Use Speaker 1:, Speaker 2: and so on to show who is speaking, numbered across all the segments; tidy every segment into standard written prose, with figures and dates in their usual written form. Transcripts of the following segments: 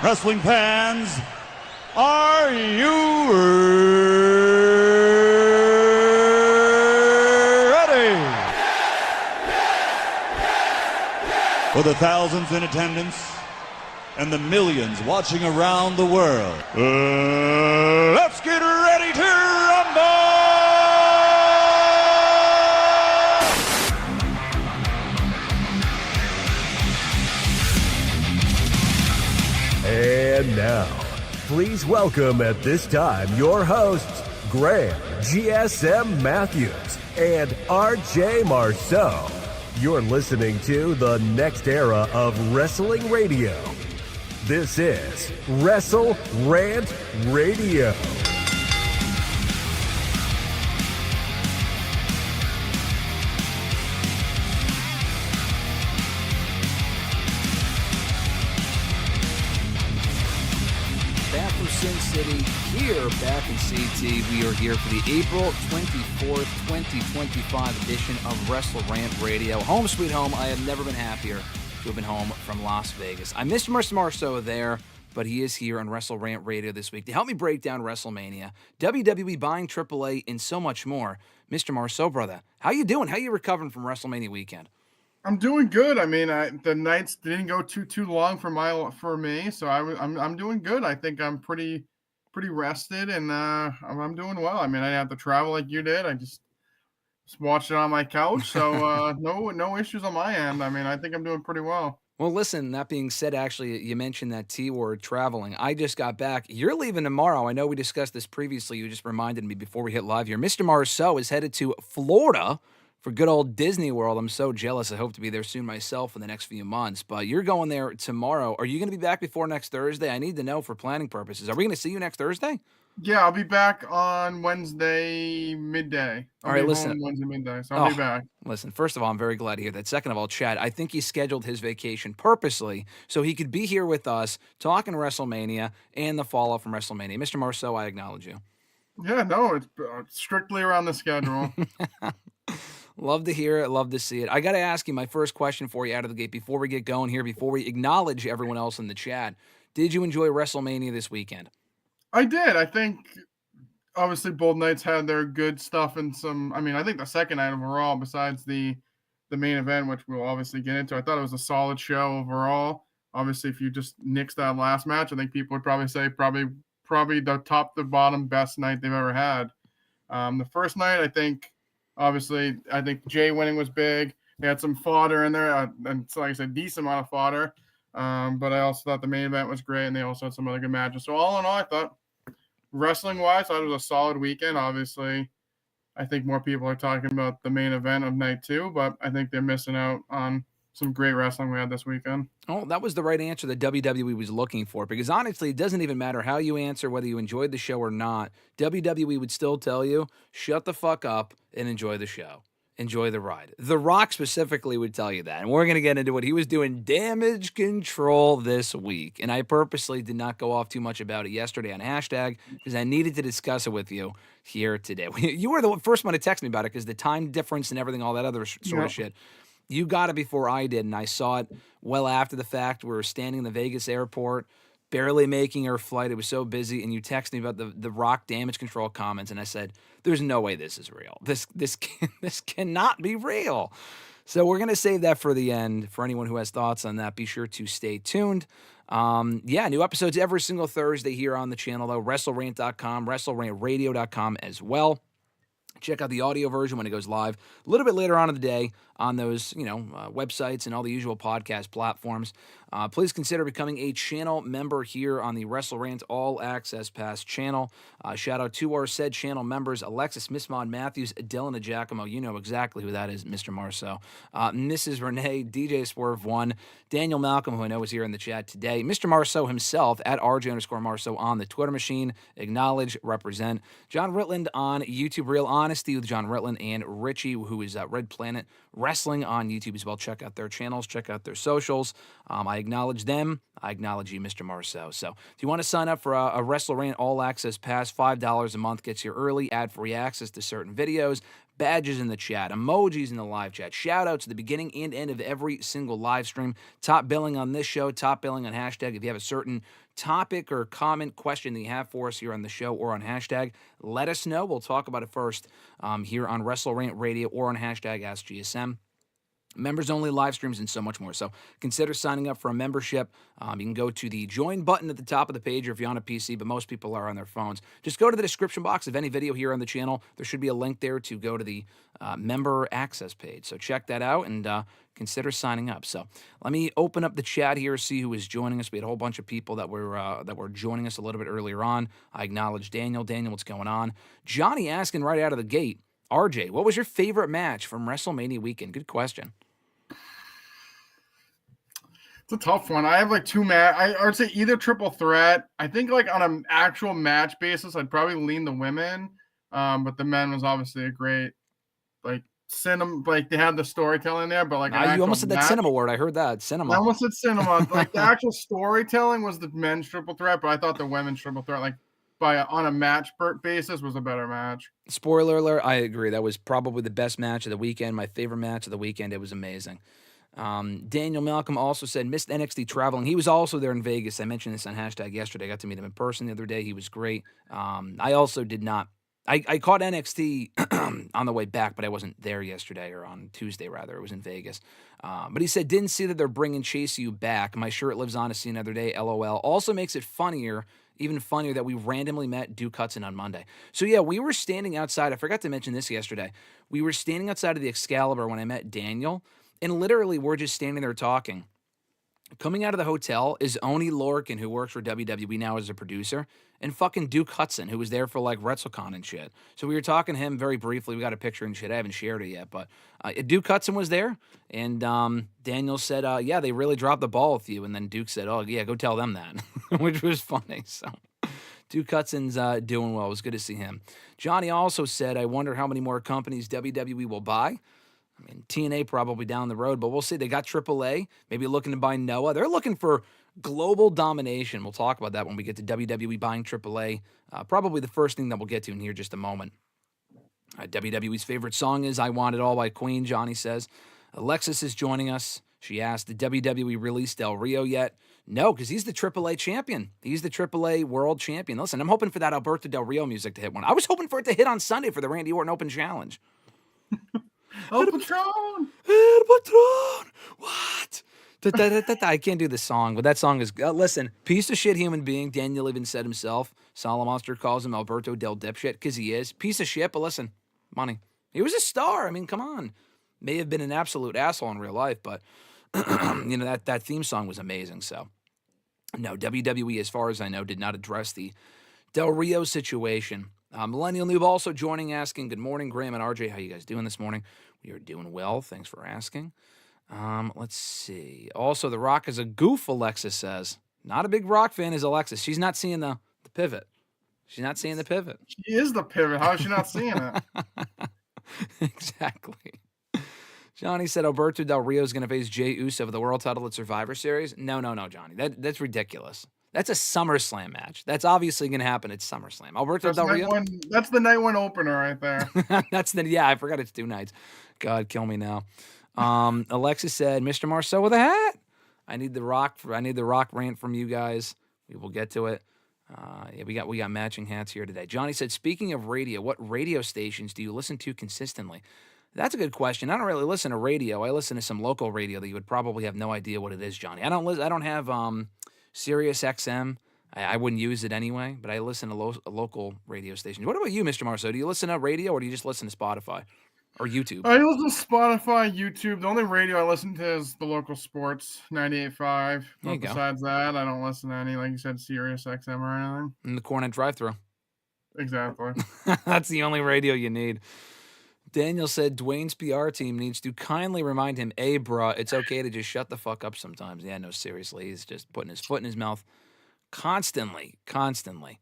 Speaker 1: Wrestling fans, are you ready? For the thousands in attendance and the millions watching around the world, let's get ready to rumble!
Speaker 2: And now, please welcome at this time your hosts, Graham GSM Matthews and RJ Marceau. You're listening to the next era of wrestling radio. This is WrestleRant Radio.
Speaker 3: Sin City, here back in CT. We are here for the April 24th, 2025 edition of WrestleRant Radio. Home sweet home. I have never been happier to have been home from Las Vegas. I missed Marceau there, but he is here on WrestleRant Radio this week to help me break down WrestleMania, WWE buying AAA, and so much more. Mr. Marceau, brother, how you doing? How you recovering from WrestleMania weekend?
Speaker 4: I'm doing good. I mean, the nights didn't go too long for me, so I'm doing good. I think I'm pretty rested, and I'm doing well. I mean, I didn't have to travel like you did. I just watched it on my couch, so no issues on my end. I mean, I think I'm doing pretty well.
Speaker 3: Well, listen, that being said, actually, you mentioned that T word, traveling. I just got back. You're leaving tomorrow. I know we discussed this previously. You just reminded me before we hit live here. Mr. Marceau is headed to Florida for good old Disney World. I'm so jealous. I hope to be there soon myself in the next few months. But you're going there tomorrow. Are you going to be back before next Thursday? I need to know for planning purposes. Are we going to see you next Thursday?
Speaker 4: Yeah, I'll be back on Wednesday midday.
Speaker 3: All right, listen.
Speaker 4: Wednesday midday, so I'll be back.
Speaker 3: Listen, first of all, I'm very glad to hear that. Second of all, Chad, I think he scheduled his vacation purposely so he could be here with us talking WrestleMania and the fallout from WrestleMania. Mr. Marceau, I acknowledge you.
Speaker 4: Yeah, no, it's strictly around the schedule.
Speaker 3: Love to hear it. Love to see it. I got to ask you my first question for you out of the gate before we get going here, before we acknowledge everyone else in the chat. Did you enjoy WrestleMania this weekend?
Speaker 4: I did. I think, obviously, both nights had their good stuff and some. I mean, I think the second night overall, besides the main event, which we'll obviously get into, I thought it was a solid show overall. Obviously, if you just nixed that last match, I think people would probably say probably the top to bottom best night they've ever had. The first night, I think Jey winning was big. They had some fodder in there, and so like I said, decent amount of fodder. But I also thought the main event was great, and they also had some other good matches. So all in all, I thought wrestling-wise, I thought it was a solid weekend. Obviously, I think more people are talking about the main event of night two, but I think they're missing out on some great wrestling we had this weekend.
Speaker 3: Oh, that was the right answer that WWE was looking for, because honestly, it doesn't even matter how you answer, whether you enjoyed the show or not. WWE would still tell you, shut the fuck up and enjoy the show. Enjoy the ride. The Rock specifically would tell you that. And we're going to get into what he was doing damage control this week. And I purposely did not go off too much about it yesterday on hashtag because I needed to discuss it with you here today. You were the first one to text me about it because the time difference and everything, all that other sort of shit. You got it before I did, and I saw it well after the fact. We were standing in the Vegas airport, barely making our flight. It was so busy, and you texted me about the Rock damage control comments, and I said, there's no way this is real. This cannot be real. So we're going to save that for the end. For anyone who has thoughts on that, be sure to stay tuned. New episodes every single Thursday here on the channel, though. WrestleRant.com, WrestleRantRadio.com as well. Check out the audio version when it goes live a little bit later on in the day on those, websites and all the usual podcast platforms. Please consider becoming a channel member here on the WrestleRant All Access Pass channel. Shout out to our said channel members, Alexis, Miss Maud Matthews, Dylan Giacomo. You know exactly who that is, Mr. Marceau. Mrs. Renee, DJ Swerve 1, Daniel Malcolm, who I know is here in the chat today. Mr. Marceau himself, at RJ_Marceau on the Twitter machine. Acknowledge, represent. John Ritland on YouTube, Real Honesty with John Ritland, and Richie, who is Red Planet Wrestling on YouTube as well. Check out their channels, check out their socials. I acknowledge them. I acknowledge you, Mr. Marceau. So if you want to sign up for a WrestleRant All Access Pass, $5 a month gets you early, ad-free access to certain videos, badges in the chat, emojis in the live chat, shout-outs at the beginning and end of every single live stream, top billing on this show, top billing on hashtag. If you have a certain topic or comment, question that you have for us here on the show or on hashtag, let us know. We'll talk about it first here on WrestleRant Radio or on hashtag AskGSM. Members-only live streams and so much more. So consider signing up for a membership. You can go to the join button at the top of the page or if you're on a PC, but most people are on their phones. Just go to the description box of any video here on the channel. There should be a link there to go to the member access page. So check that out and consider signing up. So let me open up the chat here, see who is joining us. We had a whole bunch of people that were joining us a little bit earlier on. I acknowledge Daniel. Daniel, what's going on? Johnny asking right out of the gate, RJ, what was your favorite match from WrestleMania weekend? Good question.
Speaker 4: It's a tough one. I have like two I would say either triple threat. I think like on an actual match basis, I'd probably lean the women. But the men was obviously a great like cinema. Like they had the storytelling there, but like
Speaker 3: you almost said that cinema word. I heard that cinema.
Speaker 4: I almost said cinema. Like the actual storytelling was the men's triple threat, but I thought the women's triple threat, like on a match basis, was a better match. Spoiler
Speaker 3: alert, I agree. That was probably the best match of the weekend. My favorite match of the weekend. It was amazing. Daniel Malcolm also said, missed NXT traveling. He was also there in Vegas. I mentioned this on hashtag yesterday. I got to meet him in person the other day. He was great. I also did not. I caught NXT on the way back, but I wasn't there yesterday, or on Tuesday, rather. It was in Vegas. But he said, didn't see that they're bringing Chase U back. My shirt lives on to see another day, LOL. Also makes it funnier, even funnier, that we randomly met Duke Hudson on Monday. So, yeah, we were standing outside. I forgot to mention this yesterday. We were standing outside of the Excalibur when I met Daniel, and literally we're just standing there talking. Coming out of the hotel is Oni Lorcan, who works for WWE now as a producer, and fucking Duke Hudson, who was there for like WrestleCon and shit. So we were talking to him very briefly. We got a picture and shit. I haven't shared it yet, but Duke Hudson was there, and Daniel said, yeah, they really dropped the ball with you. And then Duke said, oh, yeah, go tell them that, which was funny. So Duke Hudson's doing well. It was good to see him. Johnny also said, I wonder how many more companies WWE will buy. I mean, TNA probably down the road, but we'll see. They got AAA, maybe looking to buy Noah. They're looking for global domination. We'll talk about that when we get to WWE buying AAA. Probably the first thing that we'll get to in here just a moment. WWE's favorite song is I Want It All by Queen, Johnny says. Alexis is joining us. She asked, did WWE release Del Rio yet? No, because he's the AAA champion. He's the AAA world champion. Listen, I'm hoping for that Alberto Del Rio music to hit one. I was hoping for it to hit on Sunday for the Randy Orton Open Challenge.
Speaker 4: El Patron!
Speaker 3: El Patron! What? I can't do the song, but that song is... listen, piece of shit human being. Daniel even said himself. Monster calls him Alberto Del Dipshit, because he is. Piece of shit, but listen, money. He was a star. I mean, come on. May have been an absolute asshole in real life, but you know, that theme song was amazing. So, no, WWE, as far as I know, did not address the Del Rio situation. Millennial Noob also joining, asking, good morning, Graham and RJ. How you guys doing this morning? We are doing well. Thanks for asking. Let's see. Also, The Rock is a goof, Alexis says. Not a big Rock fan is Alexis. She's not seeing the pivot. She's not seeing the pivot.
Speaker 4: She is the pivot. How is she not seeing it?
Speaker 3: Exactly. Johnny said Alberto Del Rio is going to face Jey Uso for the world title at Survivor Series. No, Johnny. That's ridiculous. That's a SummerSlam match. That's obviously going to happen at SummerSlam. Alberto Del Rio.
Speaker 4: That's the night one opener right there.
Speaker 3: I forgot it's 2 nights. God, kill me now. Alexis said, Mr. Marceau with a hat. I need the Rock rant from you guys. We will get to it. Yeah, we got matching hats here today. Johnny said, speaking of radio, what radio stations do you listen to consistently? That's a good question. I don't really listen to radio. I listen to some local radio that you would probably have no idea what it is, Johnny. I don't have Sirius XM. I wouldn't use it anyway, but I listen to local radio stations. What about you, Mr. Marceau? Do you listen to radio or do you just listen to Spotify or YouTube?
Speaker 4: I listen to Spotify, YouTube. The only radio I listen to is the local sports, 98.5. But besides that, I don't listen to any, like you said, Sirius XM or anything.
Speaker 3: In the Cornet drive-thru.
Speaker 4: Exactly.
Speaker 3: That's the only radio you need. Daniel said Dwayne's PR team needs to kindly remind him, hey, bruh, it's okay to just shut the fuck up sometimes. Yeah, no, seriously. He's just putting his foot in his mouth constantly. A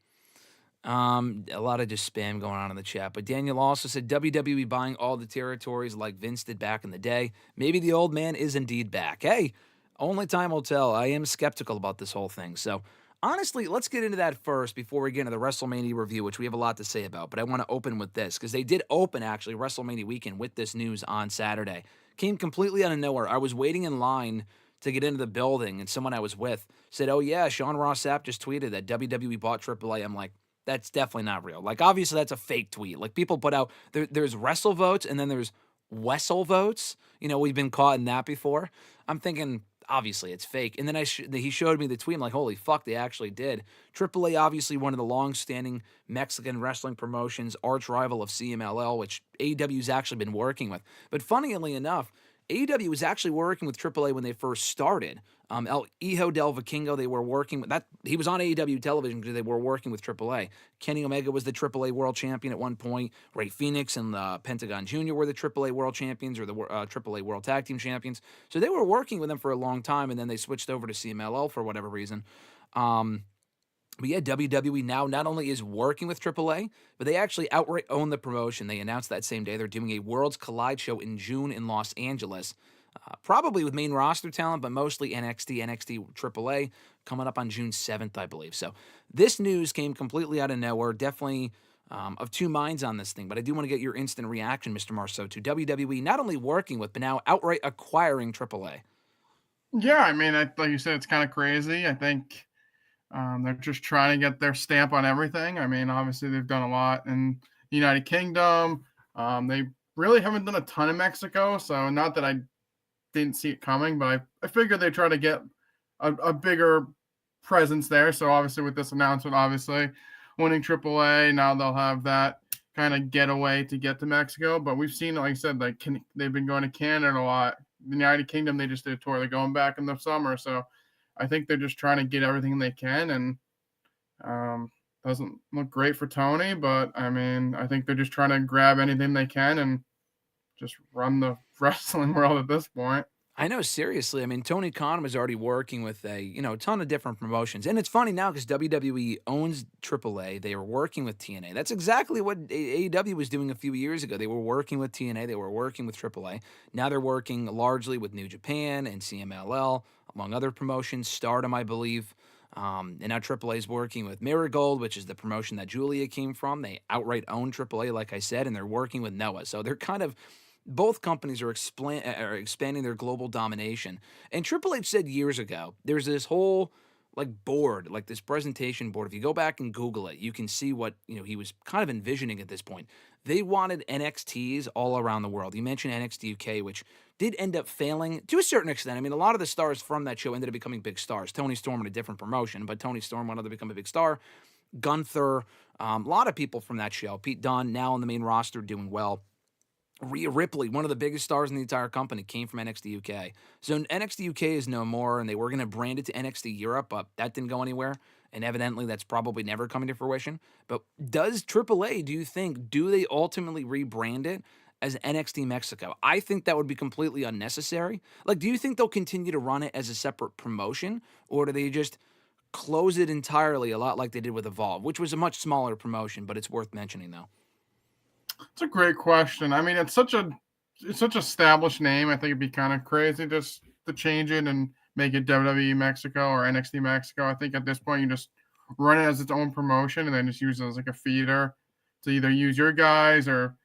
Speaker 3: lot of just spam going on in the chat. But Daniel also said WWE buying all the territories like Vince did back in the day. Maybe the old man is indeed back. Hey, only time will tell. I am skeptical about this whole thing. So Honestly, let's get into that first before we get into the WrestleMania review, which we have a lot to say about. But I want to open with this because they did open, actually, WrestleMania weekend with this news on Saturday. Came completely out of nowhere. I was waiting in line to get into the building, and someone I was with said, "Oh, yeah, Sean Ross Sapp just tweeted that WWE bought AAA." I'm like, that's definitely not real. Like, obviously, that's a fake tweet. Like, people put out, there's Wrestle votes, and then there's Wessel votes. We've been caught in that before. I'm thinking, obviously it's fake. And then he showed me the tweet. I'm like, holy fuck, they actually did. AAA, obviously one of the long-standing Mexican wrestling promotions, arch rival of CMLL, which AEW's actually been working with. But funnily enough, AEW was actually working with AAA when they first started. El Hijo del Vikingo, they were working with that. He was on AEW television because they were working with AAA. Kenny Omega was the AAA World Champion at one point. Rey Fenix and Pentagon Jr. were the AAA World Champions, or the AAA World Tag Team Champions. So they were working with them for a long time, and then they switched over to CMLL for whatever reason. But yeah, WWE now not only is working with AAA, but they actually outright own the promotion. They announced that same day they're doing a Worlds Collide show in June in Los Angeles. Probably with main roster talent, but mostly NXT AAA, coming up on June 7th, I believe. So this news came completely out of nowhere. Definitely of two minds on this thing, but I do want to get your instant reaction, Mr. Marceau, to WWE not only working with, but now outright acquiring AAA.
Speaker 4: Yeah, I mean, like you said, it's kind of crazy. I think they're just trying to get their stamp on everything. I mean, obviously they've done a lot in the United Kingdom. They really haven't done a ton in Mexico, so not that I didn't see it coming, but I figured they try to get a bigger presence there. So obviously with this announcement, obviously winning AAA, now they'll have that kind of getaway to get to Mexico. But we've seen, like I said, like they've been going to Canada a lot. The United Kingdom, they just did a tour. They're going back in the summer. So I think they're just trying to get everything they can. And doesn't look great for Tony, but I mean, I think they're just trying to grab anything they can and just run the wrestling world at this point.
Speaker 3: I know, seriously. I mean, Tony Khan was already working with a ton of different promotions. And it's funny now because WWE owns AAA. They are working with TNA. That's exactly what AEW was doing a few years ago. They were working with TNA. They were working with AAA. Now they're working largely with New Japan and CMLL, among other promotions. Stardom, I believe. And now AAA is working with Marigold, which is the promotion that Julia came from. They outright own AAA, like I said, and they're working with Noah. So they're kind of... both companies are expanding their global domination. And Triple H said years ago, there's this whole board, this presentation board. If you go back and Google it, you can see what he was kind of envisioning at this point. They wanted NXTs all around the world. You mentioned NXT UK, which did end up failing to a certain extent. I mean, a lot of the stars from that show ended up becoming big stars. Tony Storm in a different promotion, but Tony Storm went on to become a big star. Gunther, a lot of people from that show. Pete Dunne, now on the main roster, doing well. Rhea Ripley, one of the biggest stars in the entire company, came from NXT UK. So NXT UK is no more, and they were going to brand it to NXT Europe, but that didn't go anywhere. And evidently, that's probably never coming to fruition. But does AAA, do they ultimately rebrand it as NXT Mexico? I think that would be completely unnecessary. Do you think they'll continue to run it as a separate promotion, or do they just close it entirely, a lot like they did with Evolve, which was a much smaller promotion, but it's worth mentioning, though?
Speaker 4: It's a great question. I mean, it's such a established name. I think it'd be kind of crazy just to change it and make it WWE Mexico or NXT Mexico. I think at this point you just run it as its own promotion and then just use it as a feeder to either use your guys or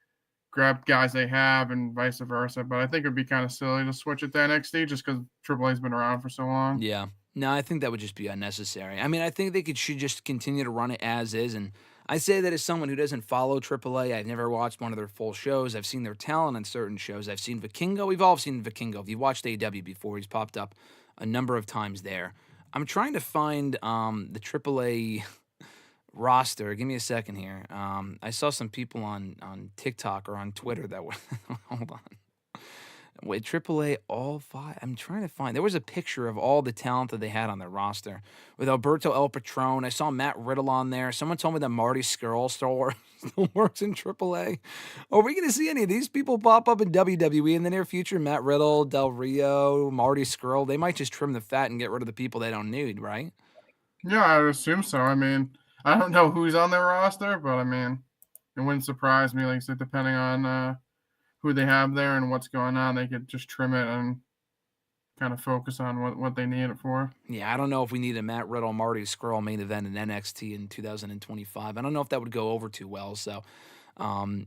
Speaker 4: grab guys they have and vice versa. But I think it'd be kind of silly to switch it to NXT just because AAA's been around for so long.
Speaker 3: Yeah. No, I think that would just be unnecessary. I mean, I think they should just continue to run it as is. And I say that as someone who doesn't follow AAA. I've never watched one of their full shows. I've seen their talent on certain shows. I've seen Vikingo. We've all seen Vikingo. If you watched AEW before, he's popped up a number of times there. I'm trying to find the AAA roster. Give me a second here. I saw some people on TikTok or on Twitter that were... Hold on. Wait, AAA, all five? I'm trying to find... There was a picture of all the talent that they had on their roster. With Alberto El Patron. I saw Matt Riddle on there. Someone told me that Marty Scurll still works in AAA. Are we going to see any of these people pop up in WWE in the near future? Matt Riddle, Del Rio, Marty Scurll. They might just trim the fat and get rid of the people they don't need, right?
Speaker 4: Yeah, I would assume so. I mean, I don't know who's on their roster, but I mean, it wouldn't surprise me. Like I said, depending on... who they have there and what's going on, they could just trim it and kind of focus on what they need it for.
Speaker 3: Yeah, I don't know if we need a Matt Riddle, Marty Scurll main event in NXT in 2025. I don't know if that would go over too well. So,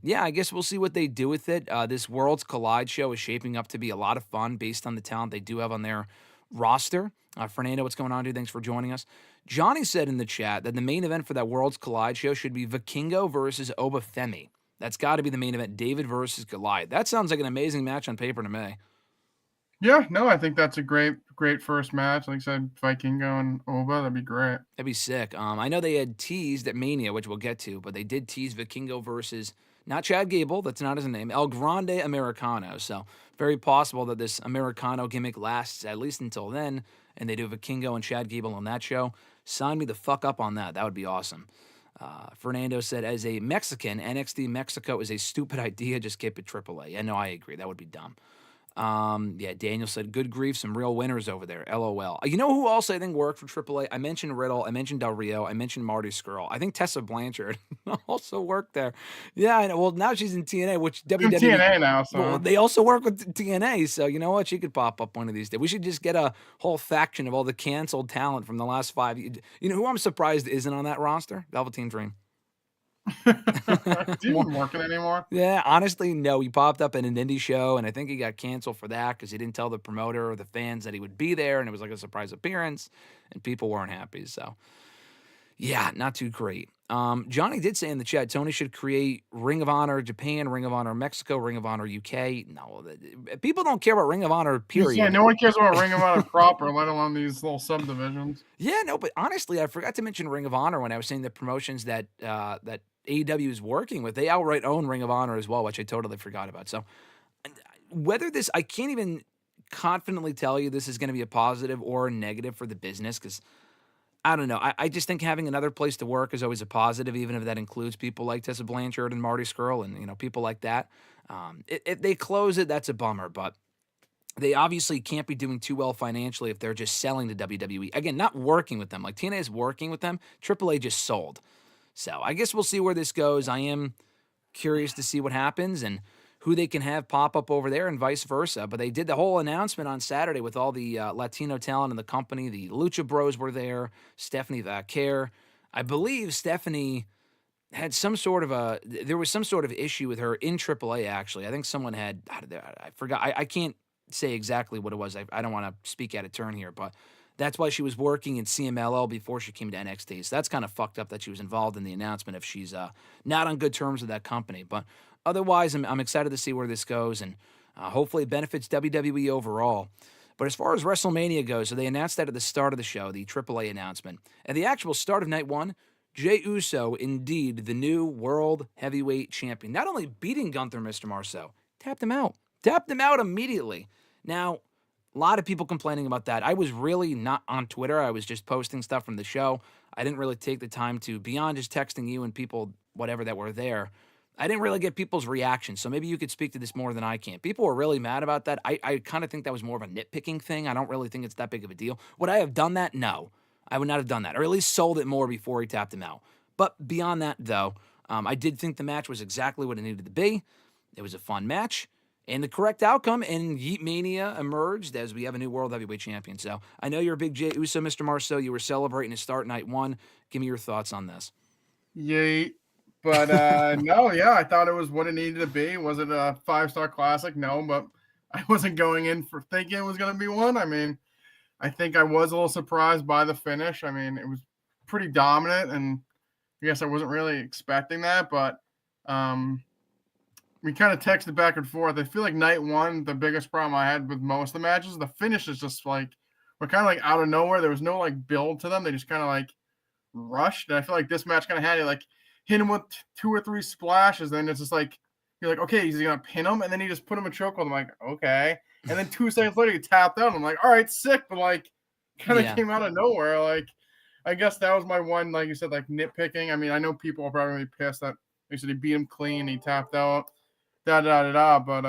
Speaker 3: yeah, I guess we'll see what they do with it. This Worlds Collide show is shaping up to be a lot of fun based on the talent they do have on their roster. Fernando, what's going on, dude? Thanks for joining us. Johnny said in the chat that the main event for that Worlds Collide show should be Vikingo versus Obafemi. That's got to be the main event, David versus Goliath. That sounds like an amazing match on paper to me.
Speaker 4: Yeah, no, I think that's a great first match. Like I said, Vikingo and Oba, that'd be great.
Speaker 3: That'd be sick. I know they had teased at Mania, which we'll get to, but they did tease Vikingo versus not Chad Gable, that's not his name, El Grande Americano. So very possible that this Americano gimmick lasts at least until then, and they do Vikingo and Chad Gable on that show. Sign me the fuck up on that. That would be awesome. Fernando said, as a Mexican, NXT Mexico is a stupid idea. Just keep it AAA. Yeah, no, I agree. That would be dumb. Yeah, Daniel said, good grief, some real winners over there. LOL. You know who else I think worked for AAA? I mentioned Riddle. I mentioned Del Rio. I mentioned Marty Scurll. I think Tessa Blanchard also worked there. Yeah, I know. Well, now she's in TNA, which WWE.
Speaker 4: In TNA now, so.
Speaker 3: Well, they also work with TNA, so you know what? She could pop up one of these days. We should just get a whole faction of all the canceled talent from the last 5 years. You know who I'm surprised isn't on that roster? Velveteen Dream.
Speaker 4: Is he even working anymore?
Speaker 3: Yeah, honestly, no. He popped up in an indie show, and I think he got canceled for that because he didn't tell the promoter or the fans that he would be there, and it was like a surprise appearance, and people weren't happy. So, yeah, not too great. Johnny did say in the chat, Tony should create Ring of Honor Japan, Ring of Honor Mexico, Ring of Honor UK. No, people don't care about Ring of Honor, period.
Speaker 4: Yeah, no one cares about Ring of Honor proper, let alone these little subdivisions.
Speaker 3: Yeah, no, but honestly, I forgot to mention Ring of Honor when I was saying the promotions that that AEW is working with. They outright own Ring of Honor as well, which I totally forgot about. So whether this, I can't even confidently tell you this is going to be a positive or a negative for the business because I don't know. I just think having another place to work is always a positive, even if that includes people like Tessa Blanchard and Marty Scurll and, you know, people like that. If they close it, that's a bummer, but they obviously can't be doing too well financially if they're just selling to WWE. Again, not working with them. Like TNA is working with them. AAA just sold. So I guess we'll see where this goes. I am curious to see what happens and who they can have pop up over there and vice versa. But they did the whole announcement on Saturday with all the Latino talent in the company. The Lucha Bros were there. Stephanie Vaquer. I believe Stephanie had some sort of there was some sort of issue with her in AAA, actually. I think someone had, I forgot. I can't say exactly what it was. I don't want to speak out of turn here, but that's why she was working in CMLL before she came to NXT. So that's kind of fucked up that she was involved in the announcement if she's not on good terms with that company. But otherwise, I'm excited to see where this goes, and hopefully it benefits WWE overall. But as far as WrestleMania goes, so they announced that at the start of the show, the AAA announcement. At the actual start of night one, Jey Uso, indeed, the new World Heavyweight Champion, not only beating Gunther, Mr. Marceau, tapped him out. Tapped him out immediately. Now, a lot of people complaining about that. I was really not on Twitter. I was just posting stuff from the show. I didn't really take the time to, beyond just texting you and people, whatever, that were there, I didn't really get people's reactions. So maybe you could speak to this more than I can. People were really mad about that. I kind of think that was more of a nitpicking thing. I don't really think it's that big of a deal. Would I have done that? No. I would not have done that. Or at least sold it more before he tapped him out. But beyond that, though, I did think the match was exactly what it needed to be. It was a fun match. And the correct outcome, and Yeet Mania emerged as we have a new World Heavyweight Champion. So I know you're a big Jey Uso, Mr. Marceau. You were celebrating to start night one. Give me your thoughts on this.
Speaker 4: Yeet. But no, yeah, I thought it was what it needed to be. Was it a 5-star classic? No, but I wasn't going in for thinking it was going to be one. I mean, I think I was a little surprised by the finish. I mean, it was pretty dominant, and I guess I wasn't really expecting that, but we kind of texted back and forth. I feel like night one, the biggest problem I had with most of the matches, the finish is just like, we're kind of like out of nowhere. There was no like build to them. They just kind of like rushed. And I feel like this match kind of had it like hit him with 2 or 3 splashes. Then it's just like, you're like, okay, he's going to pin him. And then he just put him in chokehold. I'm like, okay. And then 2 seconds later, he tapped out. I'm like, all right, sick. But like, kind of came out of nowhere. Like, I guess that was my one, like you said, like nitpicking. I mean, I know people are probably pissed that they said he beat him clean. He tapped out. But like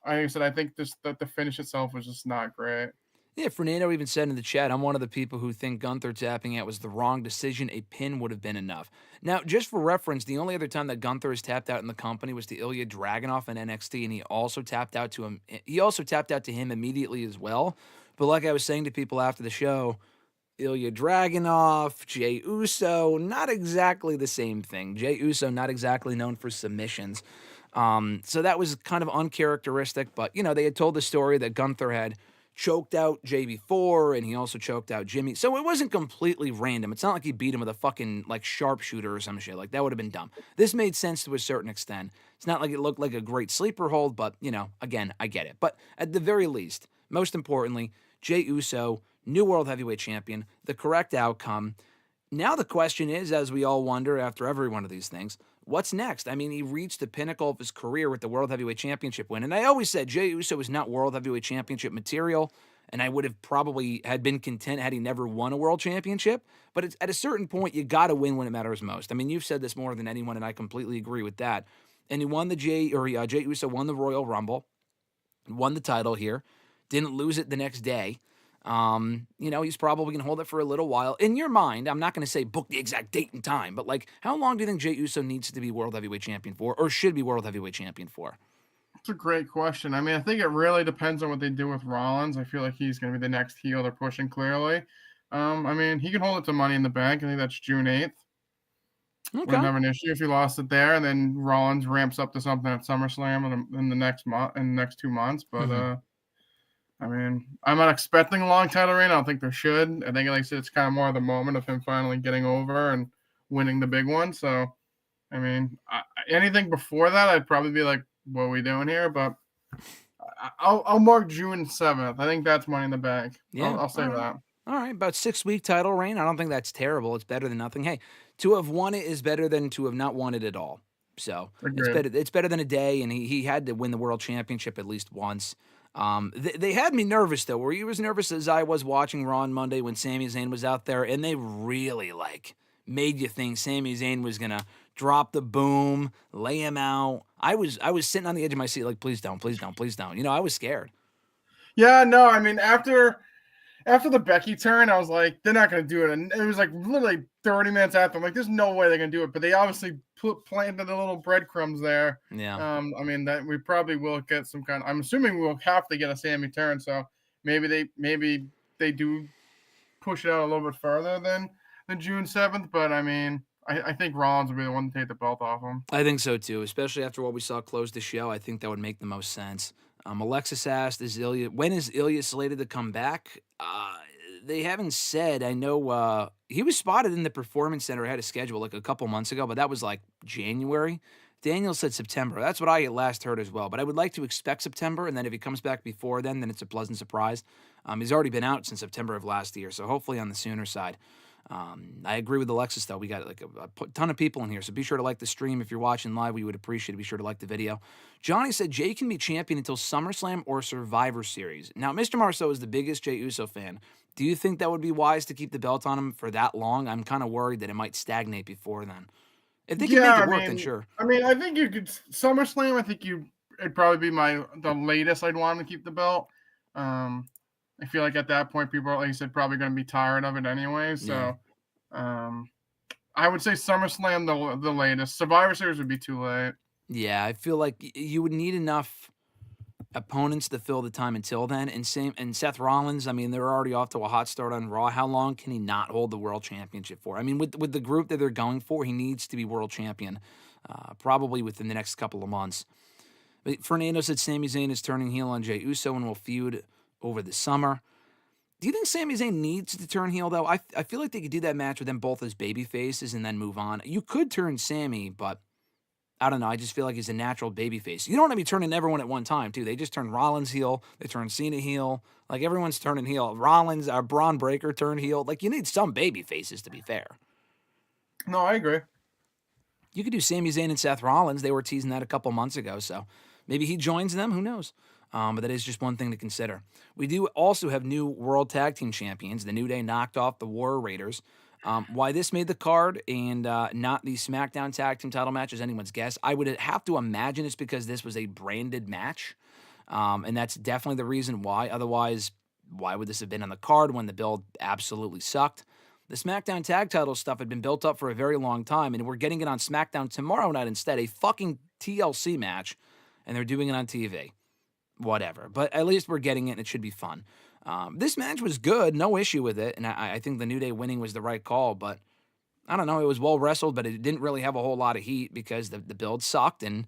Speaker 4: I said, I think that the finish itself was just not great.
Speaker 3: Yeah, Fernando even said in the chat, I'm one of the people who think Gunther tapping out was the wrong decision. A pin would have been enough. Now, just for reference, the only other time that Gunther has tapped out in the company was to Ilya Dragunov in NXT, and he also tapped out to him. He also tapped out to him immediately as well. But like I was saying to people after the show, Ilya Dragunov, Jey Uso, not exactly the same thing. Jey Uso, not exactly known for submissions. So that was kind of uncharacteristic, but, they had told the story that Gunther had choked out Jey before, and he also choked out Jimmy. So it wasn't completely random. It's not like he beat him with a fucking, sharpshooter or some shit. Like, that would have been dumb. This made sense to a certain extent. It's not like it looked like a great sleeper hold, but, again, I get it. But at the very least, most importantly, Jey Uso, new World Heavyweight Champion, the correct outcome. Now the question is, as we all wonder after every one of these things, what's next? I mean, he reached the pinnacle of his career with the World Heavyweight Championship win. And I always said Jey Uso is not World Heavyweight Championship material, and I would have probably had been content had he never won a World Championship. But it's, at a certain point, you got to win when it matters most. I mean, you've said this more than anyone, and I completely agree with that. And he won the Jey Uso won the Royal Rumble, won the title here, didn't lose it the next day. He's probably going to hold it for a little while. In your mind, I'm not going to say book the exact date and time, but how long do you think Jey Uso needs to be World Heavyweight Champion for, or should be World Heavyweight Champion for?
Speaker 4: It's a great question. I mean, I think it really depends on what they do with Rollins. I feel like he's going to be the next heel they're pushing clearly. I mean, he can hold it to Money in the Bank. I think that's June 8th. Okay. Wouldn't have an issue if he lost it there, and then Rollins ramps up to something at SummerSlam in the next month, in the next 2 months. But I mean, I'm not expecting a long title reign. I don't think there should. I think, like I said, it's kind of more of the moment of him finally getting over and winning the big one. So, I mean, anything before that, I'd probably be like, what are we doing here? But I'll mark June 7th. I think that's Money in the Bank. Yeah, I'll say that.
Speaker 3: All right, about 6-week title reign. I don't think that's terrible. It's better than nothing. Hey, to have won it is better than to have not won it at all. So it's better than a day, and he had to win the World Championship at least once. They had me nervous, though. Were you as nervous as I was watching Raw on Monday when Sami Zayn was out there? And they really, made you think Sami Zayn was going to drop the boom, lay him out. I was sitting on the edge of my seat please don't, please don't, please don't. I was scared.
Speaker 4: Yeah, no, I mean, after the Becky turn, I was like, they're not going to do it. And it was literally 30 minutes after. I'm like, there's no way they're going to do it. But they obviously planted the little breadcrumbs there.
Speaker 3: Yeah.
Speaker 4: I mean, that we probably will get some kind of, I'm assuming we'll have to get a Sami turn. So maybe they do push it out a little bit further than June 7th. But I mean, I think Rollins will be the one to take the belt off him.
Speaker 3: I think so too, especially after what we saw close the show. I think that would make the most sense. Alexis asked, when is Ilya slated to come back? They haven't said. I know he was spotted in the Performance Center ahead of schedule a couple months ago, but that was January. Daniel said September. That's what I last heard as well. But I would like to expect September, and then if he comes back before then it's a pleasant surprise. He's already been out since September of last year, so hopefully on the sooner side. I agree with Alexis, though. We got a ton of people in here, so be sure to like the stream. If you're watching live, we would appreciate it. Be sure to like the video. Johnny said Jey can be champion until SummerSlam or Survivor Series. Now, Mr. Marceau is the biggest Jey Uso fan. Do you think that would be wise to keep the belt on him for that long? I'm kind of worried that it might stagnate before then. If they can make it work, then sure.
Speaker 4: I mean, I think you could SummerSlam. I think it'd probably be the latest I'd want him to keep the belt. I feel like at that point, people are, like you said, probably going to be tired of it anyway. So, I would say SummerSlam the latest. Survivor Series would be too late.
Speaker 3: Yeah, I feel like you would need enough opponents to fill the time until then. And Seth Rollins, I mean, they're already off to a hot start on Raw. How long can he not hold the World Championship for? I mean, with the group that they're going for, he needs to be World Champion, probably within the next couple of months. But Fernando said Sami Zayn is turning heel on Jey Uso and will feud over the summer. Do you think Sami Zayn needs to turn heel, though? I feel like they could do that match with them both as baby faces and then move on. You could turn Sami, but I don't know. I just feel like he's a natural baby face. You don't want to be turning everyone at one time, too. They just turn Rollins heel. They turn Cena heel. Everyone's turning heel. Rollins, Braun Breaker turned heel. You need some baby faces, to be fair.
Speaker 4: No, I agree.
Speaker 3: You could do Sami Zayn and Seth Rollins. They were teasing that a couple months ago, so maybe he joins them. Who knows? But that is just one thing to consider. We do also have new World Tag Team Champions. The New Day knocked off the War Raiders. Why this made the card and not the SmackDown Tag Team title match is anyone's guess. I would have to imagine it's because this was a branded match, and that's definitely the reason why. Otherwise, why would this have been on the card when the build absolutely sucked? The SmackDown tag title stuff had been built up for a very long time, and we're getting it on SmackDown tomorrow night instead, a fucking TLC match, and they're doing it on TV. Whatever. But at least we're getting it, and it should be fun. This match was good, no issue with it, and I think the New Day winning was the right call, but I don't know, it was well wrestled, but it didn't really have a whole lot of heat because the build sucked, and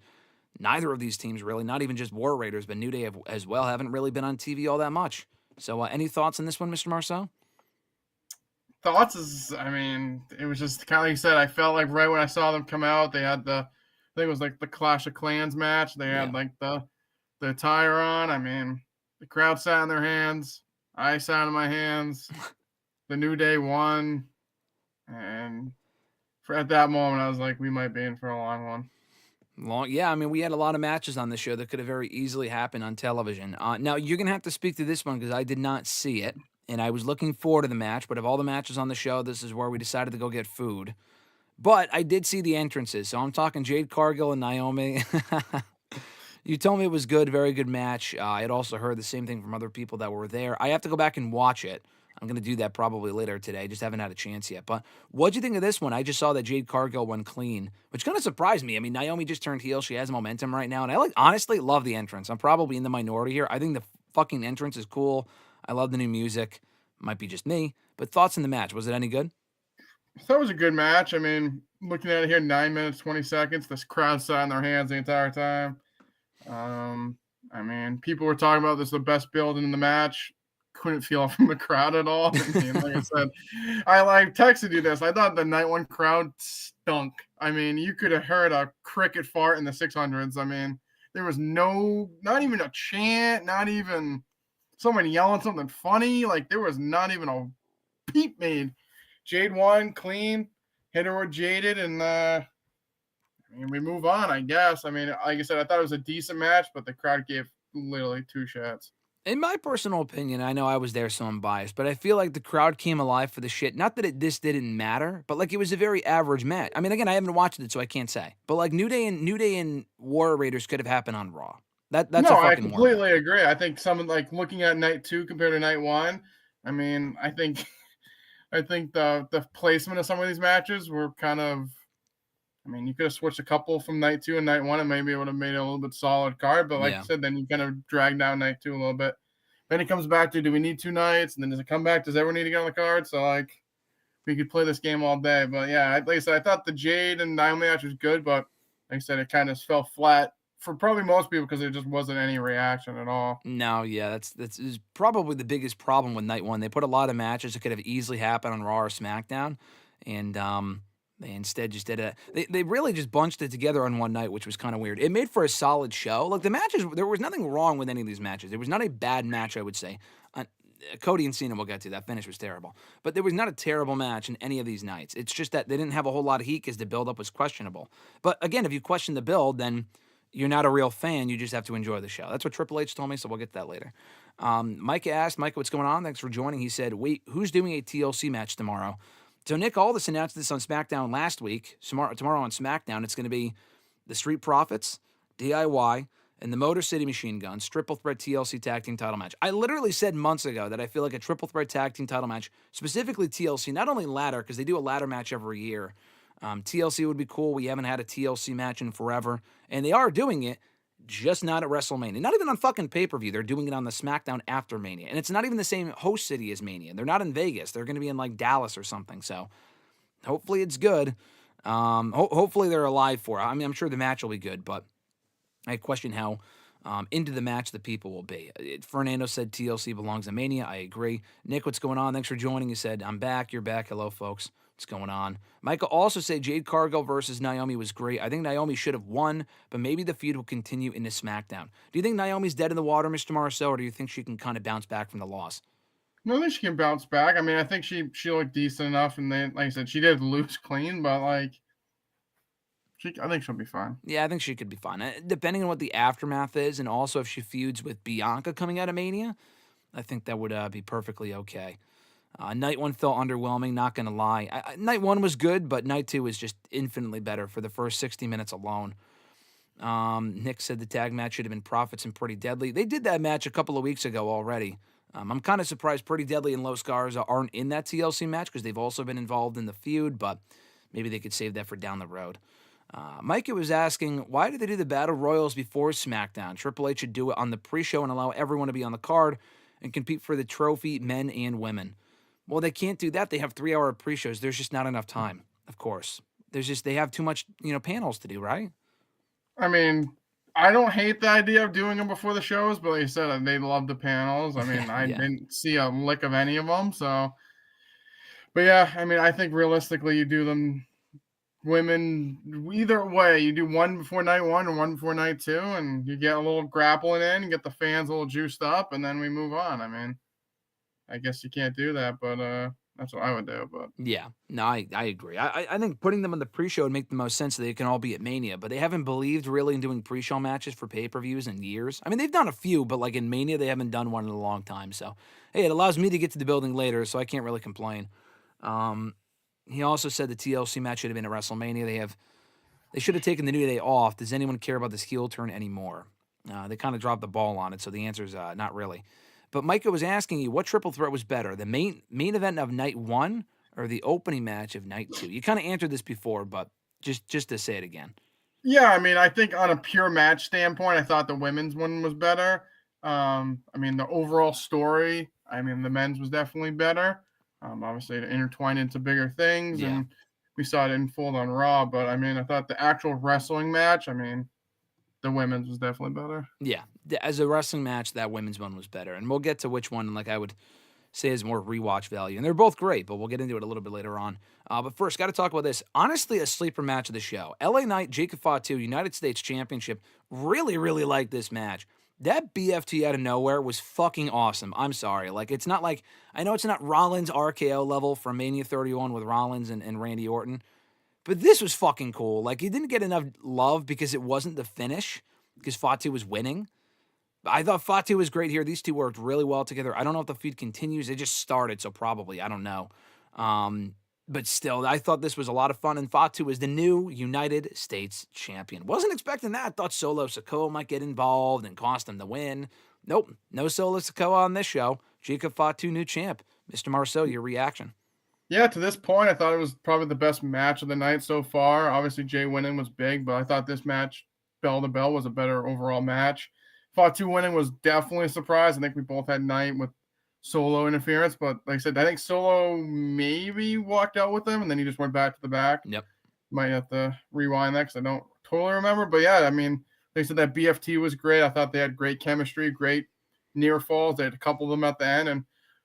Speaker 3: neither of these teams really, not even just War Raiders, but New Day as well, haven't really been on TV all that much. So any thoughts on this one, Mr. Marceau?
Speaker 4: Thoughts is, I mean, it was just kind of like you said, I felt like right when I saw them come out, they had I think it was like the Clash of Clans match. They had like the attire on. I mean, the crowd sat in their hands. I sat in my hands. The New Day won. And at that moment, I was like, we might be in for a long one.
Speaker 3: Yeah, I mean, we had a lot of matches on the show that could have very easily happened on television. Now, you're going to have to speak to this one because I did not see it, and I was looking forward to the match, but of all the matches on the show, this is where we decided to go get food. But I did see the entrances, so I'm talking Jade Cargill and Naomi. You told me it was good, very good match. I had also heard the same thing from other people that were there. I have to go back and watch it. I'm going to do that probably later today. Just haven't had a chance yet. But what'd you think of this one? I just saw that Jade Cargill went clean, which kind of surprised me. I mean, Naomi just turned heel. She has momentum right now. And I honestly love the entrance. I'm probably in the minority here. I think the fucking entrance is cool. I love the new music. Might be just me. But thoughts on the match? Was it any good?
Speaker 4: I thought it was a good match. I mean, looking at it here, 9 minutes, 20 seconds. This crowd sat in their hands the entire time. I mean, people were talking about this, the best build in the match. Couldn't feel it from the crowd at all. I mean, like I said, I texted you this. I thought the night one crowd stunk. I mean, you could have heard a cricket fart in the 600s. I mean, there was not even a chant, not even someone yelling something funny. Like, there was not even a peep made. Jade won clean, hit her with Jaded, and I mean, we move on, I guess. I mean, like I said, I thought it was a decent match, but the crowd gave literally two shots.
Speaker 3: In my personal opinion, I know I was there, so I'm biased, but I feel like the crowd came alive for the shit. Not that this didn't matter, but like it was a very average match. I mean, again, I haven't watched it, so I can't say. But like New Day and War Raiders could have happened on Raw. That's a fucking
Speaker 4: I completely agree. I think someone like looking at night 2 compared to night 1. I mean, I think the placement of some of these matches were kind of. I mean, you could have switched a couple from night 2 and night 1, and maybe it would have made it a little bit solid card. But like I said, then you kind of drag down night 2 a little bit. Then it comes back to, do we need 2 nights? And then does it come back? Does everyone need to get on the card? So like, we could play this game all day. But yeah, like I said, I thought the Jade and Naomi match was good, but like I said, it kind of fell flat for probably most people because there just wasn't any reaction at all.
Speaker 3: No, yeah, that's is probably the biggest problem with night 1. They put a lot of matches that could have easily happened on Raw or SmackDown, and they instead just did it. They really just bunched it together on one night, which was kind of weird. It made for a solid show. Like the matches, there was nothing wrong with any of these matches. It was not a bad match, I would say. Cody and Cena, we'll get to. That finish was terrible. But there was not a terrible match in any of these nights. It's just that they didn't have a whole lot of heat because the build-up was questionable. But again, if you question the build, then you're not a real fan. You just have to enjoy the show. That's what Triple H told me, so we'll get to that later. Micah asked, Micah, what's going on? Thanks for joining. He said, wait, who's doing a TLC match tomorrow? So Nick Aldis announced this on SmackDown last week. Tomorrow on SmackDown, it's going to be the Street Profits, DIY, and the Motor City Machine Guns Triple Threat TLC Tag Team title match. I literally said months ago that I feel like a Triple Threat Tag Team title match, specifically TLC, not only ladder, because they do a ladder match every year. TLC would be cool. We haven't had a TLC match in forever. And they are doing it, just not at WrestleMania. Not even on fucking pay-per-view. They're doing it on the SmackDown after Mania. And it's not even the same host city as Mania. They're not in Vegas. They're going to be in like Dallas or something. So hopefully it's good. Hopefully they're alive for it. I mean, I'm sure the match will be good, but I question how into the match the people will be. Fernando said TLC belongs to Mania. I agree. Nick, what's going on? Thanks for joining. He said, I'm back. You're back. Hello, folks. What's going on? Michael also said Jade Cargill versus Naomi was great. I think Naomi should have won, but maybe the feud will continue into SmackDown. Do you think Naomi's dead in the water, Mr. Marceau, or do you think she can kind of bounce back from the loss?
Speaker 4: No, I think she can bounce back. I mean, I think she looked decent enough, and then, like I said, she did lose clean, but like, I think she'll be fine.
Speaker 3: Yeah, I think she could be fine. Depending on what the aftermath is, and also if she feuds with Bianca coming out of Mania, I think that would be perfectly okay. Night 1 felt underwhelming, not going to lie. Night 1 was good, but Night 2 was just infinitely better for the first 60 minutes alone. Nick said the tag match should have been Profits and Pretty Deadly. They did that match a couple of weeks ago already. I'm kind of surprised Pretty Deadly and Los Garza aren't in that TLC match because they've also been involved in the feud, but maybe they could save that for down the road. Micah was asking, why did they do the Battle Royals before SmackDown? Triple H should do it on the pre-show and allow everyone to be on the card and compete for the trophy, men and women. Well, they can't do that. They have 3-hour pre-shows. There's just not enough time, of course. They have too much, panels to do, right?
Speaker 4: I mean, I don't hate the idea of doing them before the shows, but like you said, they love the panels. I mean, I didn't see a lick of any of them. So, but yeah, I mean, I think realistically, you do them women either way. You do one before night 1 and one before night 2, and you get a little grappling in, and get the fans a little juiced up, and then we move on. I mean, I guess you can't do that, but that's what I would do. But
Speaker 3: yeah, no, I agree. I think putting them on the pre-show would make the most sense so they can all be at Mania, but they haven't believed really in doing pre-show matches for pay-per-views in years. I mean, they've done a few, but like in Mania, they haven't done one in a long time. So, hey, it allows me to get to the building later, so I can't really complain. He also said the TLC match should have been at WrestleMania. They should have taken the New Day off. Does anyone care about this heel turn anymore? They kind of dropped the ball on it, so the answer is not really. But Micah was asking you, what triple threat was better, the main event of night 1 or the opening match of night 2? You kind of answered this before, but just to say it again.
Speaker 4: Yeah, I mean, I think on a pure match standpoint, I thought the women's one was better. I mean, the overall story, I mean, the men's was definitely better. Obviously, to intertwine into bigger things, and we saw it unfold on Raw. But I mean, I thought the actual wrestling match, I mean, the women's was definitely better.
Speaker 3: Yeah, as a wrestling match, that women's one was better. And we'll get to which one, like I would say, has more rewatch value. And they're both great, but we'll get into it a little bit later on. But first, got to talk about this. Honestly, a sleeper match of the show. LA Knight, Jacob Fatu, United States Championship. Really, really like this match. That BFT out of nowhere was fucking awesome. I'm sorry. Like, it's not like, I know it's not Rollins RKO level from Mania 31 with Rollins and Randy Orton, but this was fucking cool. Like, he didn't get enough love because it wasn't the finish, because Fatu was winning. I thought Fatu was great here. These two worked really well together. I don't know if the feud continues. It just started, so probably. I don't know. But still, I thought this was a lot of fun, and Fatu is the new United States champion. Wasn't expecting that. Thought Solo Sikoa might get involved and cost him the win. Nope, no Solo Sikoa on this show. Jacob Fatu, new champ. Mr. Marceau, your reaction?
Speaker 4: Yeah, to this point, I thought it was probably the best match of the night so far. Obviously, Jey winning was big, but I thought this match, bell to bell, was a better overall match. Fatu winning was definitely a surprise. I think we both had Knight with Solo interference, but like I said, I think Solo maybe walked out with him, and then he just went back to the back.
Speaker 3: Yep.
Speaker 4: Might have to rewind that because I don't totally remember. But yeah, I mean, like I said, that BFT was great. I thought they had great chemistry, great near falls. They had a couple of them at the end, and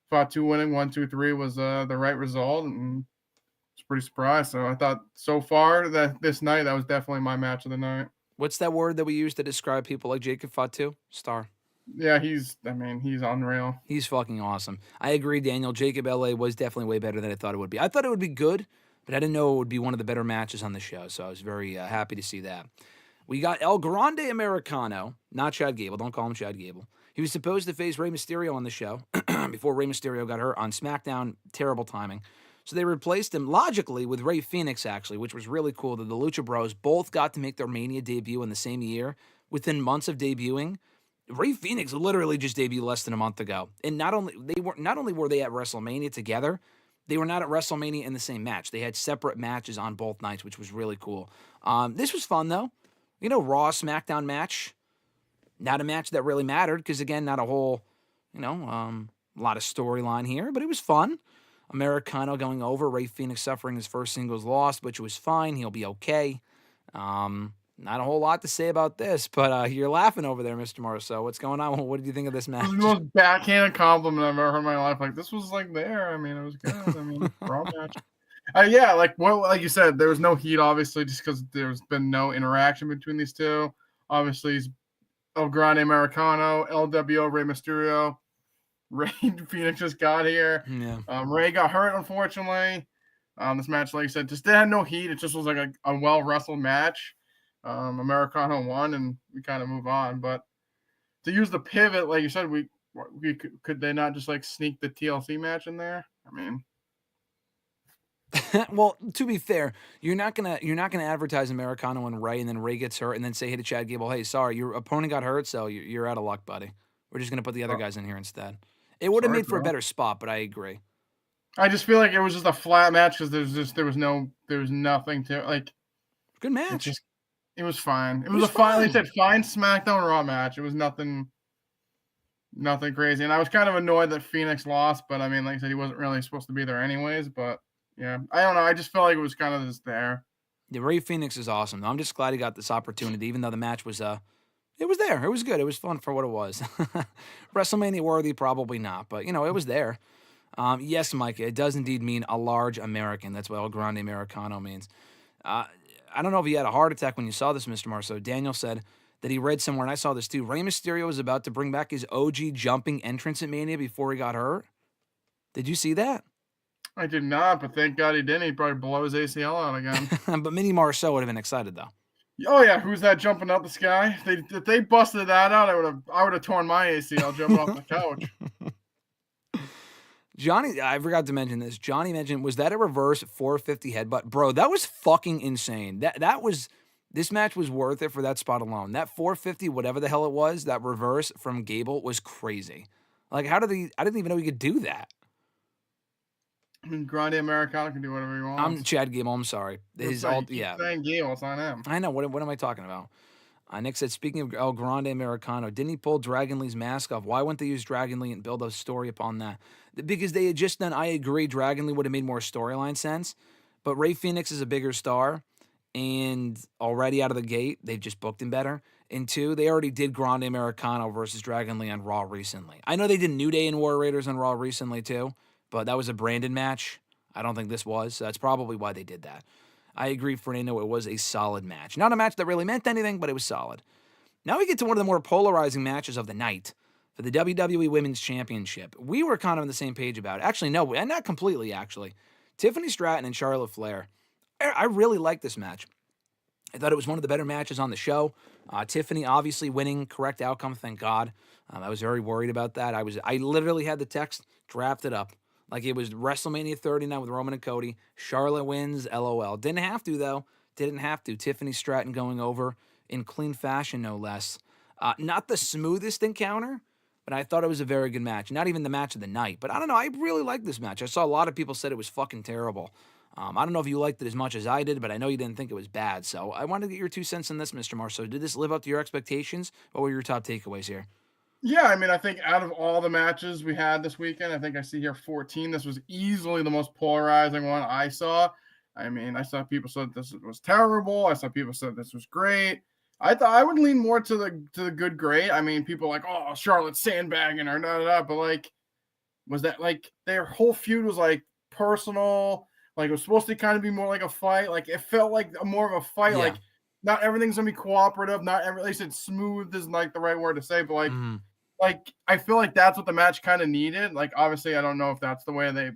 Speaker 4: Fatu winning 1, 2, 3 was the right result, and I was pretty surprised. So I thought so far that this night, that was definitely my match of the night.
Speaker 3: What's that word that we use to describe people like Jacob Fatu? Star.
Speaker 4: Yeah, he's unreal.
Speaker 3: He's fucking awesome. I agree, Daniel. Jacob LA was definitely way better than I thought it would be. I thought it would be good, but I didn't know it would be one of the better matches on the show, so I was very happy to see that. We got El Grande Americano, not Chad Gable. Don't call him Chad Gable. He was supposed to face Rey Mysterio on the show before Rey Mysterio got hurt on SmackDown. Terrible timing. So they replaced him, logically, with Rey Fenix, actually, which was really cool that the Lucha Bros both got to make their Mania debut in the same year. Within months of debuting, Rey Fenix literally just debuted less than a month ago. And not only were they at WrestleMania together, they were not at WrestleMania in the same match. They had separate matches on both nights, which was really cool. This was fun, though. Raw SmackDown match. Not a match that really mattered because, again, not a whole, a lot of storyline here. But it was fun. Americano going over. Rey Fenix suffering his first singles loss, which was fine. He'll be okay. Not a whole lot to say about this, but you're laughing over there, Mr. Marceau. What's going on? What did you think of this match?
Speaker 4: This is the most backhanded compliment I've ever heard in my life. Like, this was like there. I mean, it was good. I mean, Raw match. Yeah, like you said, there was no heat, obviously, just because there's been no interaction between these two. Obviously, El Grande Americano, LWO, Rey Mysterio. Rey Fenix just got here.
Speaker 3: Yeah.
Speaker 4: Rey got hurt, unfortunately. This match, like you said, just had no heat. It just was like a well-wrestled match. Americano won, and we kind of move on. But to use the pivot, like you said, we could they not just like sneak the TLC match in there? I mean,
Speaker 3: well, to be fair, you're not gonna advertise Americano and Rey, and then Rey gets hurt, and then say, hey to Chad Gable, hey, sorry, your opponent got hurt, so you're out of luck, buddy. We're just gonna put the other guys in here instead. It would have
Speaker 4: Sorry,
Speaker 3: made for a
Speaker 4: bro.
Speaker 3: better spot, but I agree.
Speaker 4: I just feel like it was just a flat match because there was nothing to like.
Speaker 3: Good match.
Speaker 4: It was fine. It
Speaker 3: was
Speaker 4: was a fine.
Speaker 3: fine.
Speaker 4: They said fine SmackDown Raw match. It was nothing crazy. And I was kind of annoyed that Phoenix lost, but I mean, like I said, he wasn't really supposed to be there anyways. But yeah, I don't know. I just felt like it was kind of just there.
Speaker 3: The Rey Fenix is awesome, though. I'm just glad he got this opportunity, even though the match was it was there. It was good. It was fun for what it was. WrestleMania worthy, probably not, but it was there. Yes, Mike, it does indeed mean a large American. That's what El Grande Americano means. I don't know if you had a heart attack when you saw this, Mr. Marceau. Daniel said that he read somewhere, and I saw this too. Rey Mysterio was about to bring back his OG jumping entrance at Mania before he got hurt. Did you see that?
Speaker 4: I did not, but thank God he didn't. He'd probably blow his ACL out again.
Speaker 3: But Mini Marceau would have been excited, though.
Speaker 4: Oh yeah, who's that jumping out the sky? If they busted that out, I would have torn my ACL jumping off the couch.
Speaker 3: Johnny, I forgot to mention this. Johnny mentioned, was that a reverse 450 headbutt? Bro, that was fucking insane. This match was worth it for that spot alone. That 450, whatever the hell it was, that reverse from Gable was crazy. Like, I didn't even know he could do that.
Speaker 4: I mean, Grande Americano can do whatever he wants.
Speaker 3: I'm Chad Gable. I'm sorry.
Speaker 4: Saying Gable, it's not him.
Speaker 3: I know. What am I talking about? Nick said, speaking of El Grande Americano, didn't he pull Dragon Lee's mask off? Why wouldn't they use Dragon Lee and build a story upon that? Because they had just done, I agree, Dragon Lee would have made more storyline sense, but Rey Fenix is a bigger star, and already out of the gate, they've just booked him better. And two, they already did Grande Americano versus Dragon Lee on Raw recently. I know they did New Day and War Raiders on Raw recently too, but that was a branded match. I don't think this was, so that's probably why they did that. I agree, Fernando, it was a solid match. Not a match that really meant anything, but it was solid. Now we get to one of the more polarizing matches of the night for the WWE Women's Championship. We were kind of on the same page about it. Actually, no, not completely, actually. Tiffany Stratton and Charlotte Flair. I really liked this match. I thought it was one of the better matches on the show. Tiffany obviously winning, correct outcome, thank God. I was very worried about that. I literally had the text drafted up. Like it was WrestleMania 39 with Roman and Cody. Charlotte wins, LOL. Didn't have to, though. Didn't have to. Tiffany Stratton going over in clean fashion, no less. Not the smoothest encounter, but I thought it was a very good match. Not even the match of the night. But I don't know. I really liked this match. I saw a lot of people said it was fucking terrible. I don't know if you liked it as much as I did, but I know you didn't think it was bad. So I wanted to get your 2 cents on this, Mr. Marceau. Did this live up to your expectations? What were your top takeaways here?
Speaker 4: Yeah, I mean, I think out of all the matches we had this weekend, I think I see here 14. This was easily the most polarizing one I saw. I mean, I saw people said this was terrible. I saw people said this was great. I thought I would lean more to the good great. I mean, people like, oh, Charlotte's sandbagging or but like, was that like their whole feud was like personal? Like it was supposed to kind of be more like a fight. Like it felt like more of a fight.
Speaker 3: Yeah.
Speaker 4: Like not everything's gonna be cooperative. Not every they said smooth isn't like the right word to say, but like.
Speaker 3: Mm-hmm.
Speaker 4: Like, I feel like that's what the match kind of needed. Like, obviously, I don't know if that's the way they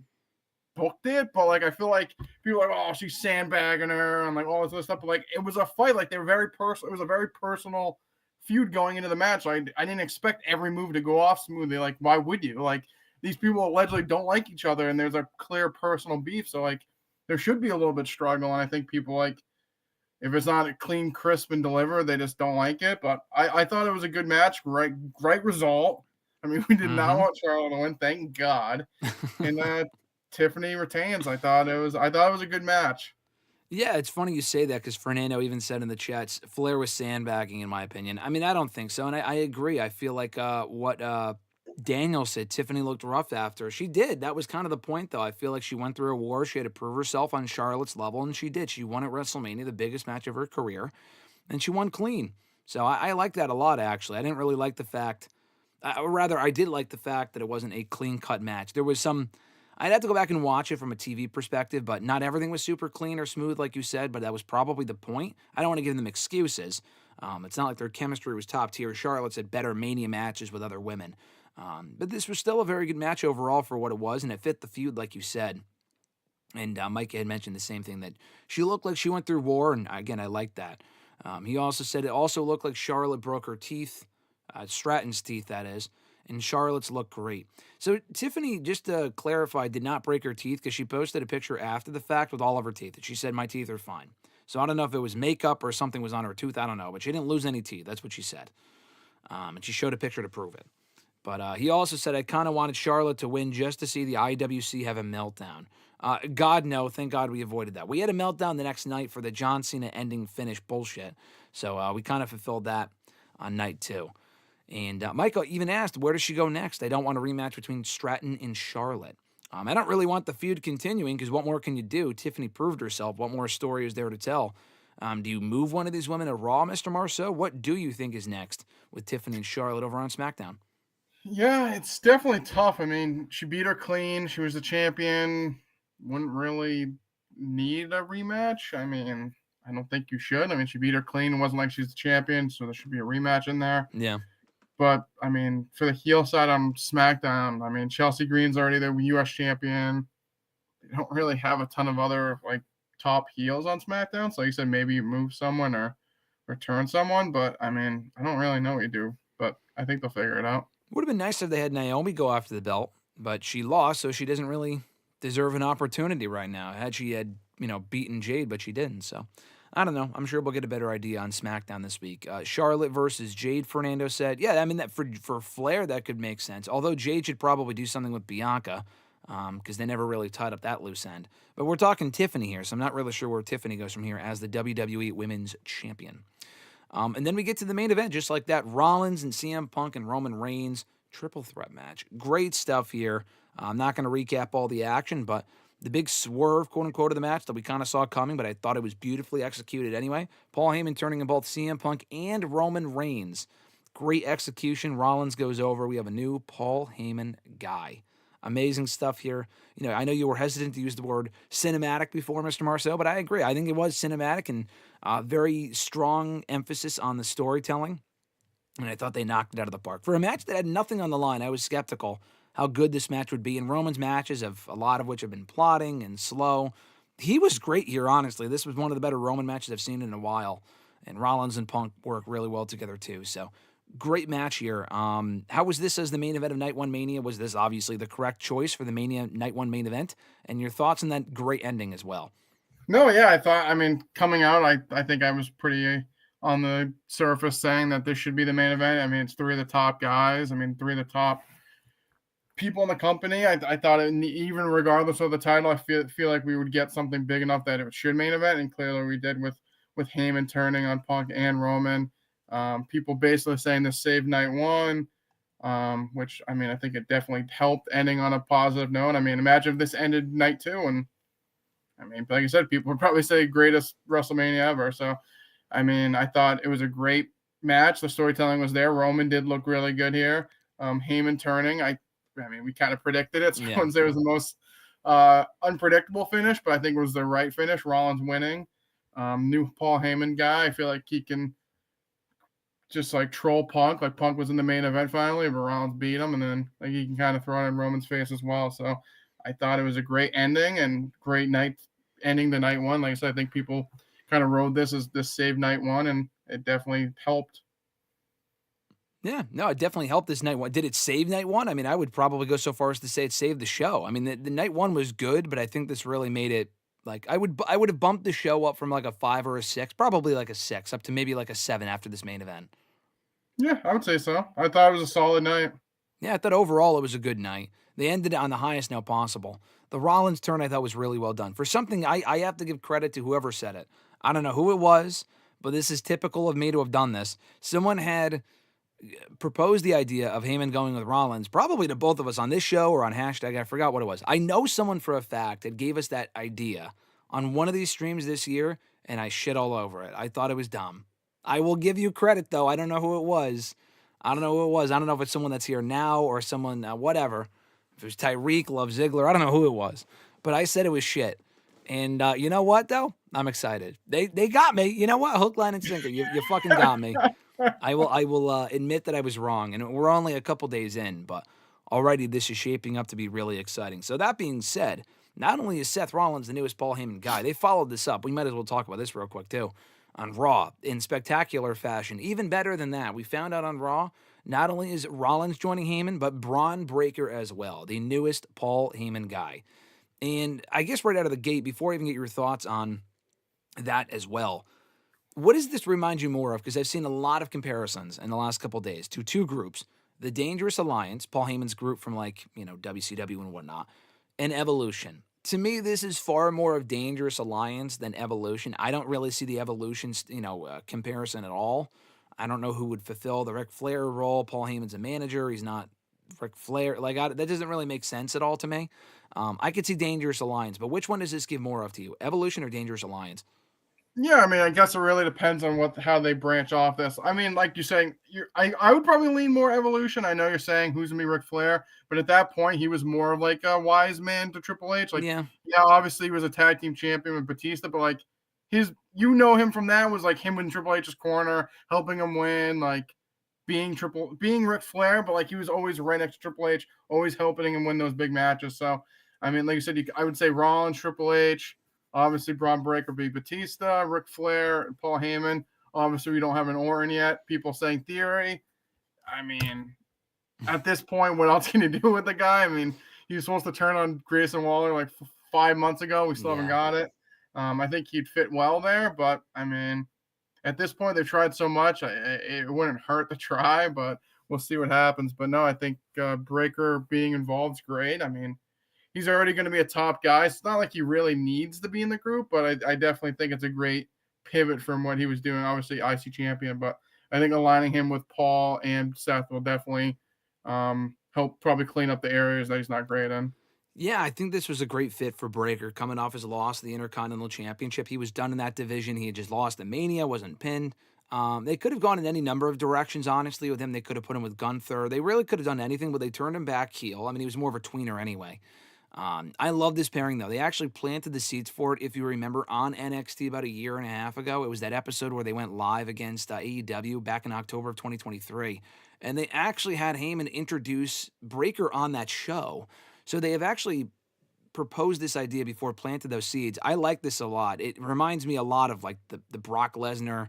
Speaker 4: booked it, but, like, I feel like people are like, oh, she's sandbagging her and, like, all this other stuff. But, like, it was a fight. Like, they were very personal. It was a very personal feud going into the match. Like, I didn't expect every move to go off smoothly. Like, why would you? Like, these people allegedly don't like each other, and there's a clear personal beef. So, like, there should be a little bit struggle. And I think people, like, if it's not a clean, crisp, and delivered, they just don't like it. But I thought it was a good match. Right result. I mean, we did not want Charlotte to win, thank God. And Tiffany retains. I thought it was a good match.
Speaker 3: Yeah, it's funny you say that because Fernando even said in the chats, Flair was sandbagging, in my opinion. I mean, I don't think so, and I agree. I feel like what Daniel said, Tiffany looked rough after. She did. That was kind of the point, though. I feel like she went through a war. She had to prove herself on Charlotte's level, and she did. She won at WrestleMania, the biggest match of her career, and she won clean. So I like that a lot, actually. I didn't really like the fact, or rather, I did like the fact that it wasn't a clean-cut match. There was some, I'd have to go back and watch it from a TV perspective, but not everything was super clean or smooth, like you said, but that was probably the point. I don't want to give them excuses. It's not like their chemistry was top tier. Charlotte's had better Mania matches with other women. But this was still a very good match overall for what it was, and it fit the feud, like you said. And Mike had mentioned the same thing, that she looked like she went through war, and again, I liked that. He also said it also looked like Charlotte broke her teeth, Stratton's teeth, that is, and Charlotte's looked great. So Tiffany, just to clarify, did not break her teeth because she posted a picture after the fact with all of her teeth, and she said, my teeth are fine. So I don't know if it was makeup or something was on her tooth, I don't know, but she didn't lose any teeth, that's what she said. And she showed a picture to prove it. But he also said, I kind of wanted Charlotte to win just to see the IWC have a meltdown. God, no. Thank God we avoided that. We had a meltdown the next night for the John Cena ending finish bullshit. So we kind of fulfilled that on night 2. And Michael even asked, where does she go next? I don't want a rematch between Stratton and Charlotte. I don't really want the feud continuing because what more can you do? Tiffany proved herself. What more story is there to tell? Do you move one of these women to Raw, Mr. Marceau? What do you think is next with Tiffany and Charlotte over on SmackDown?
Speaker 4: Yeah, it's definitely tough. I mean, she beat her clean. She was the champion. Wouldn't really need a rematch. I mean, I don't think you should. I mean, she beat her clean. It wasn't like she's the champion, so there should be a rematch in there.
Speaker 3: Yeah.
Speaker 4: But, I mean, for the heel side on SmackDown, I mean, Chelsea Green's already the U.S. champion. They don't really have a ton of other, like, top heels on SmackDown. So, like you said, maybe you move someone or return someone. But, I mean, I don't really know what you do. But I think they'll figure it out.
Speaker 3: Would have been nice if they had Naomi go after the belt, but she lost, so she doesn't really deserve an opportunity right now. Had she had, beaten Jade, but she didn't. So, I don't know. I'm sure we'll get a better idea on SmackDown this week. Charlotte versus Jade, Fernando said. Yeah, I mean, that for Flair, that could make sense. Although Jade should probably do something with Bianca, because they never really tied up that loose end. But we're talking Tiffany here, so I'm not really sure where Tiffany goes from here as the WWE Women's Champion. And then we get to the main event, just like that. Rollins and CM Punk and Roman Reigns, triple threat match. Great stuff here. I'm not going to recap all the action, but the big swerve, quote-unquote, of the match that we kind of saw coming, but I thought it was beautifully executed anyway. Paul Heyman turning in both CM Punk and Roman Reigns. Great execution. Rollins goes over. We have a new Paul Heyman guy. Amazing stuff here. I know you were hesitant to use the word cinematic before, Mr. Marceau, but I agree. I think it was cinematic and very strong emphasis on the storytelling. And I thought they knocked it out of the park. For a match that had nothing on the line, I was skeptical how good this match would be. And Roman's matches, a lot of which have been plotting and slow. He was great here, honestly. This was one of the better Roman matches I've seen in a while. And Rollins and Punk work really well together, too. So, great match here. How was this as the main event of Night 1 Mania? Was this obviously the correct choice for the Mania Night 1 main event? And your thoughts on that great ending as well?
Speaker 4: No, yeah, coming out, I think I was pretty on the surface saying that this should be the main event. I mean, it's 3 of the top guys. I mean, 3 of the top people in the company. I thought even regardless of the title, I feel like we would get something big enough that it should main event, and clearly we did with Heyman turning on Punk and Roman. People basically saying this saved Night 1, which, I mean, I think it definitely helped ending on a positive note. I mean, imagine if this ended Night 2, and I mean, like I said, people would probably say greatest WrestleMania ever. So, I mean, I thought it was a great match. The storytelling was there. Roman did look really good here. Heyman turning, I mean, we kind of predicted it. So I wouldn't say it was the most unpredictable finish, but I think it was the right finish. Rollins winning. New Paul Heyman guy. I feel like he can just like troll Punk. Like Punk was in the main event finally, but Rollins beat him, and then like he can kind of throw it in Roman's face as well. So I thought it was a great ending and great night ending the Night 1. Like I said, I think people kind of rode this as this saved Night 1, and it definitely helped.
Speaker 3: Yeah, no, it definitely helped this Night 1. Did it save Night 1? I mean, I would probably go so far as to say it saved the show. I mean, the Night 1 was good, but I think this really made it, like, I would have bumped the show up from like a 5 or a 6, probably like a 6, up to maybe like a 7 after this main event.
Speaker 4: Yeah, I would say so. I thought it was a solid night.
Speaker 3: Yeah, I thought overall it was a good night. They ended it on the highest note possible. The Rollins turn I thought was really well done. For something, I have to give credit to whoever said it. I don't know who it was, but this is typical of me to have done this. Someone had proposed the idea of Heyman going with Rollins, probably to both of us on this show or on hashtag, I forgot what it was. I know someone for a fact that gave us that idea on one of these streams this year, and I shit all over it. I thought it was dumb. I will give you credit, though. I don't know who it was. I don't know if it's someone that's here now or someone, whatever. If it was Tyreek, Love Ziggler, I don't know who it was. But I said it was shit. And you know what, though? I'm excited. They got me. You know what? Hook, line, and sinker. You fucking got me. I will admit that I was wrong. And we're only a couple days in, but already this is shaping up to be really exciting. So that being said, not only is Seth Rollins the newest Paul Heyman guy, they followed this up. We might as well talk about this real quick, too. On Raw, in spectacular fashion. Even better than that, we found out on Raw, not only is Rollins joining Heyman, but Braun Breaker as well, the newest Paul Heyman guy. And I guess right out of the gate, before I even get your thoughts on that as well, what does this remind you more of? Because I've seen a lot of comparisons in the last couple of days to two groups, the Dangerous Alliance, Paul Heyman's group from WCW and whatnot, and Evolution. To me, this is far more of Dangerous Alliance than Evolution. I don't really see the Evolution, comparison at all. I don't know who would fulfill the Ric Flair role. Paul Heyman's a manager. He's not Ric Flair. That doesn't really make sense at all to me. I could see Dangerous Alliance, but which one does this give more of to you, Evolution or Dangerous Alliance?
Speaker 4: Yeah, I mean, I guess it really depends on how they branch off this. I mean, like you're saying, I would probably lean more Evolution. I know you're saying who's gonna be Ric Flair, but at that point, he was more of like a wise man to Triple H. Yeah, obviously he was a tag team champion with Batista, but like him from that was like him in Triple H's corner, helping him win, like being Ric Flair, but like he was always right next to Triple H, always helping him win those big matches. So, I mean, like you said, I would say Rollins, Triple H. Obviously, Braun Breaker be Batista, Ric Flair, and Paul Heyman. Obviously, we don't have an Orton yet. People saying Theory. I mean, at this point, what else can you do with the guy? I mean, he was supposed to turn on Grayson Waller like 5 months ago. We still haven't got it. I think he'd fit well there, but I mean, at this point, they've tried so much. It wouldn't hurt to try, but we'll see what happens. But no, I think Breaker being involved is great. I mean, he's already going to be a top guy. It's not like he really needs to be in the group, but I definitely think it's a great pivot from what he was doing. Obviously, IC champion, but I think aligning him with Paul and Seth will definitely help probably clean up the areas that he's not great in.
Speaker 3: Yeah, I think this was a great fit for Breaker coming off his loss of the Intercontinental Championship. He was done in that division. He had just lost at Mania, wasn't pinned. They could have gone in any number of directions, honestly, with him. They could have put him with Gunther. They really could have done anything, but they turned him back heel. I mean, he was more of a tweener anyway. I love this pairing, though. They actually planted the seeds for it, if you remember, on NXT about a year and a half ago. It was that episode where they went live against AEW back in October of 2023. And they actually had Heyman introduce Breaker on that show. So they have actually proposed this idea before, planted those seeds. I like this a lot. It reminds me a lot of like the Brock Lesnar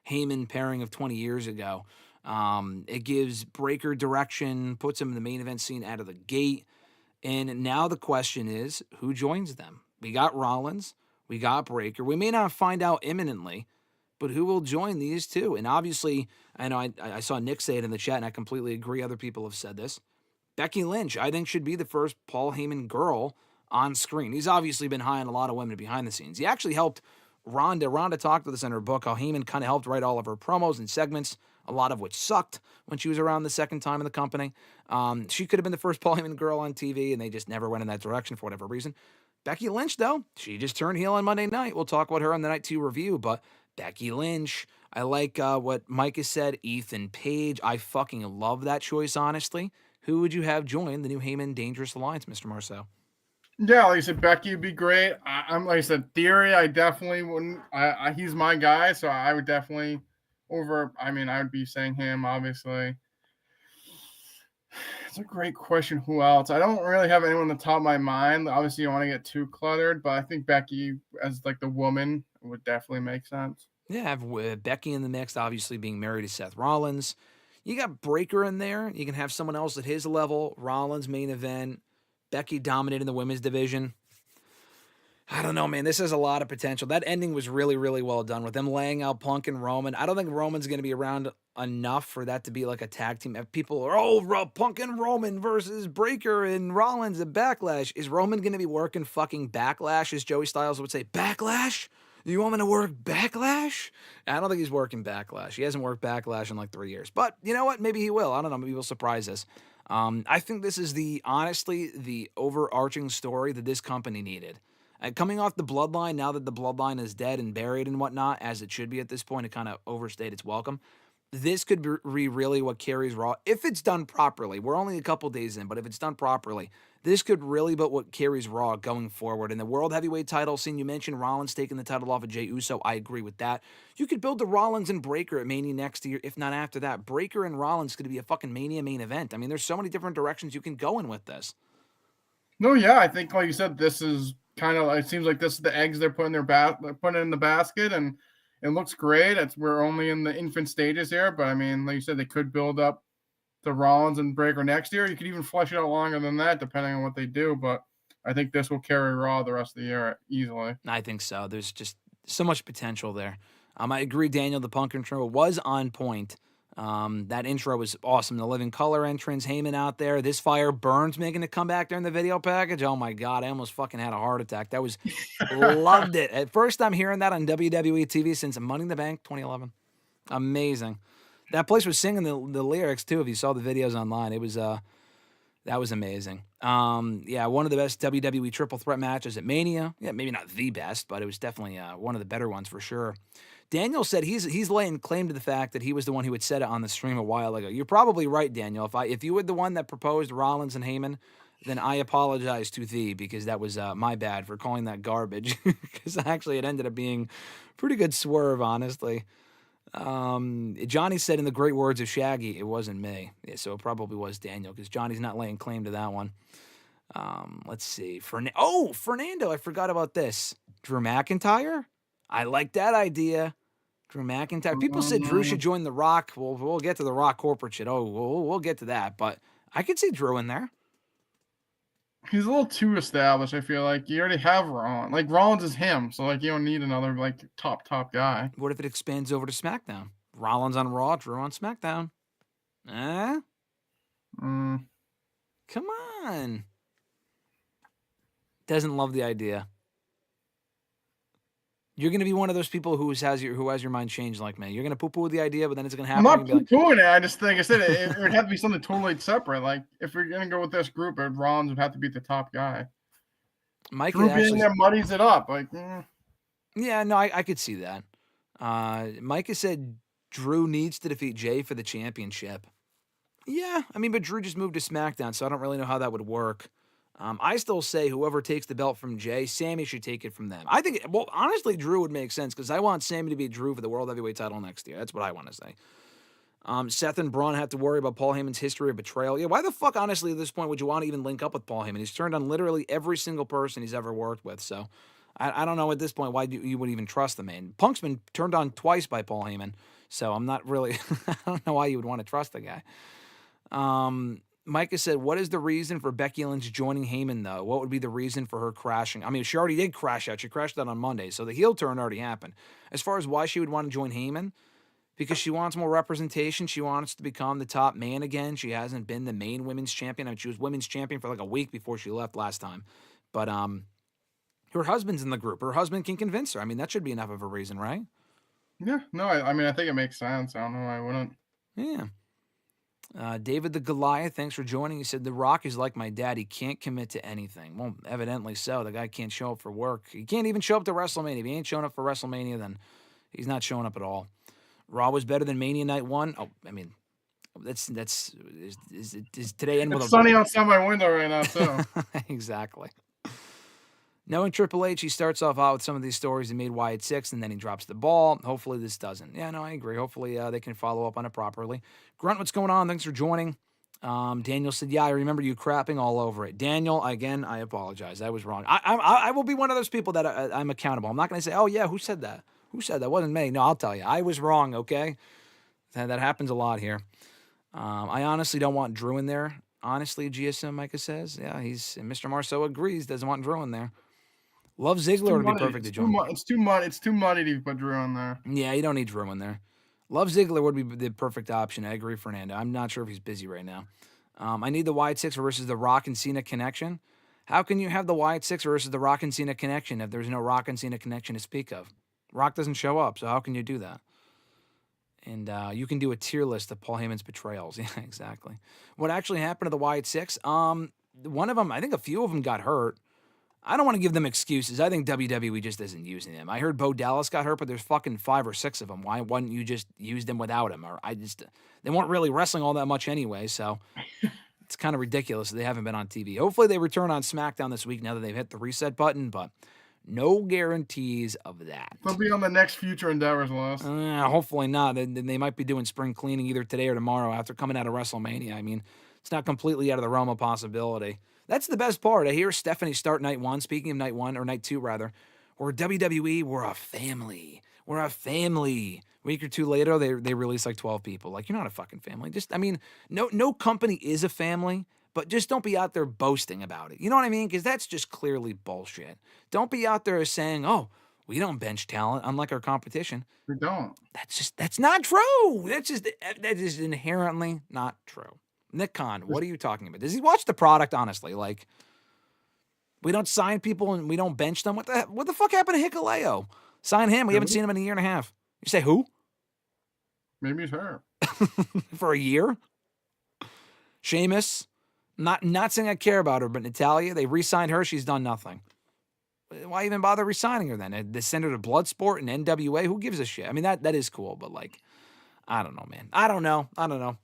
Speaker 3: Heyman pairing of 20 years ago. It gives Breaker direction, puts him in the main event scene out of the gate. And now the question is, who joins them? We got Rollins, we got Breaker. We may not find out imminently, but who will join these two? And obviously, I know I saw Nick say it in the chat, and I completely agree. Other people have said this. Becky Lynch, I think, should be the first Paul Heyman girl on screen. He's obviously been high on a lot of women behind the scenes. He actually helped Ronda. Ronda talked with us in her book how Heyman kind of helped write all of her promos and segments, a lot of which sucked when she was around the second time in the company. She could have been the first Paul Heyman girl on TV, and they just never went in that direction for whatever reason. Becky Lynch, though, she just turned heel on Monday night. We'll talk about her on the Night 2 review, but Becky Lynch, I like what Mike has said, Ethan Page. I fucking love that choice, honestly. Who would you have join the new Heyman Dangerous Alliance, Mr. Marceau?
Speaker 4: Yeah, like I said, Becky would be great. I'm like I said, Theory, I definitely wouldn't. He's my guy, so I would definitely I would be saying him, obviously. It's a great question. Who else? I don't really have anyone on the top of my mind. Obviously, you don't want to get too cluttered, but I think Becky as like the woman would definitely make sense.
Speaker 3: Yeah, have Becky in the mix, obviously being married to Seth Rollins. You got Breaker in there. You can have someone else at his level. Rollins main event. Becky dominating the women's division. I don't know, man. This has a lot of potential. That ending was really, really well done with them laying out Punk and Roman. I don't think Roman's going to be around enough for that to be like a tag team. People are, Punk and Roman versus Breaker and Rollins at Backlash. Is Roman going to be working fucking Backlash, as Joey Styles would say? Backlash? You want me to work Backlash? I don't think he's working Backlash. He hasn't worked Backlash in like 3 years. But you know what? Maybe he will. I don't know. Maybe he'll surprise us. I think this is honestly the overarching story that this company needed. Coming off the Bloodline, now that the Bloodline is dead and buried and whatnot, as it should be at this point, it kind of overstayed its welcome. This could be really what carries Raw, if it's done properly. We're only a couple days in, but if it's done properly, this could really be what carries Raw going forward. In the World Heavyweight title scene, you mentioned Rollins taking the title off of Jey Uso. I agree with that. You could build the Rollins and Breaker at Mania next year, if not after that. Breaker and Rollins could be a fucking Mania main event. I mean, there's so many different directions you can go in with this.
Speaker 4: No, yeah, I think, like you said, this is kind of, it seems like this is the eggs they're putting in the basket, and it looks great. We're only in the infant stages here, but I mean, like you said, they could build up the Rollins and Breaker next year. You could even flesh it out longer than that, depending on what they do. But I think this will carry Raw the rest of the year easily.
Speaker 3: I think so. There's just so much potential there. I agree, Daniel. The Punk intro was on point. That intro was awesome. The Living Color entrance, Heyman out there. This Fire Burns making a comeback during the video package. Oh my God, I almost fucking had a heart attack. That was, loved it. At first I'm hearing that on WWE TV since Money in the Bank 2011. Amazing. That place was singing the lyrics too. If you saw the videos online, it was that was amazing. Yeah, one of the best WWE triple threat matches at Mania. Yeah, maybe not the best, but it was definitely one of the better ones for sure. Daniel said he's laying claim to the fact that he was the one who had said it on the stream a while ago. You're probably right, Daniel. If you were the one that proposed Rollins and Heyman, then I apologize to thee, because that was my bad for calling that garbage. Because actually it ended up being a pretty good swerve, honestly. Johnny said, in the great words of Shaggy, it wasn't me. Yeah, so it probably was Daniel, because Johnny's not laying claim to that one. Let's see. Fernando, I forgot about this. Drew McIntyre? I like that idea. Drew McIntyre. People said Drew should join The Rock. We'll get to The Rock corporate shit. We'll get to that. But I could see Drew in there.
Speaker 4: He's a little too established, I feel like. You already have Rollins. Like, Rollins is him, so, like, you don't need another, like, top guy.
Speaker 3: What if it expands over to SmackDown? Rollins on Raw, Drew on SmackDown. Come on. Doesn't love the idea. You're going to be one of those people who has your mind changed like me. You're going to poo-poo the idea, but then it's going to happen.
Speaker 4: I'm not poo-pooing it. I just think I said it would have to be something totally separate. Like, if we're going to go with this group, Rollins would have to be the top guy.
Speaker 3: Mike
Speaker 4: Drew being there muddies it up. Like,
Speaker 3: Yeah, no, I could see that. Mike has said Drew needs to defeat Jey for the championship. Yeah, I mean, but Drew just moved to SmackDown, so I don't really know how that would work. I still say whoever takes the belt from Jey, Sammy should take it from them. I think, honestly, Drew would make sense, because I want Sammy to beat Drew for the World Heavyweight title next year. That's what I want to say. Seth and Braun have to worry about Paul Heyman's history of betrayal. Yeah, why the fuck, honestly, at this point, would you want to even link up with Paul Heyman? He's turned on literally every single person he's ever worked with, so I don't know at this point why you would even trust the man. Punk's been turned on twice by Paul Heyman, so I'm not really, I don't know why you would want to trust the guy. Micah said, what is the reason for Becky Lynch joining Heyman, though? What would be the reason for her crashing? I mean, she already did crash out. She crashed out on Monday, so the heel turn already happened. As far as why she would want to join Heyman, because she wants more representation. She wants to become the top man again. She hasn't been the main women's champion. I mean, she was women's champion for like a week before she left last time. But her husband's in the group. Her husband can convince her. I mean, that should be enough of a reason, right?
Speaker 4: Yeah, no, I mean, I think it makes sense. I don't know why I wouldn't.
Speaker 3: Yeah. David the Goliath, thanks for joining. He said, The Rock is like my dad. He can't commit to anything. Well, evidently so. The guy can't show up for work. He can't even show up to WrestleMania. If he ain't showing up for WrestleMania, then he's not showing up at all. Raw was better than Mania Night 1. Oh, I mean, is today end with
Speaker 4: it's sunny outside my window right now, too.
Speaker 3: Exactly. Knowing Triple H, he starts off out with some of these stories he made Wyatt 6, and then he drops the ball. Hopefully this doesn't. Yeah, no, I agree. Hopefully they can follow up on it properly. Grunt, what's going on? Thanks for joining. Daniel said, yeah, I remember you crapping all over it. Daniel, again, I apologize. I was wrong. I will be one of those people that I'm accountable. I'm not going to say, oh, yeah, who said that? Who said that? Wasn't me. No, I'll tell you. I was wrong, okay? That happens a lot here. I honestly don't want Drew in there. Honestly, GSM Micah says. Yeah, Mr. Marceau agrees, doesn't want Drew in there. Love Ziggler would be perfect to join.
Speaker 4: It's too muddy to put Drew in there.
Speaker 3: Yeah, you don't need Drew in there. Love Ziggler would be the perfect option. I agree, Fernando. I'm not sure if he's busy right now. I need the Wyatt 6 versus the Rock and Cena connection. How can you have the Wyatt 6 versus the Rock and Cena connection if there's no Rock and Cena connection to speak of? Rock doesn't show up, so how can you do that? And you can do a tier list of Paul Heyman's betrayals. Yeah, exactly. What actually happened to the Wyatt 6? One of them, I think a few of them got hurt. I don't want to give them excuses. I think WWE just isn't using them. I heard Bo Dallas got hurt, but there's fucking 5 or 6 of them. Why wouldn't you just use them without him? Or they weren't really wrestling all that much anyway, so it's kind of ridiculous that they haven't been on TV. Hopefully they return on SmackDown this week now that they've hit the reset button, but no guarantees of that.
Speaker 4: They'll be on the next Future Endeavors list.
Speaker 3: Hopefully not. They might be doing spring cleaning either today or tomorrow after coming out of WrestleMania. I mean, it's not completely out of the realm of possibility. That's the best part. I hear Stephanie start night 1, speaking of night 1, or night 2 rather, or WWE, we're a family. We're a family. A week or two later, they release like 12 people. Like, you're not a fucking family. No company is a family, but just don't be out there boasting about it. You know what I mean? Because that's just clearly bullshit. Don't be out there saying, oh, We don't bench talent, unlike our competition.
Speaker 4: We don't.
Speaker 3: That's not true. That is inherently not true. Nick Khan, what are you talking about? Does he watch the product, honestly? Like, we don't sign people and we don't bench them. What the fuck happened to Hikuleo? Sign him. We haven't seen him in a year and a half. You say who?
Speaker 4: Maybe it's her.
Speaker 3: For a year? Sheamus. Not saying I care about her, but Natalya, they re-signed her. She's done nothing. Why even bother re-signing her then? They send her to Bloodsport and NWA. Who gives a shit? I mean, that is cool, but like, I don't know, man. I don't know.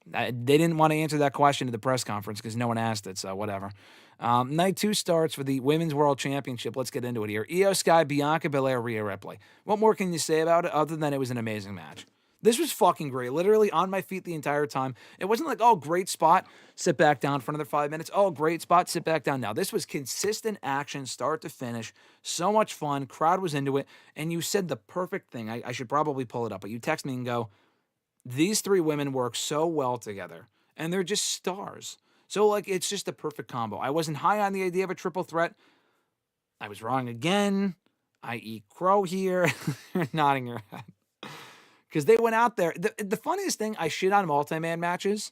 Speaker 3: They didn't want to answer that question at the press conference because no one asked it, so whatever. Night 2 starts for the Women's World Championship. Let's get into it here. Io Sky, Bianca Belair, Rhea Ripley. What more can you say about it other than it was an amazing match? This was fucking great. Literally on my feet the entire time. It wasn't like, oh, great spot, sit back down for another 5 minutes. Oh, great spot, sit back down now. This was consistent action, start to finish. So much fun. Crowd was into it. And you said the perfect thing. I should probably pull it up, but you text me and go, these 3 women work so well together. And they're just stars. So, like, it's just a perfect combo. I wasn't high on the idea of a triple threat. I was wrong again. I eat crow here. You're nodding your head. Because they went out there. The funniest thing, I shit on multi-man matches.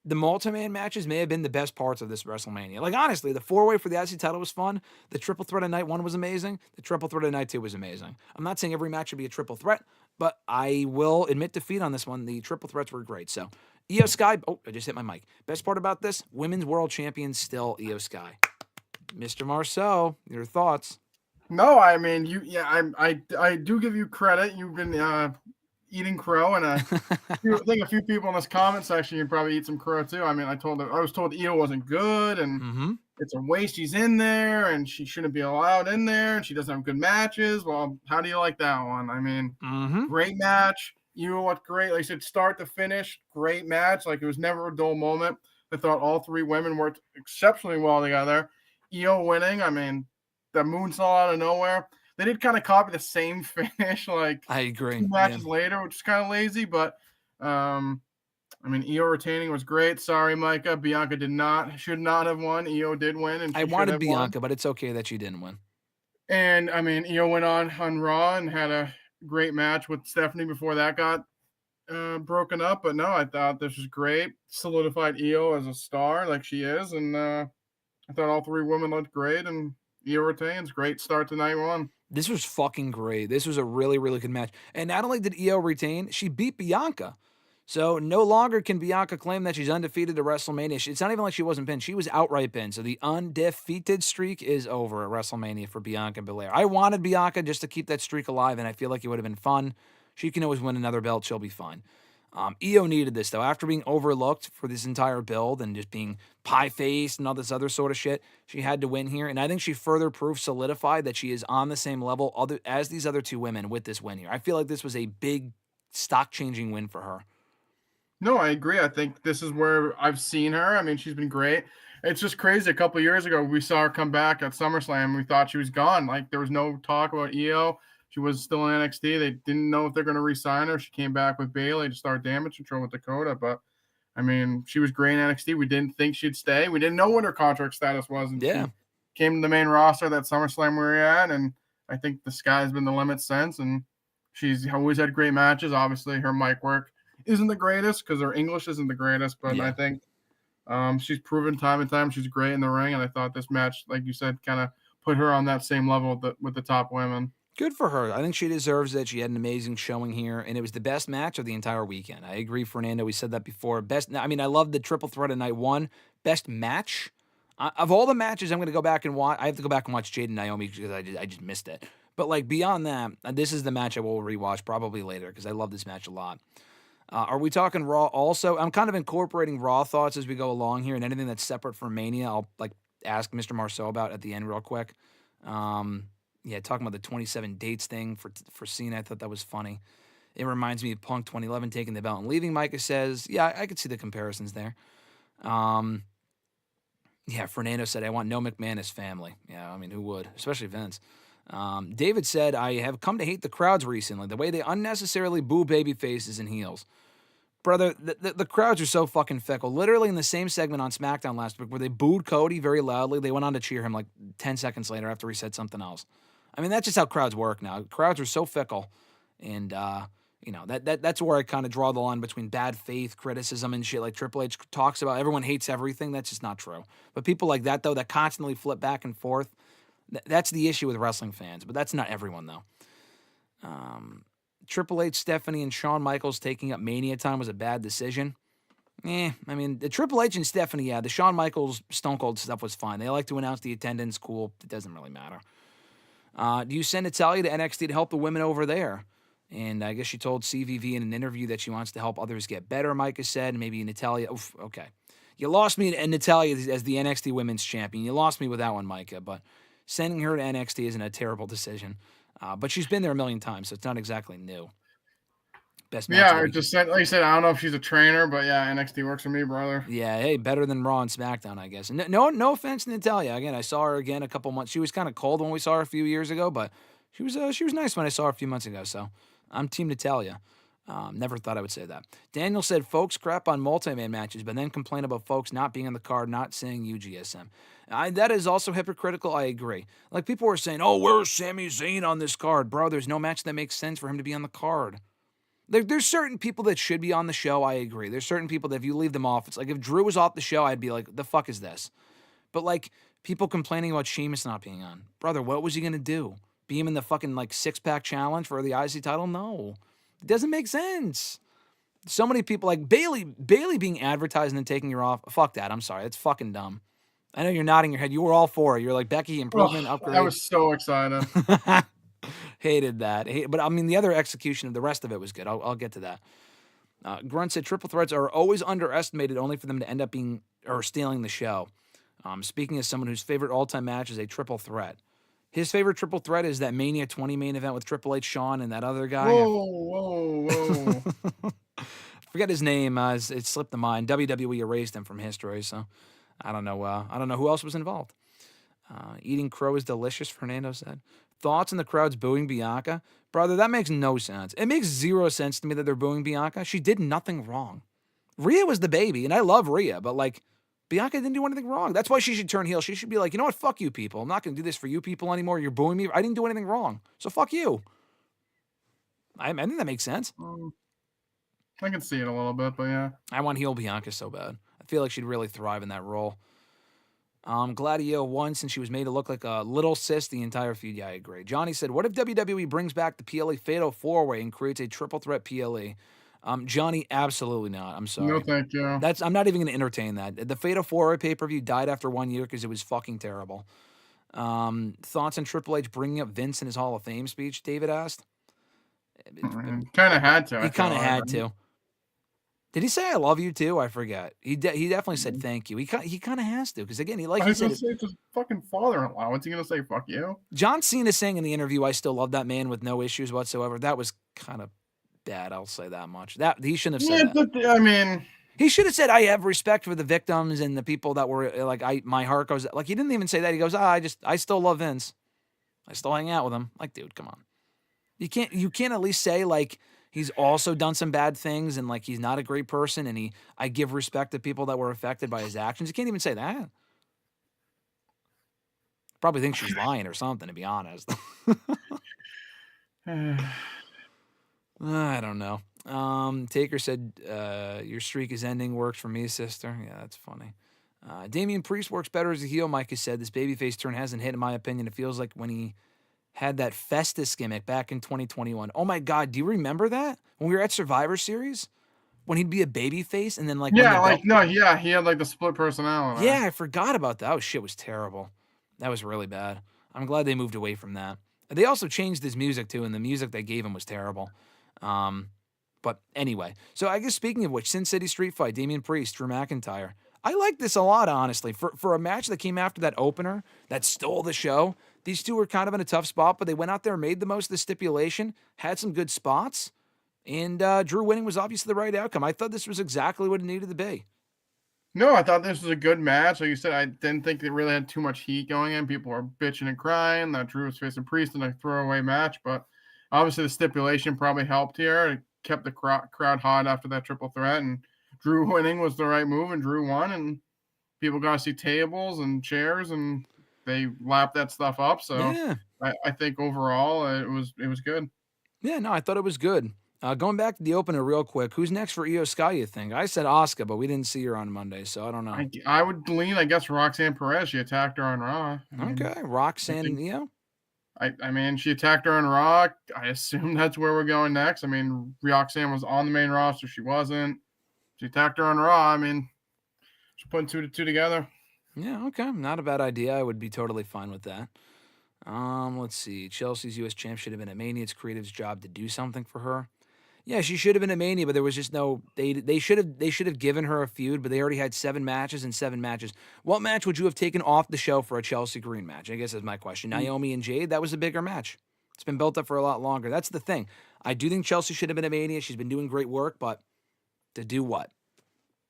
Speaker 3: The multi-man matches may have been the best parts of this WrestleMania. Like, honestly, the 4-way for the IC title was fun. The triple threat of night 1 was amazing. The triple threat of night 2 was amazing. I'm not saying every match should be a triple threat, but I will admit defeat on this one. The triple threats were great. So, Io Sky. Oh, I just hit my mic. Best part about this, Women's World Champion still Io Sky. Mr. Marceau, your thoughts?
Speaker 4: No, I mean, I do give you credit. You've been eating crow, and I think a few people in this comment section, you probably eat some crow too. I mean, I was told Io wasn't good, and it's a waste she's in there, and she shouldn't be allowed in there, and she doesn't have good matches. Well, how do you like that one? I mean, great match. Io looked great. Like I said, start to finish, great match. Like, it was never a dull moment. I thought all 3 women worked exceptionally well together. Io winning, I mean, the moonsault out of nowhere. They did kind of copy the same finish, like,
Speaker 3: I agree.
Speaker 4: 2 matches later, which is kind of lazy. But I mean, Io retaining was great. Sorry, Micah. Bianca should not have won. Io did win, and
Speaker 3: I wanted Bianca, but it's okay that she didn't win.
Speaker 4: And I mean, Io went on Raw and had a great match with Stephanie before that got broken up. But no, I thought this was great. Solidified Io as a star, like she is, and I thought all 3 women looked great, and Io retains. Great start to night 1.
Speaker 3: This was fucking great. This was a really, really good match. And not only did Io retain, she beat Bianca. So no longer can Bianca claim that she's undefeated at WrestleMania. It's not even like she wasn't pinned. She was outright pinned. So the undefeated streak is over at WrestleMania for Bianca Belair. I wanted Bianca just to keep that streak alive, and I feel like it would have been fun. She can always win another belt. She'll be fine. Io needed this, though. After being overlooked for this entire build and just being pie-faced and all this other sort of shit, she had to win here. And I think she further solidified that she is on the same level as these other 2 women with this win here. I feel like this was a big stock-changing win for her.
Speaker 4: No, I agree. I think this is where I've seen her. I mean, she's been great. It's just crazy. A couple of years ago, we saw her come back at SummerSlam. We thought she was gone. Like, there was no talk about Io. She was still in NXT. They didn't know if they're going to re-sign her. She came back with Bayley to start Damage Control with Dakota. But, I mean, she was great in NXT. We didn't think she'd stay. We didn't know what her contract status was. And she came to the main roster that SummerSlam we were at. And I think the sky's been the limit since. And she's always had great matches. Obviously, her mic work isn't the greatest because her English isn't the greatest. But I think she's proven time and time she's great in the ring. And I thought this match, like you said, kind of put her on that same level with the top women.
Speaker 3: Good for her. I think she deserves it. She had an amazing showing here, and it was the best match of the entire weekend. I agree, Fernando. We said that before. I love the triple threat of night 1. Best match? Of all the matches I'm going to go back and watch, I have to go back and watch Jade and Naomi because I just missed it. But, like, beyond that, this is the match I will rewatch probably later because I love this match a lot. Are we talking Raw also? I'm kind of incorporating Raw thoughts as we go along here, and anything that's separate from Mania, I'll, like, ask Mr. Marceau about at the end real quick. Talking about the 27 dates thing for Cena, I thought that was funny. It reminds me of Punk 2011 taking the belt and leaving, Micah says. Yeah, I could see the comparisons there. Fernando said, I want no McManus family. Yeah, I mean, who would? Especially Vince. David said, I have come to hate the crowds recently, the way they unnecessarily boo baby faces and heels. Brother, the crowds are so fucking fickle. Literally in the same segment on SmackDown last week where they booed Cody very loudly, they went on to cheer him like 10 seconds later after he said something else. I mean, that's just how crowds work now. Crowds are so fickle, and that's where I kind of draw the line between bad faith, criticism, and shit. Like Triple H talks about, everyone hates everything. That's just not true. But people like that, though, that constantly flip back and forth, that's the issue with wrestling fans. But that's not everyone, though. Triple H, Stephanie, and Shawn Michaels taking up Mania time was a bad decision. I mean, the Triple H and Stephanie, yeah, the Shawn Michaels Stone Cold stuff was fine. They like to announce the attendance, cool. It doesn't really matter. Do you send Natalya to NXT to help the women over there? And I guess she told CVV in an interview that she wants to help others get better, Micah said. Maybe Natalya. Oof, okay. You lost me and Natalya as the NXT Women's Champion. You lost me with that one, Micah. But sending her to NXT isn't a terrible decision. But she's been there a million times, so it's not exactly new. Best match.
Speaker 4: Yeah, I just said, like you said, I don't know if she's a trainer, but yeah, NXT works for me, brother.
Speaker 3: Yeah, hey, better than Raw and SmackDown, I guess. No offense to Natalya. Again, I saw her again a couple months. She was kind of cold when we saw her a few years ago, but she was nice when I saw her a few months ago. So I'm Team Natalya. Never thought I would say that. Daniel said folks crap on multi-man matches, but then complain about folks not being on the card, not saying UGSM. That is also hypocritical. I agree. Like people were saying, oh, where's Sami Zayn on this card? Bro, there's no match that makes sense for him to be on the card. There's certain people that should be on the show, I agree. There's certain people that if you leave them off, it's like if Drew was off the show, I'd be like, the fuck is this? But like people complaining about Sheamus not being on. Brother, what was he going to do? Be him in the fucking like six-pack challenge for the IC title? No. It doesn't make sense. So many people like Bayley being advertised and then taking her off. Fuck that. I'm sorry. It's fucking dumb. I know you're nodding your head. You were all for it. You're like, Becky, improvement, upgrade.
Speaker 4: I was so excited.
Speaker 3: Hated that. But I mean, the other execution of the rest of it was good. I'll get to that. Grunt said triple threats are always underestimated, only for them to end up being or stealing the show. Speaking as someone whose favorite all-time match is a triple threat. His favorite triple threat is that Mania 20 main event with Triple H, Shawn, and that other guy.
Speaker 4: Whoa.
Speaker 3: Forget his name. It slipped the mind. WWE erased him from history, so I don't know. I don't know who else was involved. Eating crow is delicious, Fernando said. Thoughts on the crowd's booing Bianca? Brother, that makes no sense. It makes zero sense to me that they're booing Bianca. She did nothing wrong. Rhea was the baby, and I love Rhea, but like, Bianca didn't do anything wrong. That's why she should turn heel. She should be like, you know what? Fuck you people. I'm not going to do this for you people anymore. You're booing me. I didn't do anything wrong. So fuck you. I think that makes sense.
Speaker 4: I can see it a little bit, but yeah.
Speaker 3: I want heel Bianca so bad. I feel like she'd really thrive in that role. Gladio won since she was made to look like a little sis the entire feud. Yeah, I agree. Johnny said, what if WWE brings back the PLE Fatal 4-Way and creates a triple threat PLE? Johnny, absolutely not. I'm sorry.
Speaker 4: No, thank you.
Speaker 3: I'm not even going to entertain that. The Fatal 4-Way pay-per-view died after 1 year because it was fucking terrible. Thoughts on Triple H bringing up Vince in his Hall of Fame speech, David asked.
Speaker 4: Kind of had to.
Speaker 3: He kind of had to. Did he say I love you too? I forget. He definitely said thank you. He kind of has to because again,
Speaker 4: I was going to say it's his fucking father-in-law. What's he going to say? Fuck you.
Speaker 3: John Cena saying in the interview, "I still love that man with no issues whatsoever." That was kind of bad. I'll say that much. That he shouldn't have said that.
Speaker 4: But, I mean,
Speaker 3: he should have said, "I have respect for the victims and the people that were like my heart goes." Like he didn't even say that. He goes, I still love Vince. I still hang out with him." Like, dude, come on. You can't at least say like he's also done some bad things and like he's not a great person and I give respect to people that were affected by his actions. You can't even say that. Probably thinks she's lying or something, to be honest. I don't know. Taker said, your streak is ending. Works for me, sister. Yeah, that's funny. Damian Priest works better as a heel, Mike has said. This babyface turn hasn't hit, in my opinion. It feels like when he had that Festus gimmick back in 2021. Oh, my God. Do you remember that? When we were at Survivor Series? When he'd be a babyface and then like...
Speaker 4: he had like the split personality.
Speaker 3: Yeah, I forgot about that. Oh, shit, was terrible. That was really bad. I'm glad they moved away from that. They also changed his music, too, and the music they gave him was terrible. But anyway, so I guess speaking of which, Sin City Street Fight, Damian Priest, Drew McIntyre. I like this a lot, honestly. For a match that came after that opener that stole the show, these two were kind of in a tough spot, but they went out there, made the most of the stipulation, had some good spots, and Drew winning was obviously the right outcome. I thought this was exactly what it needed to be.
Speaker 4: No, I thought this was a good match. Like you said, I didn't think it really had too much heat going in. People were bitching and crying that Drew was facing Priest in a throwaway match, but obviously the stipulation probably helped here. It kept the crowd hot after that triple threat, and Drew winning was the right move, and Drew won, and people got to see tables and chairs, and they lapped that stuff up. So
Speaker 3: Yeah.
Speaker 4: I think overall it was good.
Speaker 3: Yeah, no, I thought it was good. Going back to the opener real quick, who's next for Io Sky, you think? I said Asuka, but we didn't see her on Monday, so I don't know.
Speaker 4: I would lean, I guess, Roxanne Perez. She attacked her on Raw.
Speaker 3: Okay, Roxanne and Io?
Speaker 4: I mean, she attacked her on Raw. I assume that's where we're going next. I mean, Roxanne was on the main roster. She wasn't. She attacked her on Raw. I mean, she's putting 2 to 2 together.
Speaker 3: Yeah, okay. Not a bad idea. I would be totally fine with that. Let's see. Chelsea's U.S. champ should have been at Mania. It's Creative's job to do something for her. Yeah, she should have been at Mania, but there was just no. They should have given her a feud, but they already had 7 matches and 7 matches. What match would you have taken off the show for a Chelsea Green match? I guess that's my question. Naomi and Jade, that was a bigger match. It's been built up for a lot longer. That's the thing. I do think Chelsea should have been at Mania. She's been doing great work, but to do what?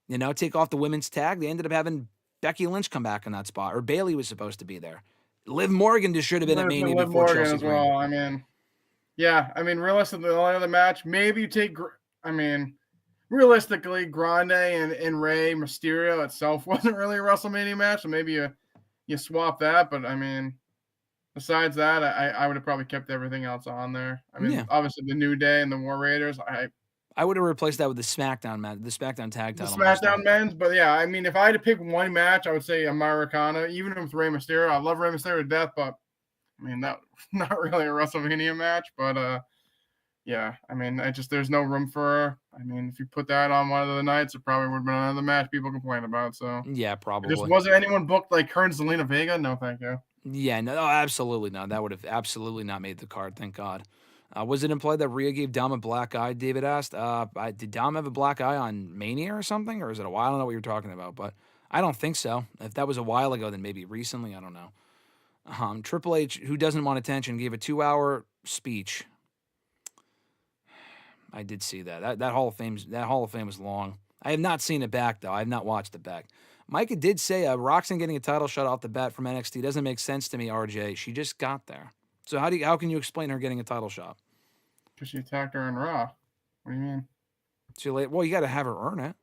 Speaker 3: You know, take off the women's tag. They ended up having Becky Lynch come back in that spot, or Bayley was supposed to be there. Liv Morgan just should have been at Mania
Speaker 4: Liv
Speaker 3: before
Speaker 4: Morgan
Speaker 3: Chelsea
Speaker 4: as well.
Speaker 3: Green.
Speaker 4: I mean, yeah. I mean, realistically, the only other match, maybe you take. I mean, realistically, Grande and Rey Mysterio itself wasn't really a WrestleMania match, so maybe you swap that. But I mean, besides that, I would have probably kept everything else on there. I mean, obviously the New Day and the War Raiders.
Speaker 3: I would have replaced that with the SmackDown match, the SmackDown tag title.
Speaker 4: The SmackDown men's, but yeah, I mean, if I had to pick one match, I would say Americana. Even with Rey Mysterio, I love Rey Mysterio to death, but I mean, that not really a WrestleMania match. But yeah, I mean, there's no room for her. I mean, if you put that on one of the nights, it probably would have been another match people complain about. So
Speaker 3: yeah, probably.
Speaker 4: Just wasn't anyone booked like her and Zelina Vega? No, thank you.
Speaker 3: Yeah, no, absolutely not. That would have absolutely not made the card. Thank God. Was it implied that Rhea gave Dom a black eye? David asked. Did Dom have a black eye on Mania or something, or is it a while? I don't know what you're talking about, but I don't think so. If that was a while ago, then maybe recently. I don't know. Triple H, who doesn't want attention, gave a 2-hour speech. I did see that. That Hall of Fame was long. I have not seen it back though. I have not watched it back. Micah did say Roxanne getting a title shot off the bat from NXT doesn't make sense to me. RJ, she just got there. So how can you explain her getting a title shot?
Speaker 4: Because she attacked her in Raw. What do you mean?
Speaker 3: Well, you got to have her earn it.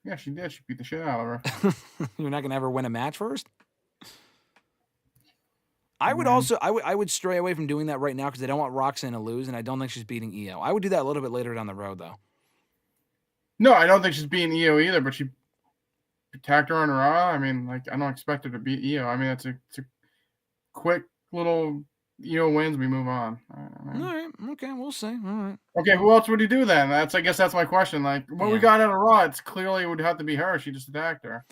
Speaker 4: Yeah, she did. She beat the shit out of her.
Speaker 3: You're not going to have her win a match first? I would stray away from doing that right now because I don't want Roxanne to lose, and I don't think she's beating Io. I would do that a little bit later down the road, though.
Speaker 4: No, I don't think she's beating Io either, but she attacked her on Raw. I mean, like, I don't expect her to beat Io. I mean, it's a quick little Io wins, we move on.
Speaker 3: All right. Okay, we'll see. All right.
Speaker 4: Okay, who else would he do then? I guess that's my question. Like, what we got out of Raw, it's clearly it would have to be her. She just attacked her.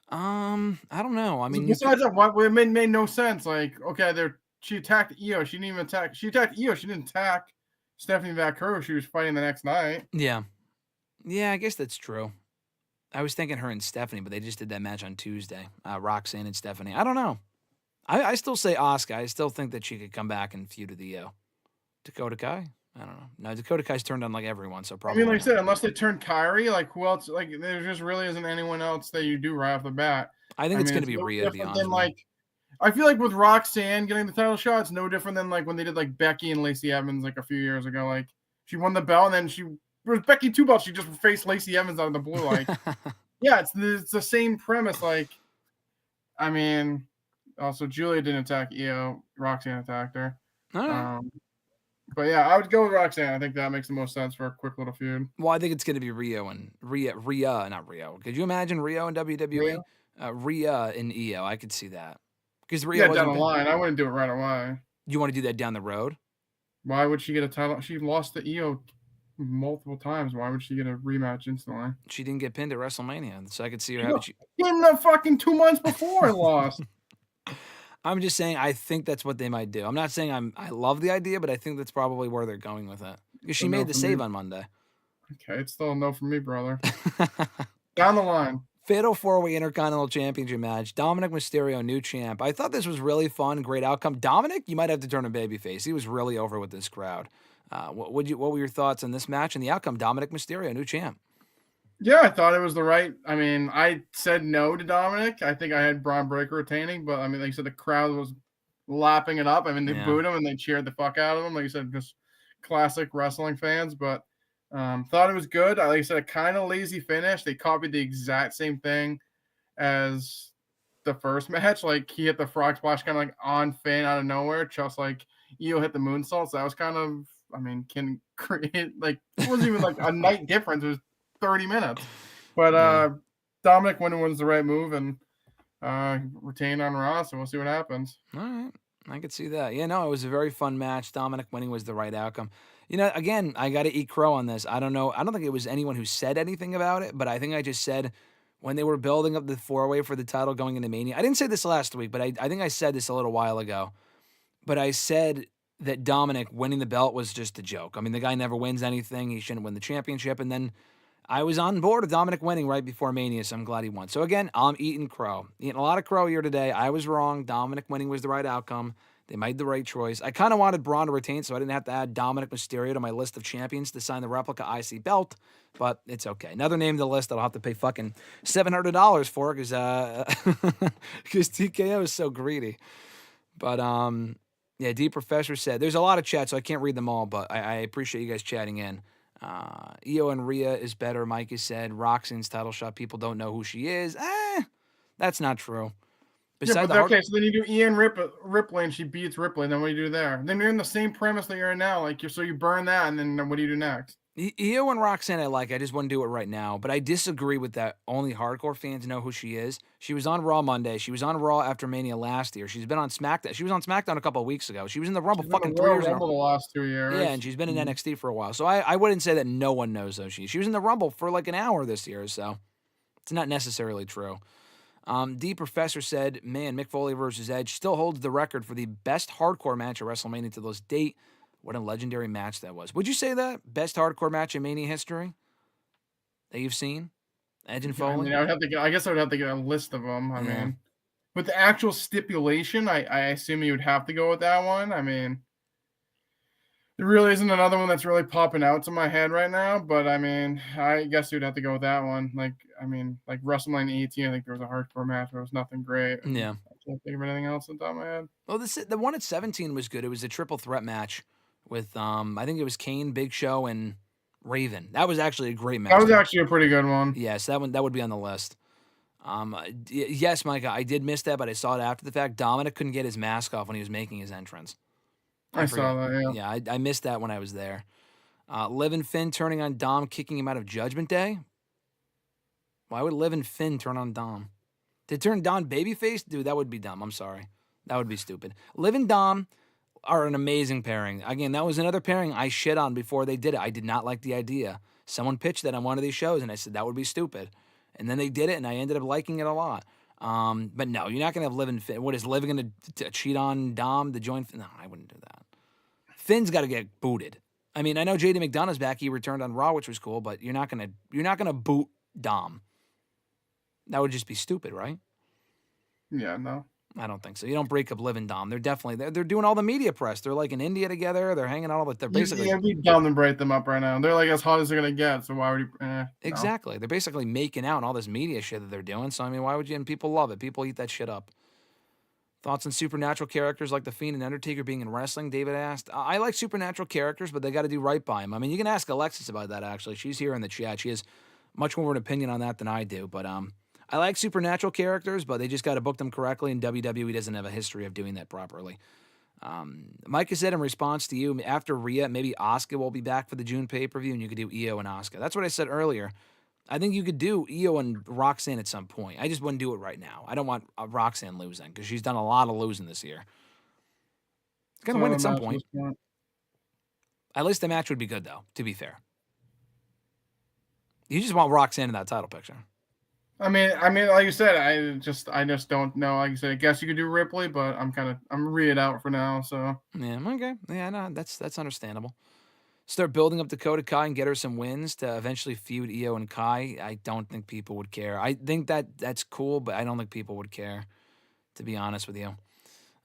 Speaker 3: I don't know. I mean,
Speaker 4: besides that, it made no sense. Like, okay, she attacked Io. She didn't even attack. She attacked Io. She didn't attack Stephanie Vaquero. She was fighting the next night.
Speaker 3: Yeah, I guess that's true. I was thinking her and Stephanie, but they just did that match on Tuesday. Roxanne and Stephanie. I don't know. I still say Asuka. I still think that she could come back and feud with Io. Dakota Kai? I don't know. No, Dakota Kai's turned on like everyone, so probably.
Speaker 4: I mean, like I said, unless they turn Kyrie, like who else? Like there just really isn't anyone else that you do right off the bat.
Speaker 3: I think it's going to be Rhea, to be honest.
Speaker 4: I feel like with Roxanne getting the title shot, it's no different than like when they did like Becky and Lacey Evans like a few years ago. Like she won the belt, and then was Becky 2 belts. She just faced Lacey Evans out of the blue. Like, yeah, it's the same premise. Like, I mean. Also, Julia didn't attack Io. Roxanne attacked her. But yeah, I would go with Roxanne. I think that makes the most sense for a quick little feud.
Speaker 3: Well, I think it's going to be Rhea, not Rio. Could you imagine Rio in WWE? Rhea and Io. I could see that. Because Rhea
Speaker 4: down the line. I wouldn't do it right away.
Speaker 3: You want to do that down the road?
Speaker 4: Why would she get a title? She lost to Io multiple times. Why would she get a rematch instantly?
Speaker 3: She didn't get pinned at WrestleMania, so I could see her having.
Speaker 4: In the fucking 2 months before and lost.
Speaker 3: I'm just saying I think that's what they might do. I'm not saying I love the idea, but I think that's probably where they're going with it. Because she made the save on Monday.
Speaker 4: Okay, it's still a no from me, brother. Down the line.
Speaker 3: Fatal 4-way Intercontinental Championship match. Dominik Mysterio, new champ. I thought this was really fun, great outcome. Dominik, you might have to turn a babyface. He was really over with this crowd. What were your thoughts on this match and the outcome? Dominik Mysterio, new champ.
Speaker 4: Yeah, I thought it was the right. I mean, I said no to Dominik. I think I had Braun Breaker retaining, but I mean, like you said, the crowd was lapping it up. I mean, they booed him and they cheered the fuck out of him. Like you said, just classic wrestling fans. But thought it was good. Like I said, a kind of lazy finish. They copied the exact same thing as the first match. Like he hit the frog splash kind of like on Finn out of nowhere, just like Io hit the moonsault. So that was kind of, I mean, can create like it wasn't even like a night difference. It was 30 minutes. But Dominik winning was the right move and retained on Raw. So we'll see what happens.
Speaker 3: All right. I could see that. Yeah, no, it was a very fun match. Dominik winning was the right outcome. You know, again, I got to eat crow on this. I don't know. I don't think it was anyone who said anything about it, but I think I just said when they were building up the four-way for the title going into Mania. I didn't say this last week, but I think I said this a little while ago. But I said that Dominik winning the belt was just a joke. I mean, the guy never wins anything. He shouldn't win the championship. And then I was on board with Dominik winning right before Mania, so I'm glad he won. So again, I'm eating crow. Eating a lot of crow here today. I was wrong. Dominik winning was the right outcome. They made the right choice. I kind of wanted Braun to retain, so I didn't have to add Dominik Mysterio to my list of champions to sign the replica IC belt, but it's okay. Another name to the list that I'll have to pay fucking $700 for because TKO is so greedy. But, yeah, D Professor said, there's a lot of chat, so I can't read them all, but I appreciate you guys chatting in. Io and Rhea is better, Mike has said. Roxanne's title shot, people don't know who she is. That's not true.
Speaker 4: Besides okay, so then you do Ian Ripley and she beats Ripley, and then what do you do there? Then you're in the same premise that you're in now. Like so you burn that, and then what do you do next?
Speaker 3: Io and Roxanne I just wouldn't do it right now. But I disagree with that. Only hardcore fans know who she is. She was on Raw Monday. She was on Raw after Mania last year. She's been on SmackDown. She was on SmackDown a couple of weeks ago. She was in the Rumble fucking 3 years
Speaker 4: ago. The last 2 years.
Speaker 3: Yeah, and she's been in NXT for a while. So I wouldn't say that no one knows who she is. She was in the Rumble for like an hour this year, so it's not necessarily true. D Professor said, man, Mick Foley versus Edge still holds the record for the best hardcore match at WrestleMania to this date. What a legendary match that was. Would you say that? Best hardcore match in Mania history that you've seen? Edge and Foley?
Speaker 4: I mean, I guess I would have to get a list of them. I mean, with the actual stipulation, I assume you would have to go with that one. I mean, there really isn't another one that's really popping out to my head right now, but I mean, I guess you'd have to go with that one. Like WrestleMania 18, I think there was a hardcore match, but it was nothing great.
Speaker 3: Yeah.
Speaker 4: I can't think of anything else on top of my head.
Speaker 3: Well, the one at 17 was good. It was a triple threat match with, I think it was Kane, Big Show, and Raven. That was actually a great match.
Speaker 4: That was actually a pretty good one.
Speaker 3: Yes, that would be on the list. Yes, Micah, I did miss that, but I saw it after the fact. Dominik couldn't get his mask off when he was making his entrance.
Speaker 4: I saw that, yeah.
Speaker 3: Yeah, I missed that when I was there. Liv and Finn turning on Dom, kicking him out of Judgment Day? Why would Liv and Finn turn on Dom? To turn Dom babyface? Dude, that would be dumb. I'm sorry. That would be stupid. Liv and Dom are an amazing pairing. Again, that was another pairing I shit on before they did it. I did not like the idea. Someone pitched that on one of these shows, and I said that would be stupid. And then they did it, and I ended up liking it a lot. But no, you're not going to have Liv and Finn. What, is Liv going to cheat on Dom to join? No, I wouldn't do that. Finn's got to get booted. I mean, I know JD McDonough's back. He returned on Raw, which was cool, but you're not gonna boot Dom. That would just be stupid, right?
Speaker 4: Yeah, no.
Speaker 3: I don't think so. You don't break up Liv and Dom. They're definitely they're doing all the media press. They're like in India together. They're hanging out they're basically
Speaker 4: it'd be dumb to break them up right now. They're like as hot as they're gonna get. So why would you?
Speaker 3: Exactly.
Speaker 4: No.
Speaker 3: They're basically making out and all this media shit that they're doing. So I mean, why would you? And people love it. People eat that shit up. Thoughts on supernatural characters like The Fiend and Undertaker being in wrestling? David asked. I like supernatural characters, but they got to do right by them. I mean, you can ask Alexis about that, actually. She's here in the chat. She has much more of an opinion on that than I do. But I like supernatural characters, but they just got to book them correctly, and WWE doesn't have a history of doing that properly. Mike has said in response to you, after Rhea, maybe Asuka will be back for the June pay-per-view, and you could do Io and Asuka. That's what I said earlier. I think you could do Io and Roxanne at some point. I just wouldn't do it right now. I don't want Roxanne losing because she's done a lot of losing this year. It's going to win at some point. At least the match would be good, though, to be fair. You just want Roxanne in that title picture.
Speaker 4: I mean, like you said, I just don't know. Like you said, I guess you could do Ripley, but I'm read out for now. So
Speaker 3: yeah, okay, yeah, no, that's understandable. Start building up Dakota Kai and get her some wins to eventually feud Io and Kai. I don't think people would care. I think that's cool, but I don't think people would care, to be honest with you.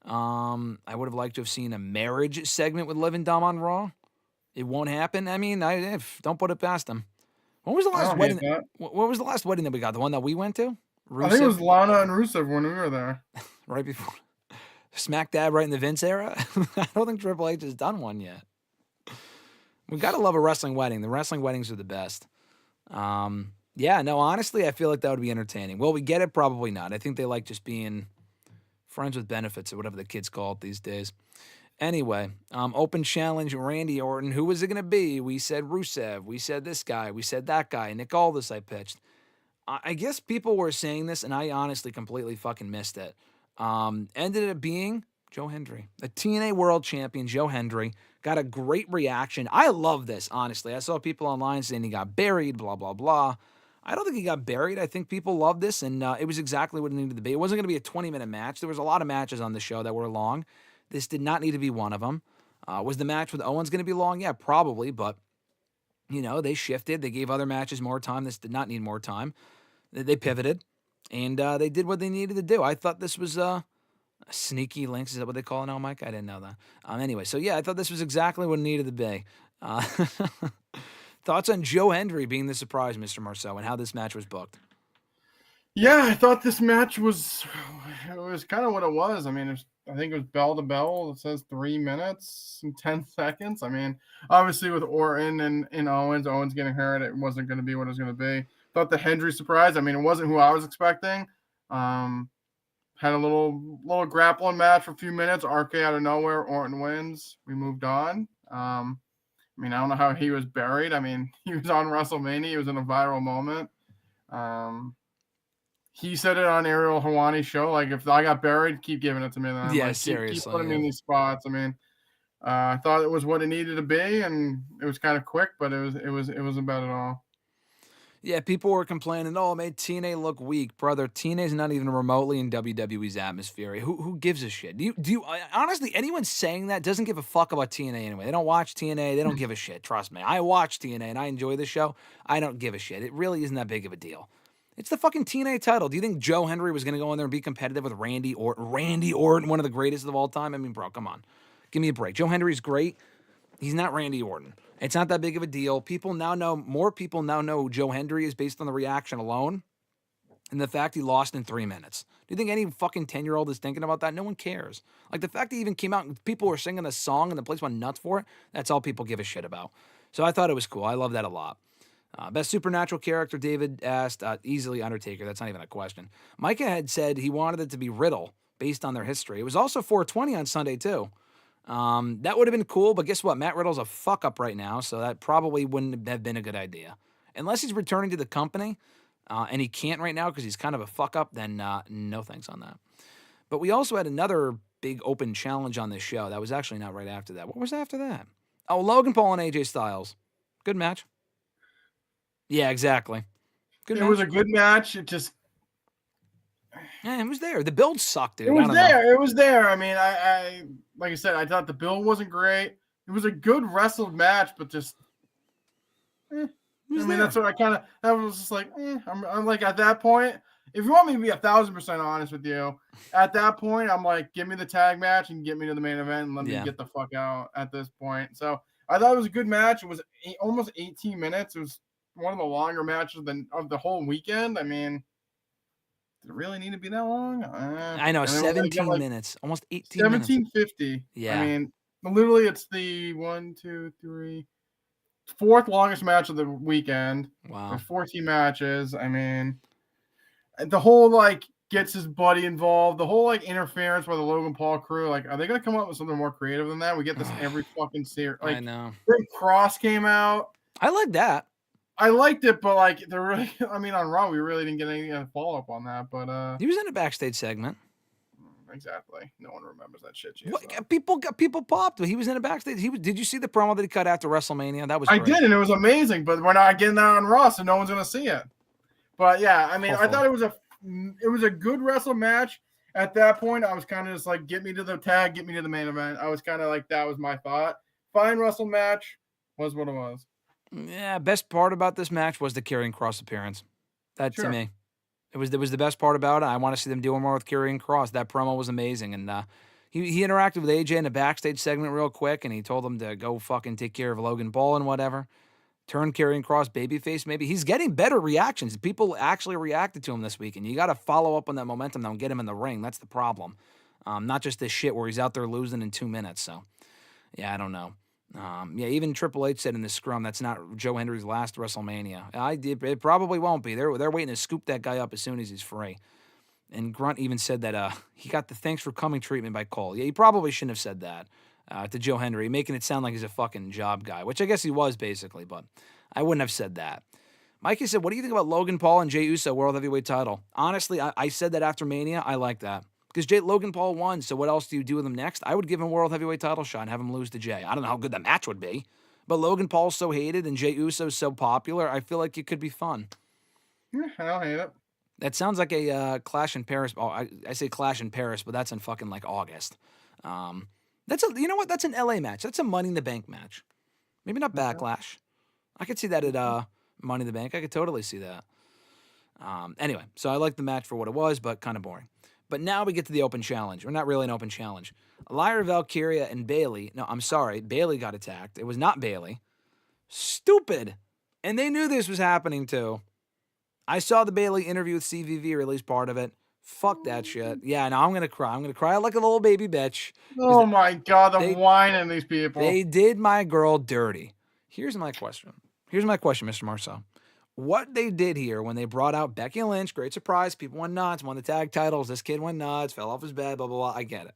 Speaker 3: I would have liked to have seen a marriage segment with Liv and Dom on Raw. It won't happen. I mean, don't put it past them. When was the last wedding? What was the last wedding that we got? The one that we went to?
Speaker 4: Rusev? I think it was Lana and Rusev when we were there.
Speaker 3: Right before. Smack dab right in the Vince era? I don't think Triple H has done one yet. We got to love a wrestling wedding. The wrestling weddings are the best. The Yeah, no, honestly, I feel like that would be entertaining. Will we get it? Probably not. I think they like just being friends with benefits or whatever the kids call it these days. Anyway, open challenge, Randy Orton. Who was it going to be? We said Rusev. We said this guy. We said that guy. Nick Aldis I pitched. I guess people were saying this, and I honestly completely fucking missed it. Ended up being Joe Hendry. The TNA World Champion, Joe Hendry. Got a great reaction. I love this, honestly. I saw people online saying he got buried, blah, blah, blah. I don't think he got buried. I think people loved this, and it was exactly what it needed to be. It wasn't going to be a 20-minute match. There was a lot of matches on the show that were long. This did not need to be one of them. Was the match with Owens going to be long? Yeah, probably, but, they shifted. They gave other matches more time. This did not need more time. They pivoted, and they did what they needed to do. I thought this was sneaky links. Is that what they call it now, Mike? I didn't know that. Anyway, so yeah, I thought this was exactly what it needed to be. Thoughts on Joe Hendry being the surprise, Mr. Marceau, and how this match was booked?
Speaker 4: Yeah, I thought this match was kind of what it was. I mean, I think it was bell to bell. It says 3 minutes and 10 seconds. I mean, obviously with Orton and Owens getting hurt, it wasn't going to be what it was going to be. Thought the Hendry surprise. I mean, it wasn't who I was expecting. Had a little grappling match for a few minutes. RK out of nowhere. Orton wins. We moved on. I mean, I don't know how he was buried. I mean, he was on WrestleMania. He was in a viral moment. He said it on Ariel Helwani's show. Like, if I got buried, keep giving it to me. Then.
Speaker 3: Yeah,
Speaker 4: like,
Speaker 3: seriously.
Speaker 4: Keep putting me in these spots. I mean, I thought it was what it needed to be, and it was kind of quick, but it wasn't bad at all.
Speaker 3: Yeah, people were complaining, it made TNA look weak. Brother, TNA's not even remotely in WWE's atmosphere. Who gives a shit? Do you honestly, anyone saying that doesn't give a fuck about TNA anyway. They don't watch TNA. They don't give a shit. Trust me. I watch TNA and I enjoy the show. I don't give a shit. It really isn't that big of a deal. It's the fucking TNA title. Do you think Joe Hendry was going to go in there and be competitive with Randy Orton? Randy Orton, one of the greatest of all time? I mean, bro, come on. Give me a break. Joe Hendry's great. He's not Randy Orton. It's not that big of a deal. More people now know who Joe Hendry is based on the reaction alone and the fact he lost in 3 minutes. Do you think any fucking 10-year-old is thinking about that? No one cares. Like, the fact that he even came out and people were singing a song and the place went nuts for it, that's all people give a shit about. So I thought it was cool. I love that a lot. Best supernatural character, David asked, easily Undertaker. That's not even a question. Micah had said he wanted it to be Riddle based on their history. It was also 420 on Sunday, too. That would have been cool, but guess what? Matt Riddle's a fuck up right now, so that probably wouldn't have been a good idea. Unless he's returning to the company, and he can't right now because he's kind of a fuck up, then no thanks on that. But we also had another big open challenge on this show. That was actually not right after that. What was after that? Oh, Logan Paul and AJ Styles. Good match. Yeah, exactly. Good match.
Speaker 4: It was a good match. It just...
Speaker 3: Yeah, it was there. The build sucked, dude.
Speaker 4: It was there. It was there. I mean, I like I said, I thought the build wasn't great. It was a good wrestled match, but just, I mean, that's what that was just like, I'm like, at that point, if you want me to be 1,000% honest with you, at that point, I'm like, give me the tag match and get me to the main event and let me get the fuck out at this point. So I thought it was a good match. It was almost 18 minutes. It was one of the longer matches of the whole weekend. I mean, did it really need to be that long?
Speaker 3: I know, 17 minutes, almost 18 minutes.
Speaker 4: 17:50.
Speaker 3: Yeah.
Speaker 4: I mean, literally, it's the 4th longest match of the weekend.
Speaker 3: Wow.
Speaker 4: There's 14 matches. I mean, the whole, gets his buddy involved. The whole, interference by the Logan Paul crew. Like, are they going to come up with something more creative than that? We get this every fucking series. Like,
Speaker 3: I know.
Speaker 4: Big Cross came out.
Speaker 3: I like that.
Speaker 4: I liked it, but they're really. I mean, on Raw, we really didn't get any follow up on that. But
Speaker 3: he was in a backstage segment.
Speaker 4: Exactly. No one remembers that shit.
Speaker 3: People popped. He was in a backstage. Did you see the promo that he cut after WrestleMania? That was. Great.
Speaker 4: I did, and it was amazing. But we're not getting that on Raw, so no one's gonna see it. But yeah, I mean, I thought it was a good wrestle match. At that point, I was kind of just like, get me to the tag, get me to the main event. I was kind of like, that was my thought. Fine wrestle match was what it was.
Speaker 3: Yeah, best part about this match was the Karrion Kross appearance. That to me, it was the best part about it. I want to see them doing more with Karrion Kross. That promo was amazing, and he interacted with AJ in a backstage segment real quick, and he told him to go fucking take care of Logan Paul and whatever. Turn Karrion Kross babyface. Maybe he's getting better reactions. People actually reacted to him this week, and you got to follow up on that momentum now and get him in the ring. That's the problem. Not just this shit where he's out there losing in 2 minutes. So, yeah, I don't know. Yeah, even Triple H said in the scrum that's not Joe Hendry's last WrestleMania. It probably won't be. They're waiting to scoop that guy up as soon as he's free. And Grunt even said that he got the thanks for coming treatment by Cole. Yeah, he probably shouldn't have said that to Joe Hendry, making it sound like he's a fucking job guy, which I guess he was basically, but I wouldn't have said that. Mikey said, what do you think about Logan Paul and Jey Uso World Heavyweight title? Honestly, I said that after Mania. I like that. Because Logan Paul won, so what else do you do with him next? I would give him World Heavyweight title shot and have him lose to Jey. I don't know how good the match would be, but Logan Paul's so hated and Jey Uso's so popular, I feel like it could be fun.
Speaker 4: Yeah, I don't hate it.
Speaker 3: That sounds like a Clash in Paris. Oh, I say Clash in Paris, but that's in fucking like August. You know what? That's an LA match. That's a Money in the Bank match. Maybe not Backlash. I could see that at Money in the Bank. I could totally see that. Anyway, so I like the match for what it was, but kind of boring. But now we get to the open challenge. Or not really an open challenge. Lyra Valkyria and Bayley. No, I'm sorry. Bayley got attacked. It was not Bayley. Stupid. And they knew this was happening too. I saw the Bayley interview with CVV, or at least part of it. Fuck that shit. Yeah, no, I'm going to cry. I'm going to cry like a little baby bitch.
Speaker 4: Oh my God, the whine in these people.
Speaker 3: They did my girl dirty. Here's my question, Mr. Marceau. What they did here when they brought out Becky Lynch, great surprise, people went nuts, won the tag titles, this kid went nuts, fell off his bed, blah, blah, blah, I get it.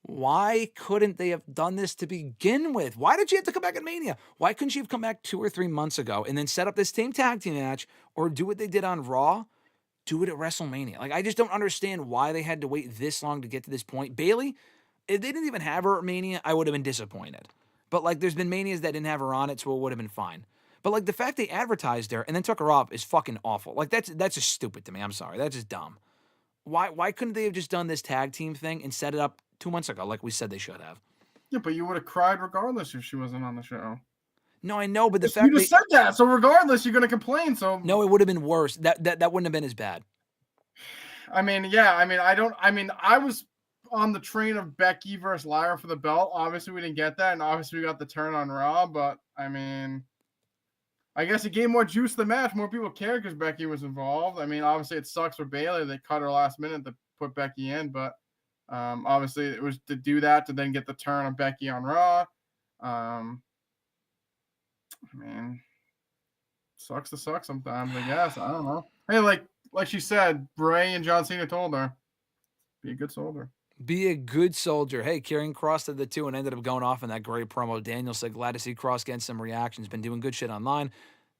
Speaker 3: Why couldn't they have done this to begin with? Why did she have to come back at Mania? Why couldn't she have come back 2 or 3 months ago and then set up this same tag team match, or do what they did on Raw, do it at WrestleMania? Like, I just don't understand why they had to wait this long to get to this point. Bayley, if they didn't even have her at Mania, I would have been disappointed. But, like, there's been Manias that didn't have her on it, so it would have been fine. But, like, the fact they advertised her and then took her off is fucking awful. Like, that's just stupid to me. I'm sorry. That's just dumb. Why couldn't they have just done this tag team thing and set it up 2 months ago like we said they should have?
Speaker 4: Yeah, but you would have cried regardless if she wasn't on the show.
Speaker 3: No, I know, but the fact
Speaker 4: you just said that, so regardless, you're going to complain. So
Speaker 3: no, it would have been worse. That wouldn't have been as bad.
Speaker 4: I mean, yeah. I was on the train of Becky versus Lyra for the belt. Obviously, we didn't get that, and obviously, we got the turn on Raw. But I mean, I guess it gave more juice to the match. More people cared because Becky was involved. I mean, obviously, it sucks for Bayley. They cut her last minute to put Becky in, but obviously, it was to do that to then get the turn of Becky on Raw. I mean, sucks to suck sometimes, I guess. I don't know. Hey, like she said, Rey and John Cena told her, be a good soldier.
Speaker 3: Be a good soldier. Hey, Karrion Kross did the 2 and ended up going off in that great promo. Daniel said, glad to see Kross getting some reactions. Been doing good shit online.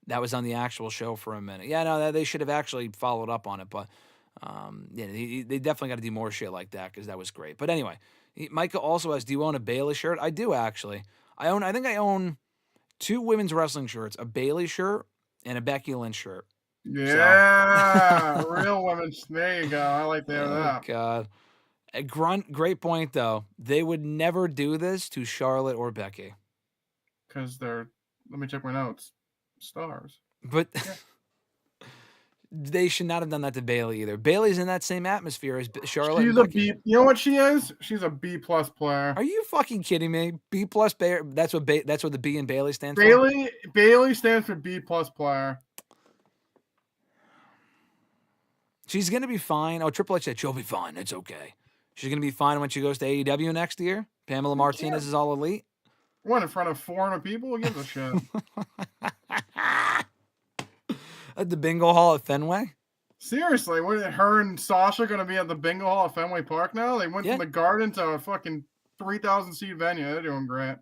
Speaker 3: That was on the actual show for a minute. Yeah, no, they should have actually followed up on it. But, yeah, they definitely got to do more shit like that because that was great. But anyway, Micah also asks, do you own a Bayley shirt? I do, actually. I think I own 2 women's wrestling shirts, a Bayley shirt and a Becky Lynch shirt.
Speaker 4: Yeah, so. Real women. There you go. I like that.
Speaker 3: Oh, God. A great point, though. They would never do this to Charlotte or Becky.
Speaker 4: Because they're, let me check my notes, stars.
Speaker 3: But they should not have done that to Bayley either. Bayley's in that same atmosphere as Charlotte.
Speaker 4: She's a B. You know what she is? She's a B+ player.
Speaker 3: Are you fucking kidding me? B+ player. That's what the B in Bayley stands for.
Speaker 4: Bayley stands for B+ player.
Speaker 3: She's gonna be fine. Oh, Triple H said she'll be fine. It's okay. She's going to be fine when she goes to AEW next year. Pamela Martinez is all elite.
Speaker 4: What, in front of 400 people? Who gives a shit?
Speaker 3: At the Bingo Hall at Fenway?
Speaker 4: Seriously, what, her and Sasha going to be at the Bingo Hall at Fenway Park now? They went from the Garden to a fucking 3,000-seat venue. They're doing great.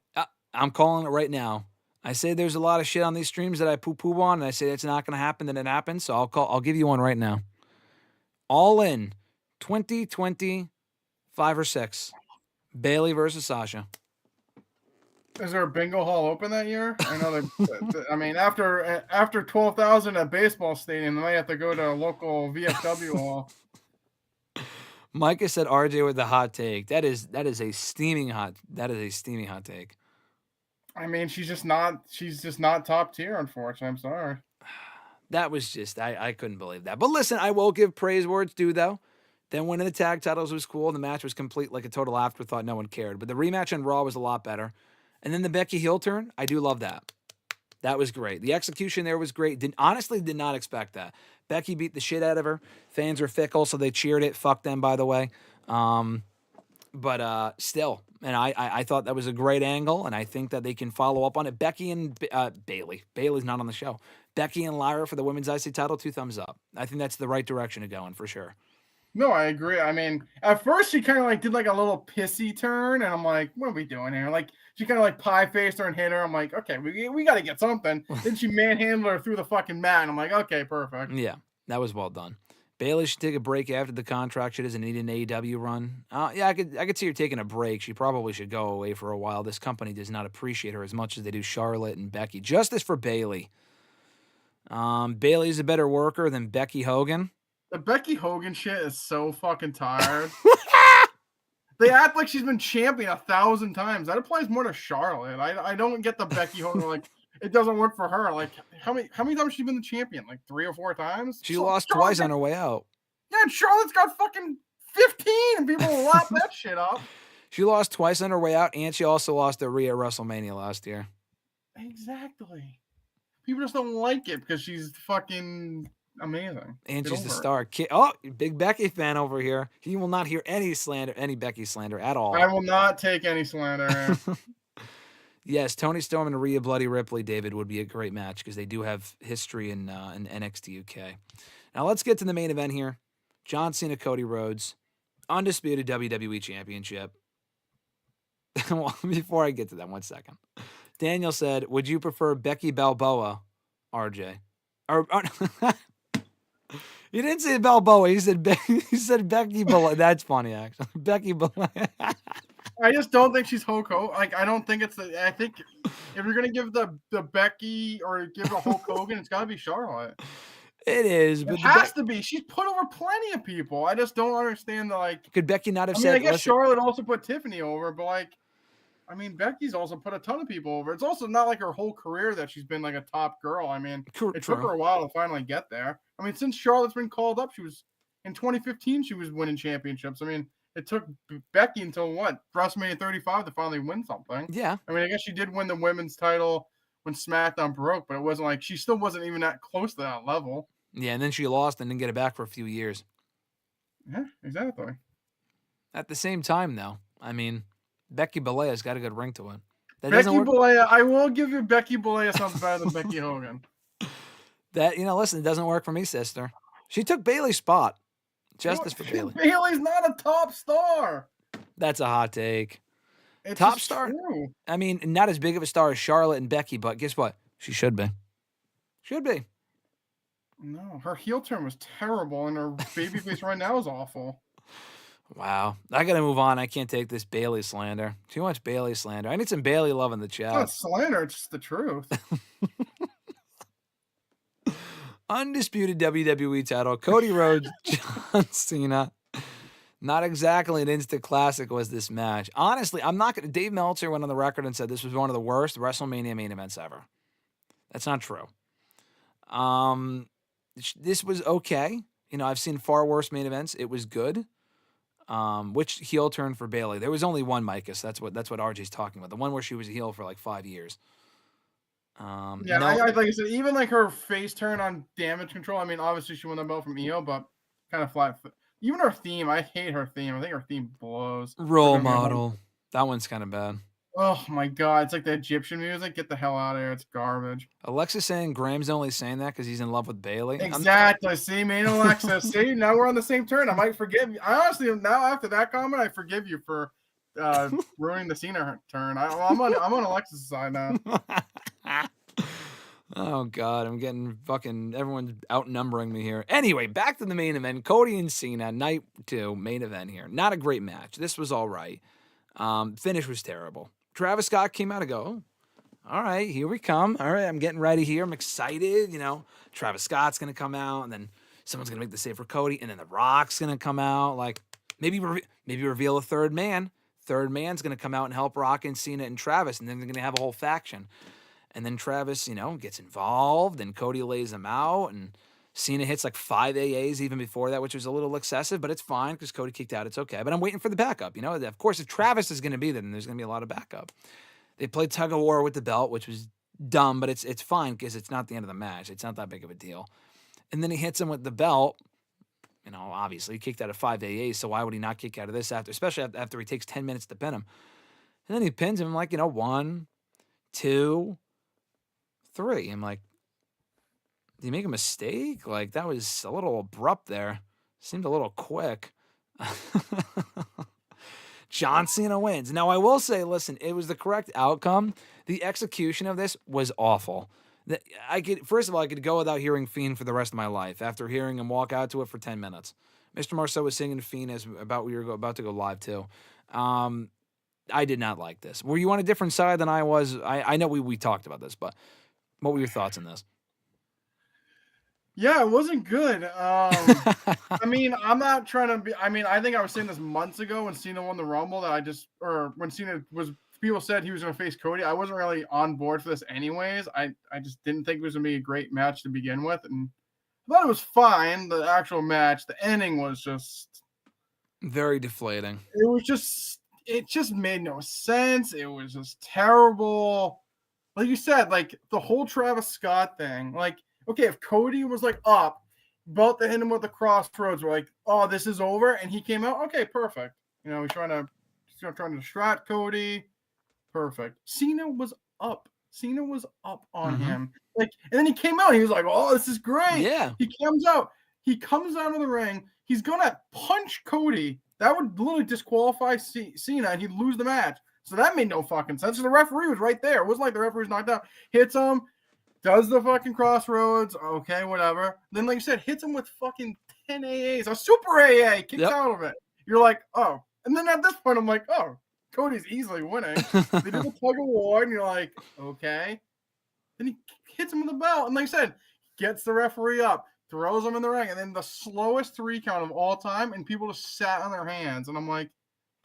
Speaker 3: I'm calling it right now. I say there's a lot of shit on these streams that I poo-poo on, and I say it's not going to happen, then it happens. So I'll give you one right now. All in 2020. 5 or 6. Bayley versus Sasha.
Speaker 4: Is there a bingo hall open that year? I know they. I mean, after 12,000 at baseball stadium, they might have to go to a local VFW hall.
Speaker 3: Micah said RJ with the hot take. That is a steaming hot take.
Speaker 4: I mean, she's just not top tier, unfortunately. I'm sorry.
Speaker 3: That was just I couldn't believe that. But listen, I will give praise where it's due though. Then winning the tag titles was cool. The match was complete, like a total afterthought. No one cared. But the rematch on Raw was a lot better. And then the Becky heel turn, I do love that. That was great. The execution there was great. Honestly did not expect that. Becky beat the shit out of her. Fans were fickle, so they cheered it. Fuck them, by the way. But still, and I thought that was a great angle, and I think that they can follow up on it. Becky and Bayley. Bayley's not on the show. Becky and Lyra for the women's IC title, 2 thumbs up. I think that's the right direction to go in for sure.
Speaker 4: No, I agree. I mean, at first she kind of like did like a little pissy turn, and I'm like, what are we doing here? Like she kind of like pie faced her and hit her. I'm like, okay, we got to get something. Then she manhandled her through the fucking mat, and I'm like, okay, perfect.
Speaker 3: Yeah, that was well done. Bayley should take a break after the contract. She doesn't need an AEW run. Yeah, I could see her taking a break. She probably should go away for a while. This company does not appreciate her as much as they do Charlotte and Becky. Justice for Bayley. Bayley's a better worker than Becky Hogan.
Speaker 4: The Becky Hogan shit is so fucking tired. They act like she's been champion 1,000 times. That applies more to Charlotte. I don't get the Becky Hogan, like, it doesn't work for her. Like, how many times has she been the champion? Like 3 or 4 times?
Speaker 3: She lost twice on her way out.
Speaker 4: Yeah, and Charlotte's got fucking 15, and people will lap that shit up.
Speaker 3: She lost twice on her way out, and she also lost to Rhea at WrestleMania last year.
Speaker 4: Exactly. People just don't like it because she's fucking amazing.
Speaker 3: And she's the star. Oh, big Becky fan over here. He will not hear any slander, any Becky slander at all.
Speaker 4: I will not take any slander.
Speaker 3: Yes, Tony Storm and Rhea Bloody Ripley, David, would be a great match because they do have history in NXT UK. Now let's get to the main event here. John Cena, Cody Rhodes, undisputed WWE Championship. Well, before I get to that, 1 second. Daniel said, would you prefer Becky Balboa, RJ? Or he didn't say Balboa. He said Becky Balboa. That's funny, actually. Becky Balboa.
Speaker 4: I just don't think she's Hulk Hogan. Like, I don't think it's I think if you're gonna give the Becky or give the Hulk Hogan, it's gotta be Charlotte.
Speaker 3: It is, but
Speaker 4: it has to be. She's put over plenty of people. I just don't understand the like.
Speaker 3: Could Becky not have said?
Speaker 4: I guess Charlotte also put Tiffany over, but like, I mean, Becky's also put a ton of people over. It's also not like her whole career that she's been like a top girl. I mean, it took her a while to finally get there. I mean, since Charlotte's been called up, she was in 2015. She was winning championships. I mean, it took Becky until what, WrestleMania 35 to finally win something.
Speaker 3: Yeah.
Speaker 4: I mean, I guess she did win the women's title when SmackDown broke, but it wasn't like she still wasn't even that close to that level.
Speaker 3: Yeah, and then she lost and didn't get it back for a few years.
Speaker 4: Yeah, exactly.
Speaker 3: At the same time, though, I mean, Becky Belair's got a good ring to it.
Speaker 4: Becky Belair, I will give you Becky Belair something better than Becky Hogan.
Speaker 3: That, listen, it doesn't work for me, sister. She took Bayley's spot. Justice for Bayley.
Speaker 4: Bayley's not a top star.
Speaker 3: That's a hot take.
Speaker 4: It's
Speaker 3: top star?
Speaker 4: True.
Speaker 3: I mean, not as big of a star as Charlotte and Becky, but guess what? She should be. Should be.
Speaker 4: No, her heel turn was terrible, and her babyface right now is awful.
Speaker 3: Wow. I got to move on. I can't take this Bayley slander. Too much Bayley slander. I need some Bayley love in the chat.
Speaker 4: It's not slander. It's just the truth.
Speaker 3: Undisputed WWE title. Cody Rhodes, John Cena. Not exactly an instant classic was this match. Honestly, I'm not going to. Dave Meltzer went on the record and said this was one of the worst WrestleMania main events ever. That's not true. This was okay. I've seen far worse main events. It was good. Which heel turn for Bayley? There was only one, Micus. That's what RJ's talking about. The one where she was a heel for like 5 years.
Speaker 4: Yeah, no. Like I said, even like her face turn on Damage Control. I mean, obviously she won the belt from EO, but kind of flat. Even her theme, I hate her theme. I think her theme blows.
Speaker 3: Role model. That one's kind of bad.
Speaker 4: Oh my god, it's like the Egyptian music. Get the hell out of here. It's garbage.
Speaker 3: Alexis saying Graham's only saying that because he's in love with Bayley.
Speaker 4: Exactly. See, me and Alexis. See, now we're on the same turn. I might forgive you. I honestly, now after that comment, I forgive you for ruining the Cena turn. I'm on Alexis' side now.
Speaker 3: Oh god, I'm getting fucking everyone's outnumbering me here. Anyway, back to the main event. Cody and Cena, night 2, main event here. Not a great match. This was all right. Finish was terrible. Travis Scott came out and go, all right, here we come. All right, I'm getting ready here. I'm excited. Travis Scott's going to come out, and then someone's going to make the save for Cody, and then The Rock's going to come out. Like, maybe reveal a third man. Third man's going to come out and help Rock and Cena and Travis, and then they're going to have a whole faction. And then Travis, gets involved, and Cody lays him out, and Cena hits like 5 AAs even before that, which was a little excessive, but it's fine because Cody kicked out. It's okay. But I'm waiting for the backup. Of course, if Travis is going to be there, then there's going to be a lot of backup. They played tug of war with the belt, which was dumb, but it's fine because it's not the end of the match. It's not that big of a deal. And then he hits him with the belt. obviously he kicked out of 5 AA, so why would he not kick out of this especially after he takes 10 minutes to pin him? And then he pins him like, 1, 2, 3. I'm like, did he make a mistake? Like, that was a little abrupt there. Seemed a little quick. John Cena wins. Now, I will say, listen, it was the correct outcome. The execution of this was awful. First of all, I could go without hearing Fiend for the rest of my life after hearing him walk out to it for 10 minutes. Mr. Marceau was singing Fiend as we were about to go live too. I did not like this. Were you on a different side than I was? I know we talked about this, but what were your thoughts on this?
Speaker 4: Yeah, it wasn't good. I mean, I'm not trying to be. I mean, I think I was saying this months ago when Cena won the Rumble when Cena people said he was going to face Cody. I wasn't really on board for this anyways. I just didn't think it was going to be a great match to begin with, and I thought it was fine. The actual match, the ending was just
Speaker 3: very deflating.
Speaker 4: It just made no sense. It was just terrible. Like you said, like the whole Travis Scott thing, like. Okay, if Cody was like up, about to hit him with the crossroads, we're like, oh, this is over, and he came out. Okay, perfect. He's trying to distract Cody. Perfect. Cena was up. Cena was up on him. Like, and then he came out. And he was like, oh, this is great.
Speaker 3: Yeah.
Speaker 4: He comes out. He comes out of the ring. He's gonna punch Cody. That would literally disqualify Cena, and he'd lose the match. So that made no fucking sense. So the referee was right there. It wasn't like the referee was knocked out. Hits him. Does the fucking crossroads. Okay, whatever. Then, like you said, hits him with fucking 10 AAs. A super AA. Kicks out of it. You're like, oh. And then at this point, I'm like, oh, Cody's easily winning. They do the tug of war, and you're like, okay. Then he hits him with the belt. And like I said, gets the referee up, throws him in the ring, and then the slowest 3 count of all time, and people just sat on their hands. And I'm like,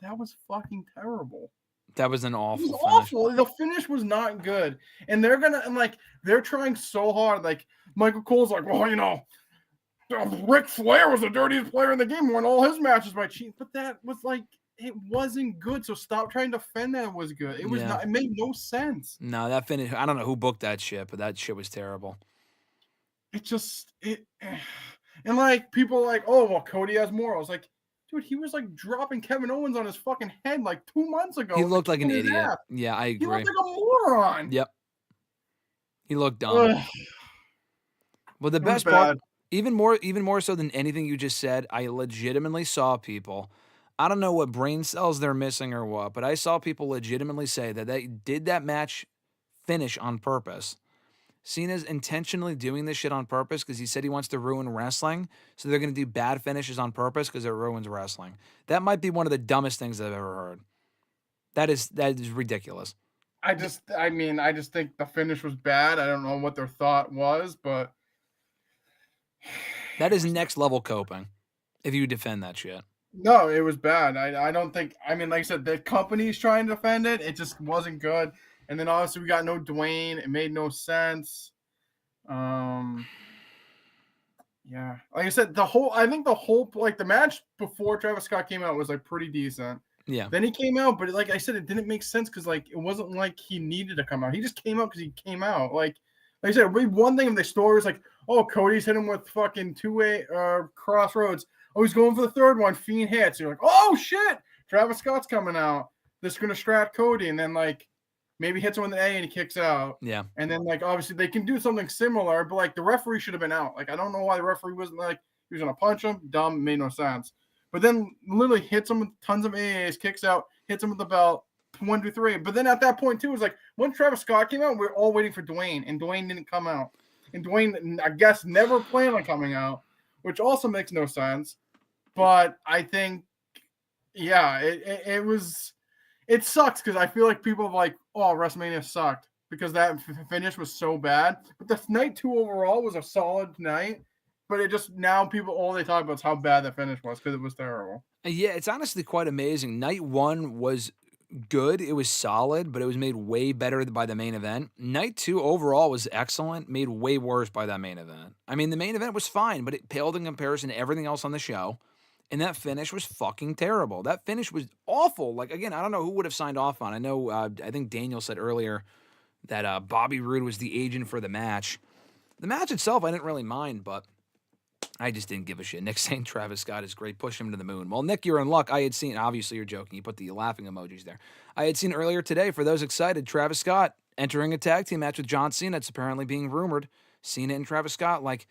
Speaker 4: that was fucking terrible.
Speaker 3: That was an awful
Speaker 4: finish.
Speaker 3: Awful.
Speaker 4: The finish was not good. And they're trying so hard. Like, Michael Cole's like, well, Ric Flair was the dirtiest player in the game, won all his matches by cheating. But that was like, it wasn't good. So stop trying to defend that it was good. It was not, it made no sense.
Speaker 3: No, that finish, I don't know who booked that shit, but that shit was terrible.
Speaker 4: And like, people like, oh, well, Cody has more. I was like, dude, he was like dropping Kevin Owens on his fucking head like 2 months ago.
Speaker 3: He looked like an idiot. Yeah, I agree.
Speaker 4: He looked like a moron.
Speaker 3: Yep. He looked dumb. Well, the best part, even more so than anything you just said, I legitimately saw people. I don't know what brain cells they're missing or what, but I saw people legitimately say that they did that match finish on purpose. Cena's intentionally doing this shit on purpose because he said he wants to ruin wrestling. So they're going to do bad finishes on purpose because it ruins wrestling. That might be one of the dumbest things I've ever heard. That is ridiculous.
Speaker 4: I just think the finish was bad. I don't know what their thought was, but
Speaker 3: that is next level coping if you defend that shit.
Speaker 4: No, it was bad. I don't think, like I said, the company's trying to defend it. It just wasn't good. And then obviously we got no Dwayne. It made no sense. Yeah. Like I said, the match before Travis Scott came out was like pretty decent.
Speaker 3: Yeah.
Speaker 4: Then he came out, but like I said, it didn't make sense because like it wasn't like he needed to come out. He just came out because he came out. Like I said, one thing in the story was like, oh, Cody's hit him with fucking 2-way crossroads. Oh, he's going for the third one. Fiend hits. You're like, oh shit, Travis Scott's coming out. This is gonna strat Cody, and then like maybe hits him with an A and he kicks out.
Speaker 3: Yeah. And
Speaker 4: then like obviously they can do something similar, but like the referee should have been out. Like I don't know why the referee wasn't like he was gonna punch him. Dumb, made no sense. But then literally hits him with tons of AAs, kicks out, hits him with the belt. 1, 2, 3. But then at that point too, it was like when Travis Scott came out, we we're all waiting for Dwayne, and Dwayne didn't come out. And Dwayne, I guess, never planned on coming out, which also makes no sense. But I think, yeah, it sucks because I feel like people are like, oh, WrestleMania sucked because that finish was so bad. But the night 2 overall was a solid night. But it just, now people, all they talk about is how bad the finish was because it was terrible.
Speaker 3: Yeah, it's honestly quite amazing. Night 1 was good. It was solid, but it was made way better by the main event. Night 2 overall was excellent, made way worse by that main event. I mean, the main event was fine, but it paled in comparison to everything else on the show. And that finish was fucking terrible. That finish was awful. Like, again, I don't know who would have signed off on. I know, I think Daniel said earlier that Bobby Roode was the agent for the match. The match itself, I didn't really mind, but I just didn't give a shit. Nick saying Travis Scott is great. Push him to the moon. Well, Nick, you're in luck. I had seen, obviously you're joking. You put the laughing emojis there. I had seen earlier today, for those excited, Travis Scott entering a tag team match with John Cena. It's apparently being rumored. Cena and Travis Scott, like,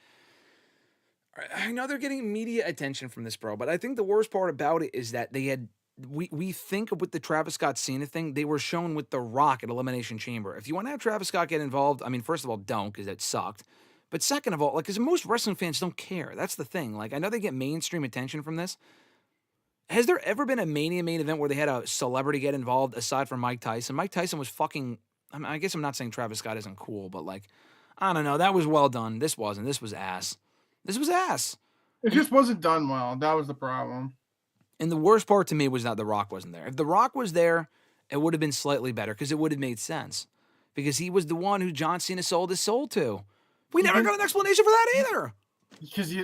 Speaker 3: I know they're getting media attention from this, bro, but I think the worst part about it is that they had, we think with the Travis Scott Cena thing, they were shown with The Rock at Elimination Chamber. If you want to have Travis Scott get involved, I mean, first of all, don't, because that sucked. But second of all, like, because most wrestling fans don't care. That's the thing. Like, I know they get mainstream attention from this. Has there ever been a Mania main event where they had a celebrity get involved aside from Mike Tyson? Mike Tyson was fucking, I mean, I guess I'm not saying Travis Scott isn't cool, but like, I don't know. That was well done. This wasn't. This was ass. This was ass.
Speaker 4: It just wasn't done well. That was the problem.
Speaker 3: And the worst part to me was that The Rock wasn't there. If The Rock was there, it would have been slightly better because it would have made sense. Because he was the one who John Cena sold his soul to. We never got an explanation for that either. Because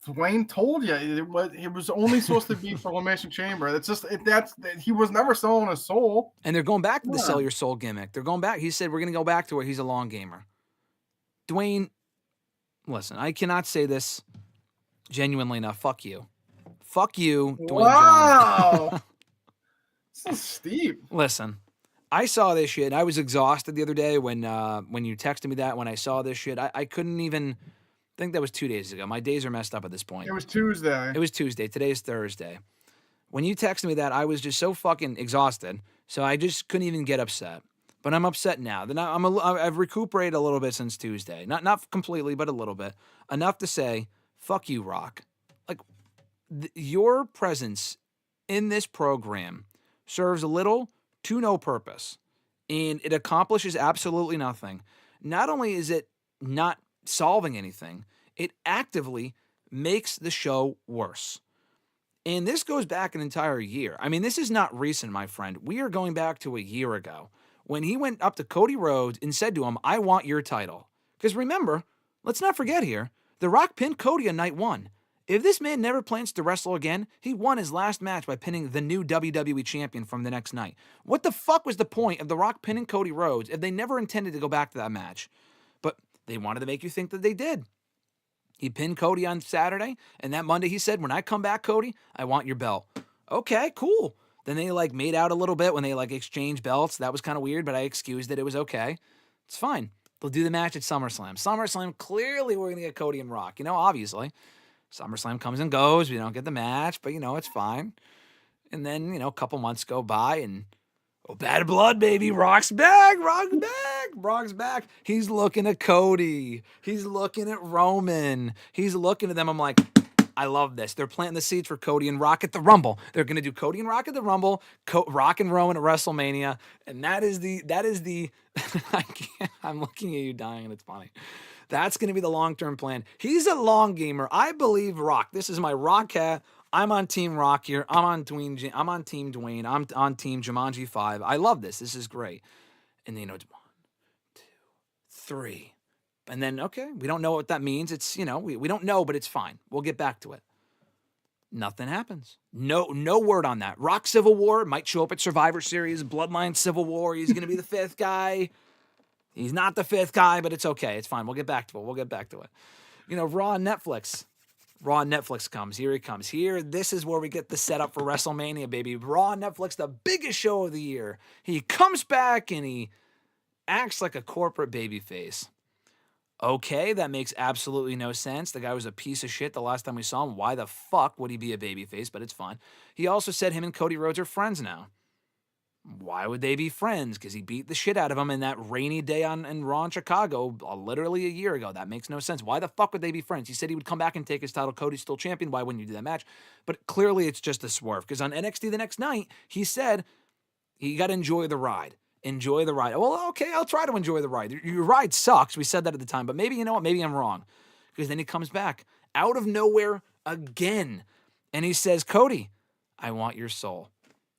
Speaker 4: Dwayne told you it was only supposed to be for Elimination Chamber. It's just he was never selling his soul.
Speaker 3: And they're going back to the sell your soul gimmick. They're going back. He said we're going to go back to where he's a long gamer. Dwayne, listen, I cannot say this genuinely enough. Fuck you. Fuck you, Dwayne.
Speaker 4: Wow. So steep.
Speaker 3: Listen. I saw this shit. I was exhausted the other day when you texted me that. When I saw this shit, I couldn't even think that was 2 days ago. My days are messed up at this point.
Speaker 4: It was Tuesday.
Speaker 3: It was Tuesday. Today is Thursday. When you texted me that, I was just so fucking exhausted, so I just couldn't even get upset. But I'm upset now. I've recuperated a little bit since Tuesday. Not completely, but a little bit. Enough to say, fuck you, Rock. Like, your presence in this program serves little to no purpose, and it accomplishes absolutely nothing. Not only is it not solving anything, it actively makes the show worse. And this goes back an entire year. I mean, this is not recent, my friend. We are going back to a year ago when he went up to Cody Rhodes and said to him, I want your title. Because remember, let's not forget here, The Rock pinned Cody on night one. If this man never plans to wrestle again, he won his last match by pinning the new WWE champion from the next night. What the fuck was the point of The Rock pinning Cody Rhodes if they never intended to go back to that match? But they wanted to make you think that they did. He pinned Cody on Saturday, and that Monday he said, when I come back, Cody, I want your belt. Okay, cool. Then they like made out a little bit when they like exchanged belts. That was kind of weird, but I excused it. It was okay. It's fine. They'll do the match at SummerSlam. SummerSlam, clearly we're going to get Cody and Rock. You know, obviously. SummerSlam comes and goes. We don't get the match, but, you know, it's fine. And then, you know, a couple months go by and, oh, bad blood, baby. Rock's back. Rock's back. Rock's back. He's looking at Cody. He's looking at Roman. He's looking at them. I'm like, I love this. They're planting the seeds for Cody and Rock at the Rumble. They're going to do Cody and Rock at the Rumble, Rock and Roman at WrestleMania. And that is the I'm looking at you dying and it's funny. That's going to be the long-term plan. He's a long gamer. I believe Rock. This is my Rock hat. I'm on Team Rock here. I'm on Team Dwayne. I'm on Team Jumanji 5. I love this. This is great. And then, you know, it's 1, 2, 3. And then, okay, we don't know what that means. It's, you know, we don't know, but it's fine. We'll get back to it. Nothing happens. No word on that. Rock Civil War might show up at Survivor Series, Bloodline Civil War. He's going to be the 5th guy. He's not the 5th guy, but it's okay. It's fine. We'll get back to it. You know, Raw and Netflix. Raw and Netflix comes. Here he comes. Here, this is where we get the setup for WrestleMania, baby. Raw and Netflix, the biggest show of the year. He comes back and he acts like a corporate babyface. Okay, that makes absolutely no sense. The guy was a piece of shit the last time we saw him. Why the fuck would he be a babyface? But it's fine. He also said him and Cody Rhodes are friends now. Why would they be friends? Because he beat the shit out of him in that rainy day in Raw in Chicago literally a year ago. That makes no sense. Why the fuck would they be friends? He said he would come back and take his title. Cody's still champion. Why wouldn't you do that match? But clearly it's just a swerve. Because on NXT the next night, he said you got to enjoy the ride. Enjoy the ride. Well, okay, I'll try to enjoy the ride. Your ride sucks. We said that at the time. But maybe, you know what? Maybe I'm wrong. Because then he comes back out of nowhere again. And he says, Cody, I want your soul.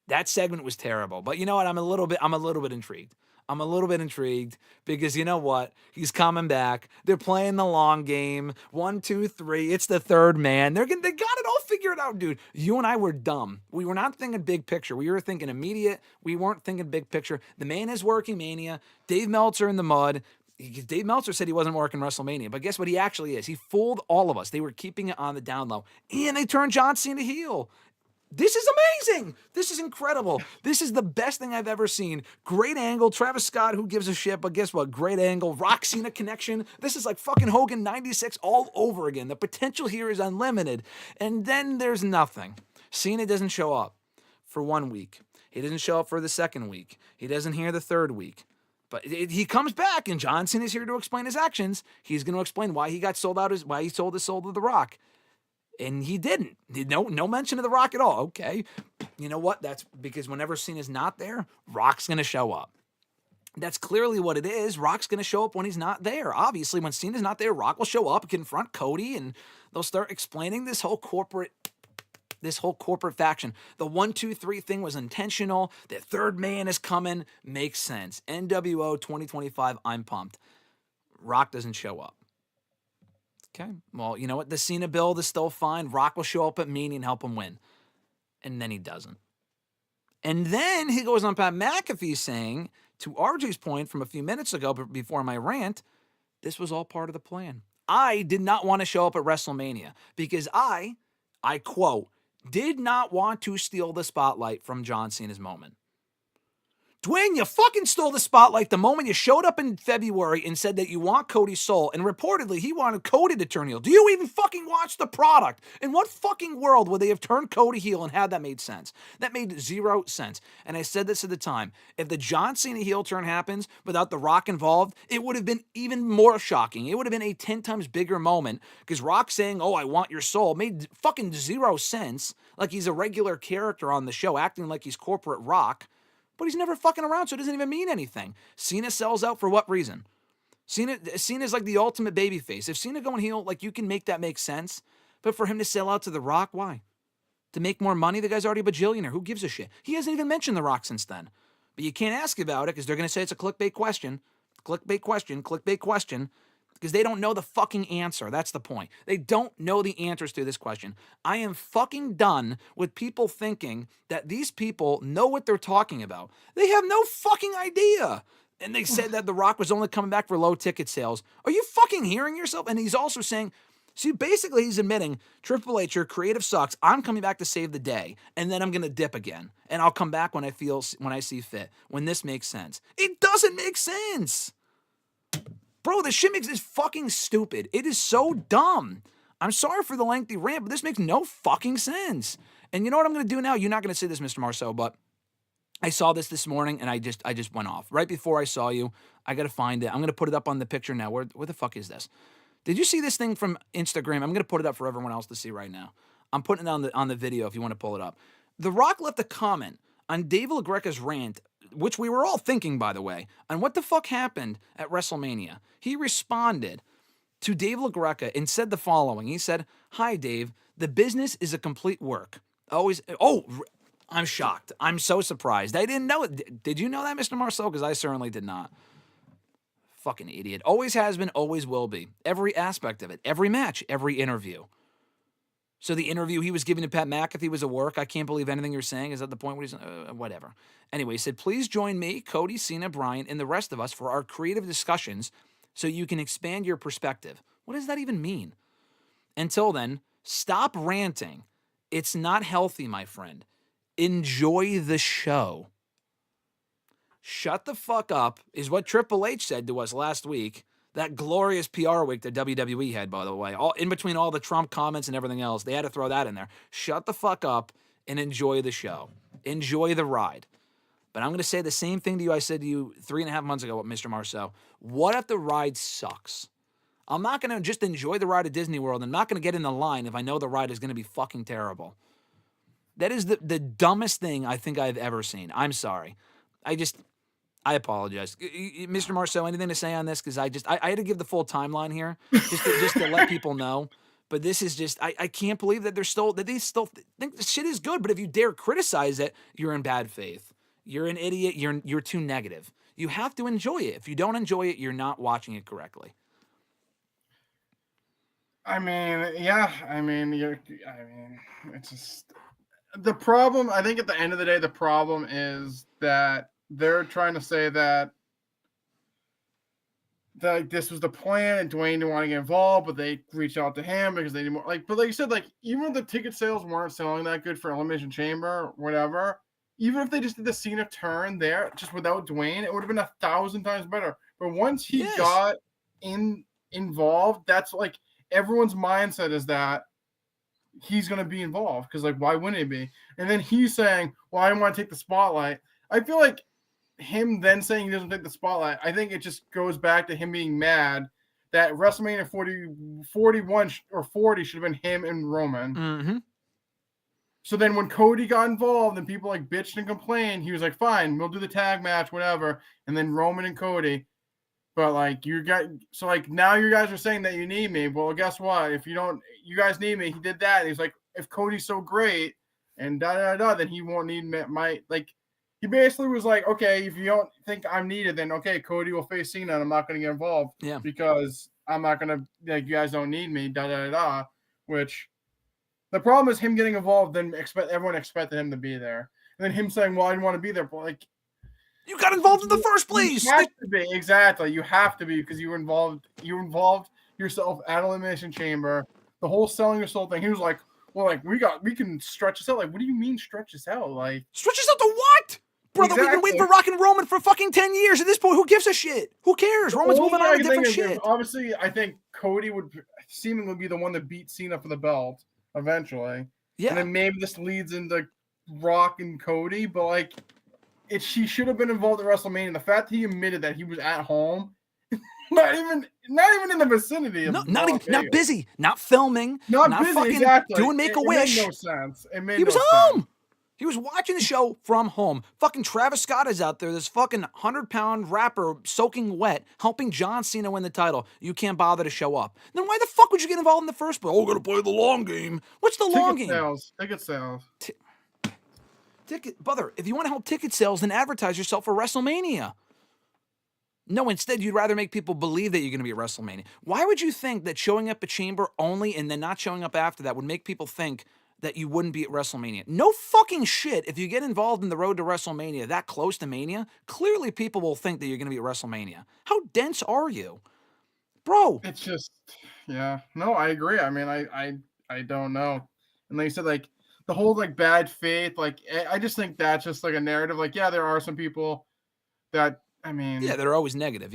Speaker 3: That segment was terrible. But you know what? I'm a little bit intrigued. I'm a little bit intrigued because you know what? He's coming back. They're playing the long game. 1, 2, 3. It's the third man. They got it all figured out, dude. You and I were dumb. We were not thinking big picture. We were thinking immediate. We weren't thinking big picture. The man is working Mania. Dave Meltzer in the mud. Dave Meltzer said he wasn't working WrestleMania, but guess what? He actually is. He fooled all of us. They were keeping it on the down low, and they turned John Cena heel. This is amazing. This is incredible. This is the best thing I've ever seen. Great angle. Travis Scott, who gives a shit, but guess what? Great angle. Rock Cena connection. This is like fucking Hogan 96 all over again. The potential here is unlimited. And then there's nothing. Cena doesn't show up for 1 week. He doesn't show up for the second week. He doesn't hear the third week. But he comes back, and John Cena's here to explain his actions. He's going to explain why he got sold out, why he sold his soul to The Rock. And he didn't. No mention of The Rock at all. Okay. You know what? That's because whenever Cena's not there, Rock's going to show up. That's clearly what it is. Rock's going to show up when he's not there. Obviously, when Cena's not there, Rock will show up, confront Cody, and they'll start explaining this whole corporate faction. The 1, 2, 3 thing was intentional. The third man is coming. Makes sense. NWO 2025, I'm pumped. Rock doesn't show up. Okay, well, you know what? The Cena build is still fine. Rock will show up at Mania and help him win. And then he doesn't. And then he goes on Pat McAfee saying, to RJ's point from a few minutes ago before my rant, this was all part of the plan. I did not want to show up at WrestleMania because I quote, did not want to steal the spotlight from John Cena's moment. Dwayne, you fucking stole the spotlight the moment you showed up in February and said that you want Cody's soul, and reportedly he wanted Cody to turn heel. Do you even fucking watch the product? In what fucking world would they have turned Cody heel and had that made sense? That made 0 sense. And I said this at the time. If the John Cena heel turn happens without The Rock involved, it would have been even more shocking. It would have been a 10 times bigger moment because Rock saying, oh, I want your soul, made fucking 0 sense. Like he's a regular character on the show, acting like he's corporate Rock. But he's never fucking around, so it doesn't even mean anything. Cena sells out for what reason? Cena's like the ultimate babyface. If Cena going heel, like you can make that make sense. But for him to sell out to The Rock, why? To make more money? The guy's already a bajillionaire. Who gives a shit? He hasn't even mentioned The Rock since then. But you can't ask about it because they're going to say it's a clickbait question. Clickbait question, clickbait question. Because they don't know the fucking answer. That's the point. They don't know the answers to this question. I am fucking done with people thinking that these people know what they're talking about. They have no fucking idea. And they said that The Rock was only coming back for low ticket sales. Are you fucking hearing yourself? And he's also saying, see, basically he's admitting, Triple H, your creative sucks. I'm coming back to save the day. And then I'm going to dip again. And I'll come back when I see fit. When this makes sense. It doesn't make sense. Bro, this shit makes this fucking stupid. It is so dumb. I'm sorry for the lengthy rant, but this makes no fucking sense. And you know what I'm going to do now? You're not going to say this, Mr. Marceau, but I saw this morning, and I just went off. Right before I saw you, I got to find it. I'm going to put it up on the picture now. Where the fuck is this? Did you see this thing from Instagram? I'm going to put it up for everyone else to see right now. I'm putting it on the video if you want to pull it up. The Rock left a comment on Dave LaGreca's rant, which we were all thinking, by the way, on what the fuck happened at WrestleMania. He responded to Dave LaGreca and said the following. He said, hi, Dave. The business is a complete work. I'm shocked. I'm so surprised. I didn't know it. Did you know that, Mr. Marceau? Because I certainly did not. Fucking idiot. Always has been, always will be. Every aspect of it. Every match. Every interview. So the interview he was giving to Pat McAfee was a work. I can't believe anything you're saying. Is that the point where he's... whatever. Anyway, he said, please join me, Cody, Cena, Bryan, and the rest of us for our creative discussions so you can expand your perspective. What does that even mean? Until then, stop ranting. It's not healthy, my friend. Enjoy the show. Shut the fuck up is what Triple H said to us last week. That glorious PR week that WWE had, by the way. All in between all the Trump comments and everything else, they had to throw that in there. Shut the fuck up and enjoy the show. Enjoy the ride. But I'm going to say the same thing to you I said to you 3.5 months ago with Mr. Marceau. What if the ride sucks? I'm not going to just enjoy the ride at Disney World. I'm not going to get in the line if I know the ride is going to be fucking terrible. That is the dumbest thing I think I've ever seen. I'm sorry. I apologize. Mr. Marceau, anything to say on this? Because I had to give the full timeline here just to let people know. But this is just, I can't believe that they still think the shit is good. But if you dare criticize it, you're in bad faith. You're an idiot. You're too negative. You have to enjoy it. If you don't enjoy it, you're not watching it correctly.
Speaker 4: I mean, it's just the problem. I think at the end of the day, the problem is that they're trying to say that that this was the plan, and Dwayne didn't want to get involved, but they reached out to him because they need more. Like, but like you said, like even if the ticket sales weren't selling that good for Elimination Chamber, whatever, even if they just did the Cena turn there, just without Dwayne, it would have been 1,000 times better. But once he got involved, that's like everyone's mindset is that he's going to be involved because, like, why wouldn't he be? And then he's saying, well, I want to take the spotlight. I feel like him then saying he doesn't take the spotlight, I think it just goes back to him being mad that WrestleMania 41 or 40 should have been him and Roman.
Speaker 3: Mm-hmm.
Speaker 4: So then when Cody got involved and people like bitched and complained, he was like, fine, we'll do the tag match, whatever. And then Roman and Cody. But like so like now you guys are saying that you need me. Well, guess what? If you guys need me. He did that. And he's like, if Cody's so great and then he won't need my like. He basically was like, okay, if you don't think I'm needed, then okay, Cody will face Cena, and I'm not going to get involved because I'm not going to like you guys don't need me. Which the problem is him getting involved. Then everyone expected him to be there, and then him saying, well, I didn't want to be there, but like.
Speaker 3: You got involved in the first place.
Speaker 4: You have to be, exactly. You have to be because you were involved. You involved yourself at Elimination Chamber. The whole selling your soul thing. He was like, "Well, like we can stretch this out." Like, what do you mean stretch this out? Like,
Speaker 3: stretch this out to what, brother? Exactly. We've been waiting for Rock and Roman for fucking 10 years. At this point, who gives a shit? Who cares? Roman's moving on to different shit.
Speaker 4: Obviously, I think Cody would seemingly be the one that beat Cena for the belt eventually. Yeah, and then maybe this leads into Rock and Cody, but like. She should have been involved at WrestleMania. The fact that he admitted that he was at home, not even in the vicinity.
Speaker 3: Not busy, not filming, not busy, fucking
Speaker 4: exactly.
Speaker 3: doing Make-A-Wish.
Speaker 4: It made no sense.
Speaker 3: He was home. He was watching the show from home. Fucking Travis Scott is out there, this fucking 100-pound rapper soaking wet, helping John Cena win the title. You can't bother to show up. Then why the fuck would you get involved in the first place? Oh, we're gonna play the long game. What's the long game?
Speaker 4: Ticket sales.
Speaker 3: Brother, if you want to help ticket sales, then advertise yourself for WrestleMania. No, instead, you'd rather make people believe that you're going to be at WrestleMania. Why would you think that showing up at Chamber only and then not showing up after that would make people think that you wouldn't be at WrestleMania? No fucking shit. If you get involved in the road to WrestleMania that close to Mania, clearly people will think that you're going to be at WrestleMania. How dense are you? Bro.
Speaker 4: It's just, yeah. No, I agree. I mean, I don't know. And like you said, like, the whole like bad faith, like I just think that's just like a narrative. Like, yeah, there are some people that
Speaker 3: they're always negative,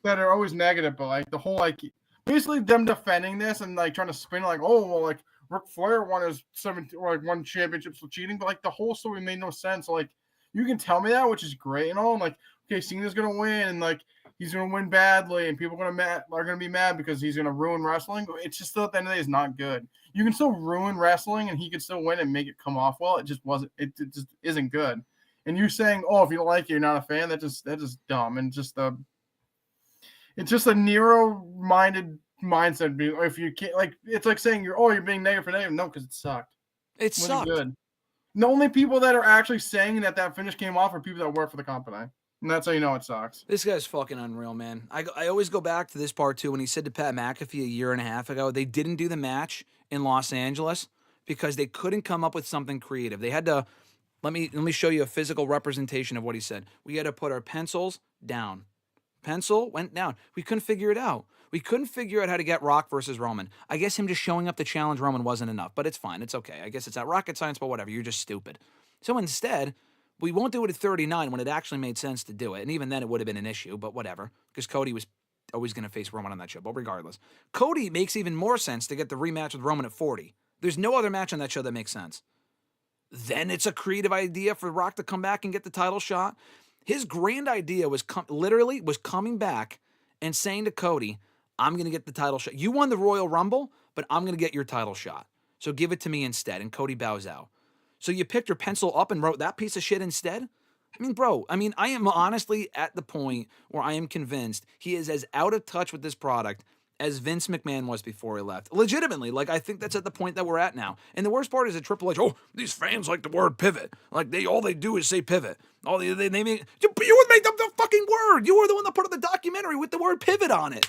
Speaker 4: that are always negative, but like the whole like basically them defending this and like trying to spin like, oh well, like Ric Flair won his 17 or like won championships for cheating, but like the whole story made no sense. Like you can tell me that, which is great and all. And like, okay, Cena's gonna win and like he's gonna win badly, and people are gonna be mad because he's gonna ruin wrestling. It's just still at the end of the day, it's not good. You can still ruin wrestling, and he could still win and make it come off well. It just wasn't. It just isn't good. And you saying, "Oh, if you don't like it, you're not a fan," that's just dumb and it's just a narrow-minded mindset. If you can't, like, it's like saying you're being negative for negative. No, because it sucked.
Speaker 3: It sucked.
Speaker 4: Good. The only people that are actually saying that finish came off are people that work for the company. And that's how you know it sucks.
Speaker 3: This guy's fucking unreal, man. I always go back to this part, too, when he said to Pat McAfee a year and a half ago, they didn't do the match in Los Angeles because they couldn't come up with something creative. They had to, let me show you a physical representation of what he said. We had to put our pencils down. Pencil went down. We couldn't figure it out. We couldn't figure out how to get Rock versus Roman. I guess him just showing up to challenge Roman wasn't enough, but it's fine. It's okay. I guess it's not rocket science, but whatever. You're just stupid. So instead, we won't do it at 39 when it actually made sense to do it. And even then, it would have been an issue, but whatever. Because Cody was always going to face Roman on that show. But regardless, Cody makes even more sense to get the rematch with Roman at 40. There's no other match on that show that makes sense. Then it's a creative idea for Rock to come back and get the title shot. His grand idea was literally coming back and saying to Cody, I'm going to get the title shot. You won the Royal Rumble, but I'm going to get your title shot. So give it to me instead. And Cody bows out. So you picked your pencil up and wrote that piece of shit instead? I mean, bro, I am honestly at the point where I am convinced he is as out of touch with this product as Vince McMahon was before he left. Legitimately, like, I think that's at the point that we're at now. And the worst part is that Triple H, these fans like the word pivot. Like, all they do is say pivot. They make, you made up the fucking word. You were the one that put up the documentary with the word pivot on it.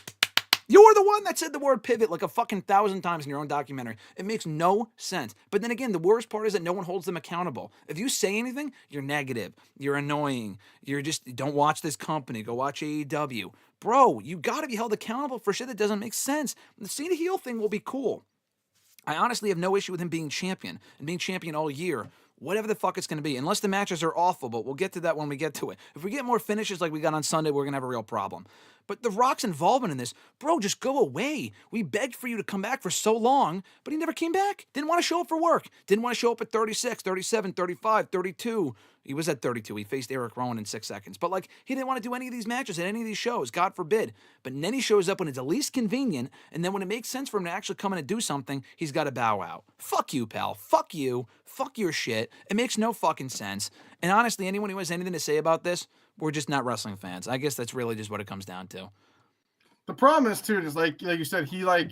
Speaker 3: You're the one that said the word pivot like a fucking 1,000 times in your own documentary. It makes no sense. But then again, the worst part is that no one holds them accountable. If you say anything, you're negative. You're annoying. You're just, don't watch this company. Go watch AEW. Bro, you got to be held accountable for shit that doesn't make sense. The Cena heel thing will be cool. I honestly have no issue with him being champion and being champion all year. Whatever the fuck it's going to be. Unless the matches are awful, but we'll get to that when we get to it. If we get more finishes like we got on Sunday, we're going to have a real problem. But The Rock's involvement in this, bro, just go away. We begged for you to come back for so long, but he never came back. Didn't want to show up for work. Didn't want to show up at 36, 37, 35, 32. He was at 32. He faced Eric Rowan in 6 seconds. But, like, he didn't want to do any of these matches at any of these shows, God forbid. But then he shows up when it's the least convenient, and then when it makes sense for him to actually come in and do something, he's got to bow out. Fuck you, pal. Fuck you. Fuck your shit. It makes no fucking sense. And honestly, anyone who has anything to say about this, we're just not wrestling fans. I guess that's really just what it comes down to.
Speaker 4: The problem is, too, is like you said, he's like,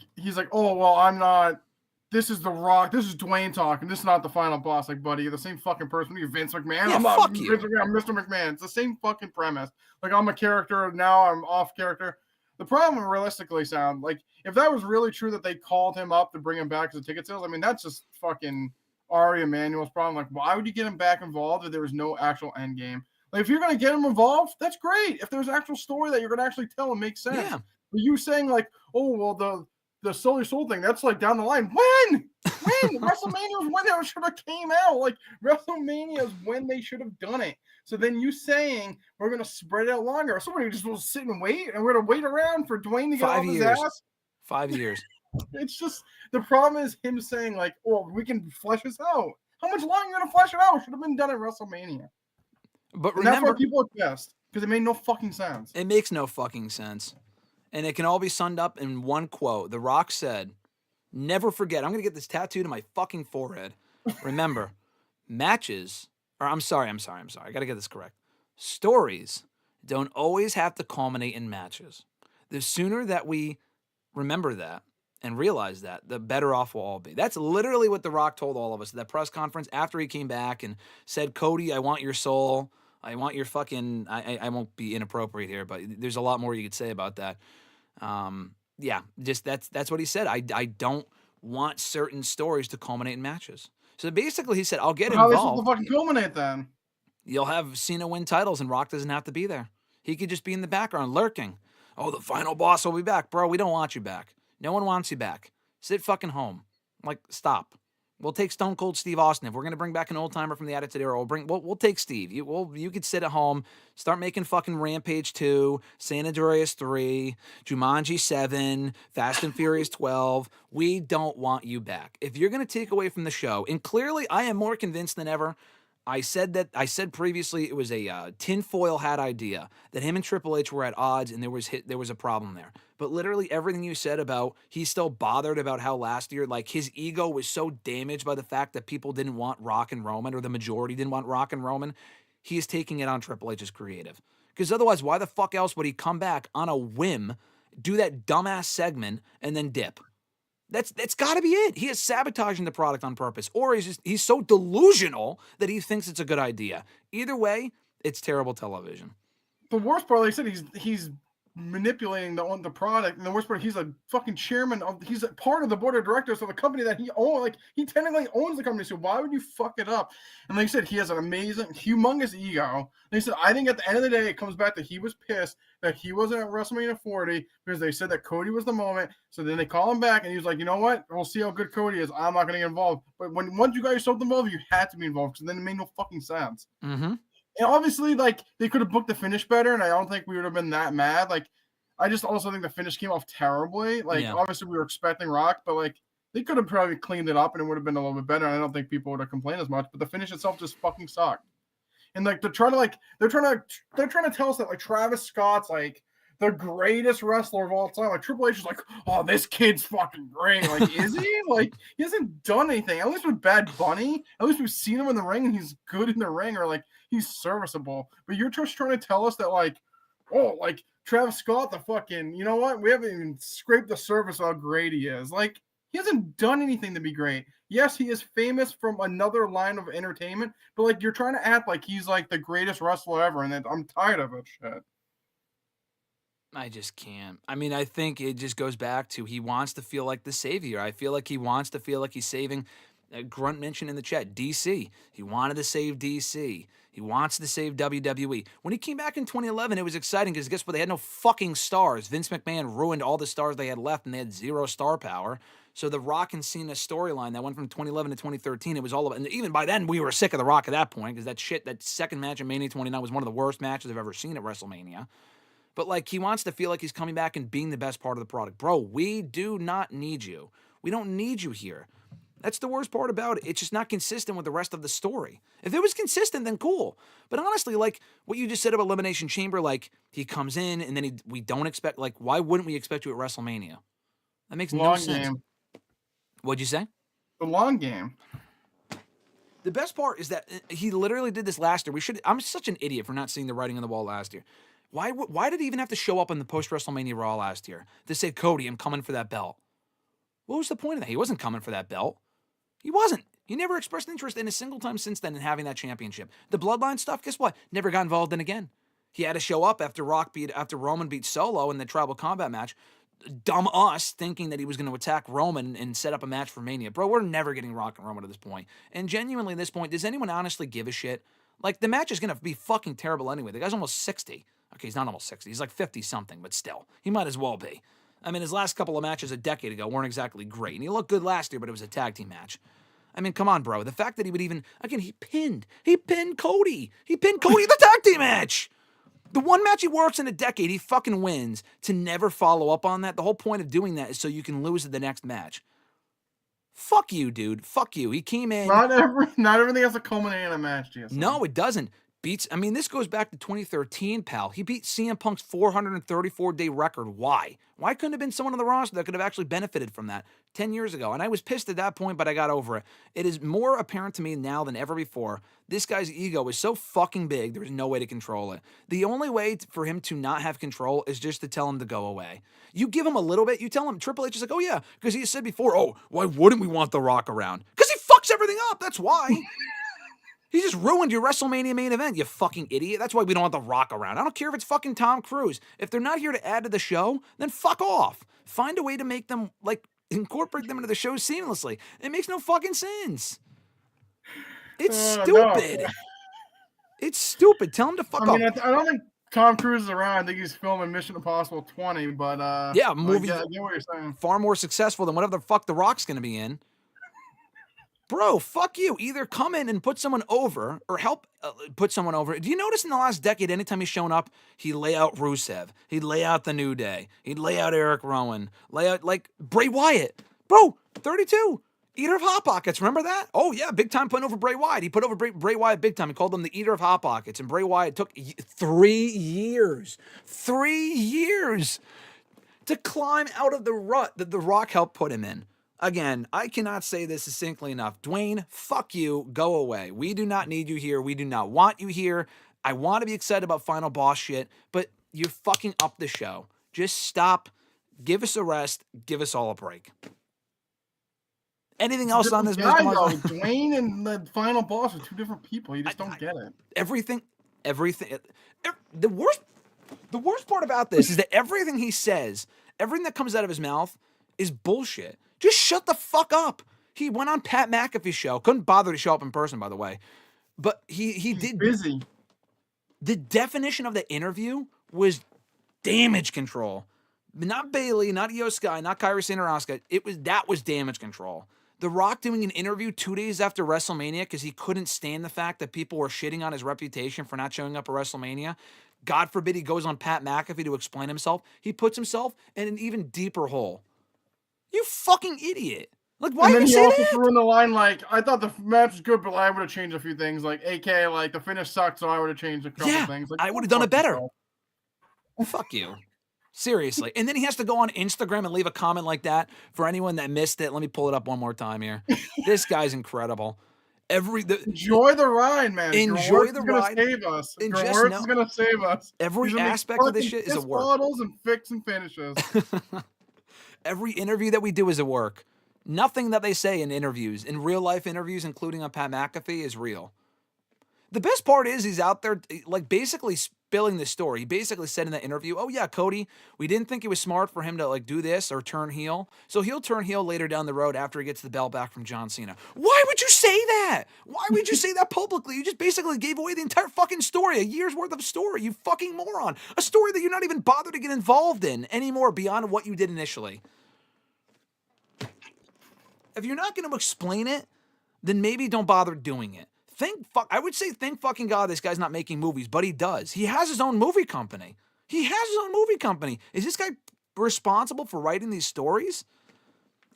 Speaker 4: oh, well, I'm not. This is The Rock. This is Dwayne talking. This is not the final boss. Like, buddy, you're the same fucking person. You're Vince McMahon.
Speaker 3: Yeah,
Speaker 4: I'm not
Speaker 3: fuck you.
Speaker 4: Vince McMahon. I'm Mr. McMahon. It's the same fucking premise. Like, I'm a character. Now I'm off character. The problem realistically sound like if that was really true that they called him up to bring him back as a ticket sales, I mean, that's just fucking Ari Emanuel's problem. Like, why would you get him back involved if there was no actual end game? Like, if you're going to get him involved, that's great. If there's an actual story that you're going to actually tell, it makes sense.
Speaker 3: Yeah.
Speaker 4: But you saying like, oh, well, the Soul Your Soul thing, that's like down the line. When? WrestleMania was when it should have came out. Like, WrestleMania is when they should have done it. So then you saying we're going to spread it out longer. Somebody just will sit and wait, and we're going to wait around for Dwayne to get off his ass.
Speaker 3: 5 years.
Speaker 4: It's just, the problem is him saying like, oh, we can flesh this out. How much longer are you going to flesh it out? It should have been done at WrestleMania.
Speaker 3: But
Speaker 4: and
Speaker 3: remember,
Speaker 4: that's why people are pissed, because it made no fucking sense.
Speaker 3: It makes no fucking sense. And it can all be summed up in one quote. The Rock said, never forget, I'm going to get this tattooed on my fucking forehead. Remember, matches, or I'm sorry. I got to get this correct. Stories don't always have to culminate in matches. The sooner that we remember that and realize that, the better off we'll all be. That's literally what The Rock told all of us at that press conference after he came back and said, Cody, I want your soul. I want your fucking, I won't be inappropriate here, but there's a lot more you could say about that. Yeah, just that's what he said. I don't want certain stories to culminate in matches. So basically he said, I'll get involved.
Speaker 4: How are they supposed to fucking culminate then?
Speaker 3: You'll have Cena win titles and Rock doesn't have to be there. He could just be in the background lurking. Oh, the final boss will be back. Bro, we don't want you back. No one wants you back. Sit fucking home. Like, stop. We'll take Stone Cold Steve Austin. If we're going to bring back an old-timer from the Attitude Era, we'll take Steve. You could sit at home, start making fucking Rampage 2, San Andreas 3, Jumanji 7, Fast and Furious 12. We don't want you back. If you're going to take away from the show, and clearly I am more convinced than ever, I said previously it was a tinfoil hat idea that him and Triple H were at odds and there was a problem there. But literally everything you said about he's still bothered about how last year, like his ego was so damaged by the fact that people didn't want Rock and Roman, or the majority didn't want Rock and Roman, he is taking it on Triple H's creative. Because otherwise, why the fuck else would he come back on a whim, do that dumbass segment, and then dip? That's got to be it. He is sabotaging the product on purpose, or he's so delusional that he thinks it's a good idea. Either way, it's terrible television.
Speaker 4: The worst part, like I said, he's manipulating the product, and the worst part, he's a fucking chairman he's a part of the board of directors of the company that he owns. Like, he technically owns the company, so why would you fuck it up? And like I said, he has an amazing, humongous ego. And he said, I think at the end of the day, it comes back that he was pissed that he wasn't at WrestleMania 40 because they said that Cody was the moment. So then they call him back, and he was like, you know what? We'll see how good Cody is. I'm not going to get involved. But once you got yourself involved, you had to be involved, because then it made no fucking sense.
Speaker 3: Mm-hmm.
Speaker 4: And obviously, like, they could have booked the finish better, and I don't think we would have been that mad. Like, I just also think the finish came off terribly. Like, Obviously, we were expecting Rock, but, like, they could have probably cleaned it up, and it would have been a little bit better. And I don't think people would have complained as much. But the finish itself just fucking sucked. And, like, they're trying to tell us that, like, Travis Scott's, like, the greatest wrestler of all time. Like, Triple H is like, oh, this kid's fucking great. Like, is he? Like, he hasn't done anything. At least with Bad Bunny, at least we've seen him in the ring, and he's good in the ring, or, like, he's serviceable. But you're just trying to tell us that, like, oh, like, Travis Scott, the fucking, you know what? We haven't even scraped the surface of how great he is. Like, he hasn't done anything to be great. Yes, he is famous from another line of entertainment, but, like, you're trying to act like he's, like, the greatest wrestler ever, and I'm tired of it shit.
Speaker 3: I just can't. I mean, I think it just goes back to he wants to feel like the savior. I feel like he wants to feel like he's saving. Grunt mentioned in the chat, DC. He wanted to save DC. He wants to save WWE. When he came back in 2011, it was exciting because guess what? They had no fucking stars. Vince McMahon ruined all the stars they had left, and they had zero star power. So the Rock and Cena storyline that went from 2011 to 2013, it was all about, and even by then we were sick of The Rock at that point because that second match at Mania 29 was one of the worst matches I've ever seen at WrestleMania. But, like, he wants to feel like he's coming back and being the best part of the product. Bro, we do not need you. We don't need you here. That's the worst part about it. It's just not consistent with the rest of the story. If it was consistent, then cool. But honestly, like, what you just said about Elimination Chamber, like, he comes in and then we don't expect, like, why wouldn't we expect you at WrestleMania? That makes no sense. Game. What'd you say?
Speaker 4: The long game.
Speaker 3: The best part is that he literally did this last year. I'm such an idiot for not seeing the writing on the wall last year. Why did he even have to show up in the post-WrestleMania Raw last year to say, Cody, I'm coming for that belt? What was the point of that? He wasn't coming for that belt. He wasn't. He never expressed interest in a single time since then in having that championship. The Bloodline stuff, guess what? Never got involved in again. He had to show up after Roman beat Solo in the Tribal Combat match. Dumb us thinking that he was going to attack Roman and set up a match for Mania. Bro, we're never getting Rock and Roman at this point. And genuinely at this point, does anyone honestly give a shit? Like, the match is going to be fucking terrible anyway. The guy's almost 60. Okay, he's not almost 60. He's like 50-something, but still. He might as well be. I mean, his last couple of matches a decade ago weren't exactly great. And he looked good last year, but it was a tag team match. I mean, come on, bro. The fact that he would even... Again, he pinned Cody. He pinned Cody in the tag team match. The one match he works in a decade, he fucking wins. To never follow up on that, the whole point of doing that is so you can lose at the next match. Fuck you, dude. Fuck you. He came in...
Speaker 4: Not everything has to culminate in a match, GSM.
Speaker 3: No, it doesn't. This goes back to 2013, pal. He beat CM Punk's 434-day record. Why? Why couldn't it have been someone on the roster that could have actually benefited from that 10 years ago? And I was pissed at that point, but I got over it. It is more apparent to me now than ever before. This guy's ego is so fucking big, there's no way to control it. The only way for him to not have control is just to tell him to go away. You give him a little bit, you tell him, Triple H is like, oh yeah, because he said before, oh, why wouldn't we want The Rock around? Because he fucks everything up, that's why. He just ruined your WrestleMania main event, you fucking idiot. That's why we don't want The Rock around. I don't care if it's fucking Tom Cruise. If they're not here to add to the show, then fuck off. Find a way to make them, like, incorporate them into the show seamlessly. It makes no fucking sense. It's stupid. No. It's stupid. Tell him to fuck off.
Speaker 4: I don't think Tom Cruise is around. I think he's filming Mission Impossible 20, but
Speaker 3: yeah, movie
Speaker 4: I get what you're saying.
Speaker 3: Far more successful than whatever the fuck The Rock's going to be in. Bro, fuck you. Either come in and put someone over or help put someone over. Do you notice in the last decade, anytime he's shown up, he'd lay out Rusev. He'd lay out The New Day. He'd lay out Eric Rowan. Lay out, like, Bray Wyatt. Bro, 32. Eater of Hot Pockets. Remember that? Oh, yeah, big time putting over Bray Wyatt. He put over Bray Wyatt big time. He called him the Eater of Hot Pockets. And Bray Wyatt took 3 years. 3 years to climb out of the rut that The Rock helped put him in. Again, I cannot say this succinctly enough. Dwayne, fuck you. Go away. We do not need you here. We do not want you here. I want to be excited about Final Boss shit, but you're fucking up the show. Just stop. Give us a rest. Give us all a break. Anything else on this?
Speaker 4: Dwayne and the Final Boss are two different people. You just don't get it.
Speaker 3: Everything. The worst part about this is that everything he says, everything that comes out of his mouth is bullshit. Just shut the fuck up. He went on Pat McAfee's show. Couldn't bother to show up in person, by the way. But he did.
Speaker 4: Busy.
Speaker 3: The definition of the interview was damage control. Not Bayley, not Io Sky, not Kairi Sane or Asuka. That was damage control. The Rock doing an interview 2 days after WrestleMania because he couldn't stand the fact that people were shitting on his reputation for not showing up at WrestleMania. God forbid he goes on Pat McAfee to explain himself. He puts himself in an even deeper hole. You fucking idiot. Like, why did you say that? And then he also
Speaker 4: threw in the line, like, I thought the match was good, but I would have changed a few things. Like, AK, like, the finish sucked, so I would have changed a couple things. Like,
Speaker 3: I would have done it better. Fuck you. Seriously. And then he has to go on Instagram and leave a comment like that. For anyone that missed it, let me pull it up one more time here. This guy's incredible.
Speaker 4: Enjoy the ride, man.
Speaker 3: Enjoy the ride.
Speaker 4: Save us. Is going to save us.
Speaker 3: Every aspect of this shit is a work.
Speaker 4: Bottles and fix and finishes.
Speaker 3: Every interview that we do is a work. Nothing that they say in interviews, in real life interviews, including on Pat McAfee, is real. The best part is he's out there, like, basically spilling the story. He basically said in that interview, oh yeah, Cody, we didn't think it was smart for him to like do this or turn heel. So he'll turn heel later down the road after he gets the belt back from John Cena. Why would you say that? Why would you say that publicly? You just basically gave away the entire fucking story, a year's worth of story, you fucking moron. A story that you're not even bothered to get involved in anymore beyond what you did initially. If you're not going to explain it, then maybe don't bother doing it. I would say thank fucking God this guy's not making movies, but he does. He has his own movie company. Is this guy responsible for writing these stories?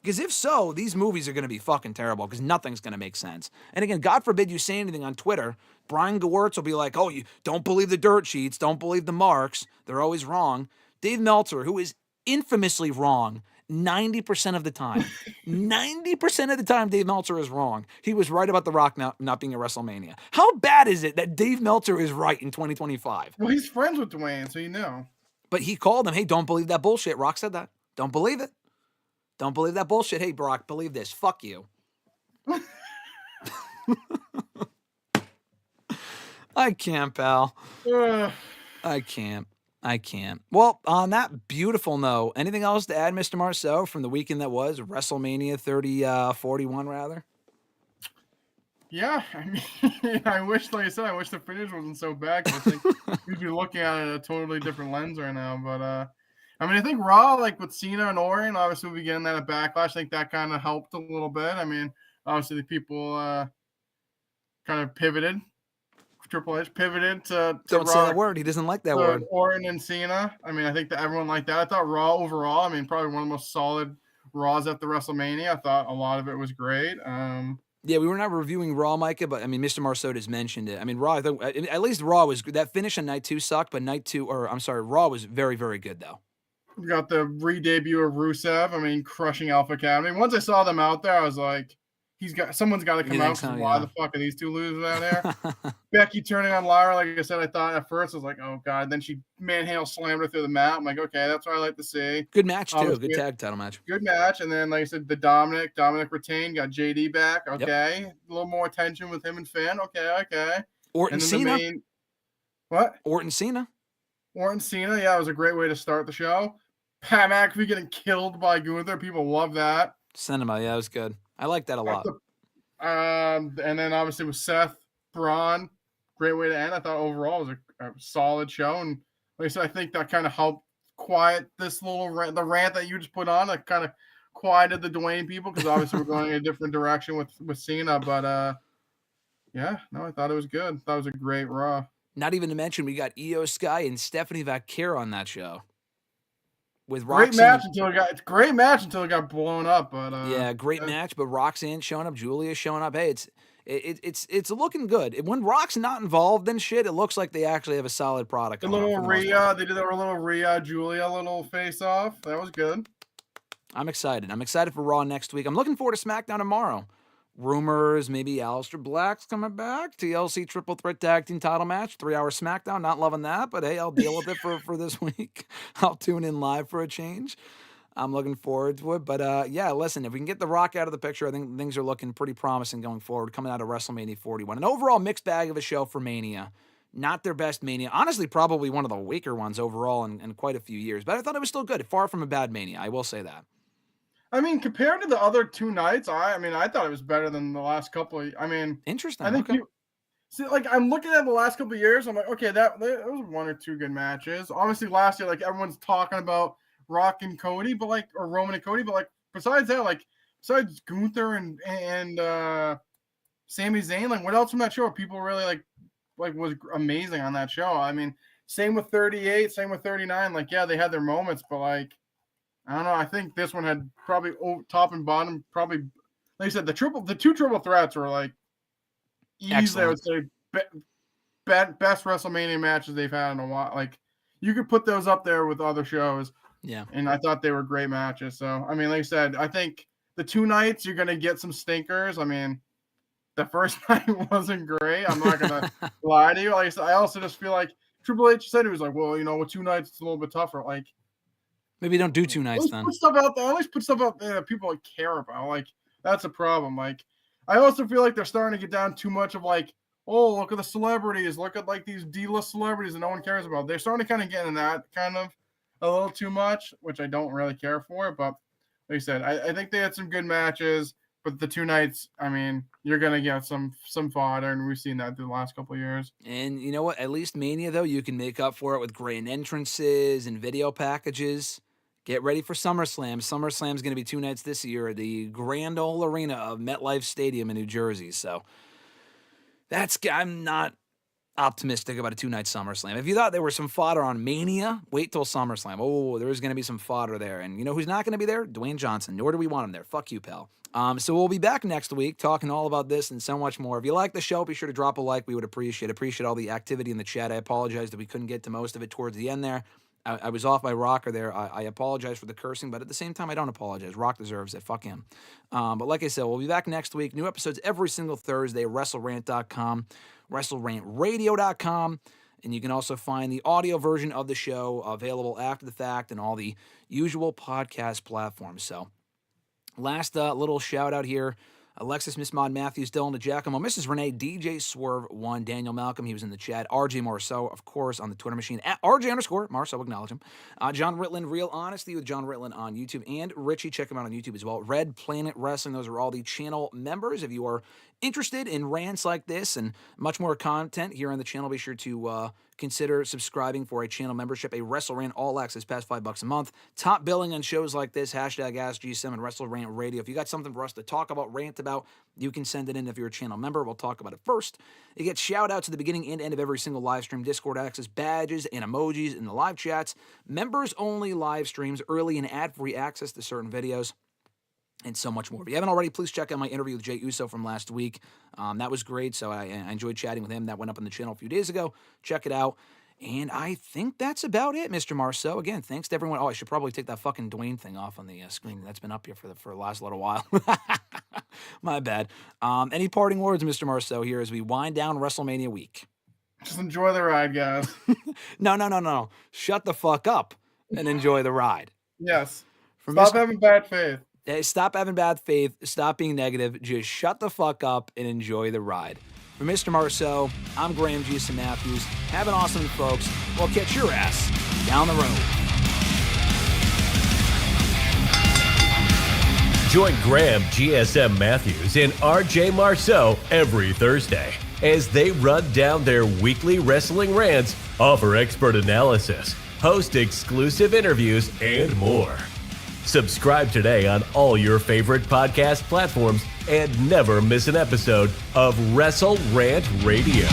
Speaker 3: Because if so, these movies are going to be fucking terrible because nothing's going to make sense. And again, God forbid you say anything on Twitter, Brian Gewirtz will be like, oh, you don't believe the dirt sheets, don't believe the marks. They're always wrong. Dave Meltzer, who is infamously wrong 90% of the time. 90% of the time, Dave Meltzer is wrong. He was right about The Rock not being at WrestleMania. How bad is it that Dave Meltzer is right in 2025?
Speaker 4: Well, he's friends with Dwayne, so you know.
Speaker 3: But he called him, hey, don't believe that bullshit. Rock said that. Don't believe it. Don't believe that bullshit. Hey, Brock, believe this. Fuck you. I can't, pal. I can't. Well, on that beautiful note, anything else to add, Mr. Marceau, from the weekend that was WrestleMania 41, rather?
Speaker 4: Yeah, I mean, I wish the finish wasn't so bad. 'Cause I think we'd be looking at it a totally different lens right now. But I mean, I think Raw, like with Cena and Orton, obviously we'll be getting that at Backlash. I think that kind of helped a little bit. I mean, obviously the people kind of pivoted. Triple H pivoted to
Speaker 3: Don't say that word. He doesn't like that word.
Speaker 4: Orton and Cena. I mean, I think that everyone liked that. I thought Raw overall, I mean, probably one of the most solid Raws after WrestleMania. I thought a lot of it was great.
Speaker 3: Yeah, we were not reviewing Raw, Micah, but I mean, Mr. Marceau has mentioned it. I mean, Raw, I think, at least Raw was good. That finish on night 2 sucked, but Raw was very, very good, though.
Speaker 4: We got the re-debut of Rusev. I mean, crushing Alpha Academy. Once I saw them out there, I was like, someone's got to come out. So, why the fuck are these two losers out there? Becky turning on Lyra, like I said, I thought at first I was like, oh god. Then she manhandle slammed her through the mat. I'm like, okay, that's what I like to see.
Speaker 3: Good match too. Good tag title match.
Speaker 4: Good match. And then, like I said, the Dominic retained, got JD back. Okay, a little more attention with him and Finn. Okay.
Speaker 3: Orton Cena.
Speaker 4: Orton Cena. Yeah, it was a great way to start the show. Pat McAfee getting killed by Gunther. People love that.
Speaker 3: Cinema, yeah, it was good. I like that a lot.
Speaker 4: And then obviously with Seth, Braun, great way to end. I thought overall it was a solid show. And like I said, I think that kind of helped quiet this little the rant that you just put on. That kind of quieted the Dwayne people because obviously we're going in a different direction with Cena. But I thought it was good. That was a great Raw.
Speaker 3: Not even to mention we got Io Sky and Stephanie Vaquero on that show. With
Speaker 4: great match until it got blown up, but
Speaker 3: great match. But Roxanne showing up, Julia showing up. Hey, it's looking good. When Rock's not involved in shit, it looks like they actually have a solid product.
Speaker 4: They did a little Rhea Julia little face off. That was good.
Speaker 3: I'm excited. For Raw next week. I'm looking forward to SmackDown tomorrow. Rumors, maybe Aleister Black's coming back. TLC Triple Threat Tag Team title match. 3-hour SmackDown. Not loving that, but hey, I'll deal with it for this week. I'll tune in live for a change. I'm looking forward to it. But listen, if we can get The Rock out of the picture, I think things are looking pretty promising going forward, coming out of WrestleMania 41. An overall mixed bag of a show for Mania. Not their best Mania. Honestly, probably one of the weaker ones overall in quite a few years. But I thought it was still good. Far from a bad Mania. I will say that.
Speaker 4: I mean, compared to the other 2 nights, I thought it was better than the last couple of. I mean,
Speaker 3: interesting.
Speaker 4: I think I'm looking at the last couple of years. I'm like, okay, that was 1 or 2 good matches. Obviously, last year, like everyone's talking about Rock and Cody, or Roman and Cody, but besides that, besides Gunther and Sami Zayn, what else from that show? People really was amazing on that show. I mean, same with 38, same with 39. They had their moments, but I don't know. I think this one had probably top and bottom. Probably, like I said, the 2 triple threats were easily, I would say, best WrestleMania matches they've had in a while. You could put those up there with other shows.
Speaker 3: Yeah.
Speaker 4: And I thought they were great matches. So, I mean, like I said, I think the 2 nights you're going to get some stinkers. I mean, the first night wasn't great. I'm not going to lie to you. Like I said, I also just feel like Triple H said, he was like, well, with 2 nights, it's a little bit tougher.
Speaker 3: Maybe don't do 2 nights then.
Speaker 4: Put stuff out there. Always put stuff out there that people care about. That's a problem. I also feel like they're starting to get down too much of oh, look at the celebrities. Look at like these D-list celebrities that no one cares about. They're starting to kind of get in that kind of a little too much, which I don't really care for. But like I said, I think they had some good matches. But the 2 nights, I mean, you're going to get some fodder, and we've seen that through the last couple of years.
Speaker 3: And you know what? At least Mania, though, you can make up for it with grand entrances and video packages. Get ready for SummerSlam. SummerSlam's going to be 2 nights this year at the Grand Ole Arena of MetLife Stadium in New Jersey. So I'm not optimistic about a 2-night SummerSlam. If you thought there was some fodder on Mania, wait till SummerSlam. Oh, there's going to be some fodder there. And you know who's not going to be there? Dwayne Johnson. Nor do we want him there. Fuck you, pal. So we'll be back next week talking all about this and so much more. If you like the show, be sure to drop a like. We would appreciate all the activity in the chat. I apologize that we couldn't get to most of it towards the end there. I was off my rocker there. I apologize for the cursing, but at the same time, I don't apologize. Rock deserves it. Fuck him. But like I said, we'll be back next week. New episodes every single Thursday at WrestleRant.com, WrestleRantRadio.com, and you can also find the audio version of the show available after the fact and all the usual podcast platforms. So last little shout out here. Alexis, Miss Mod Matthews, Dylan DeGiacomo, Mrs. Renee, DJ Swerve 1, Daniel Malcolm, he was in the chat, RJ Marceau, of course, on the Twitter machine, at RJ_Marceau, acknowledge him. John Ritland, Real Honesty with John Ritland on YouTube, and Richie, check him out on YouTube as well. Red Planet Wrestling, those are all the channel members. If you are interested in rants like this and much more content here on the channel, be sure to consider subscribing for a channel membership, a WrestleRant All Access past $5 a month. Top billing on shows like this, #AskG7 and WrestleRant Radio. If you got something for us to talk about, rant about, you can send it in if you're a channel member. We'll talk about it first. You get shout-outs at the beginning and end of every single live stream, Discord access, badges, and emojis in the live chats, members-only live streams, early and ad-free access to certain videos, and so much more. If you haven't already, please check out my interview with Jey Uso from last week. That was great, so I enjoyed chatting with him. That went up on the channel a few days ago. Check it out. And I think that's about it, Mr. Marceau. Again, thanks to everyone. Oh, I should probably take that fucking Dwayne thing off on the screen. That's been up here for the last little while. My bad. Any parting words, Mr. Marceau, here as we wind down WrestleMania week?
Speaker 4: Just enjoy the ride, guys.
Speaker 3: No. Shut the fuck up and enjoy the ride.
Speaker 4: Yes. Stop having bad faith.
Speaker 3: Stop having bad faith. Stop being negative. Just shut the fuck up and enjoy the ride. For Mr. Marceau, I'm Graham G.S. Matthews. Have an awesome week, folks. We'll catch your ass down the road.
Speaker 2: Join Graham GSM Matthews and RJ Marceau every Thursday as they run down their weekly wrestling rants, offer expert analysis, host exclusive interviews, and more. Subscribe today on all your favorite podcast platforms and never miss an episode of WrestleRant Radio.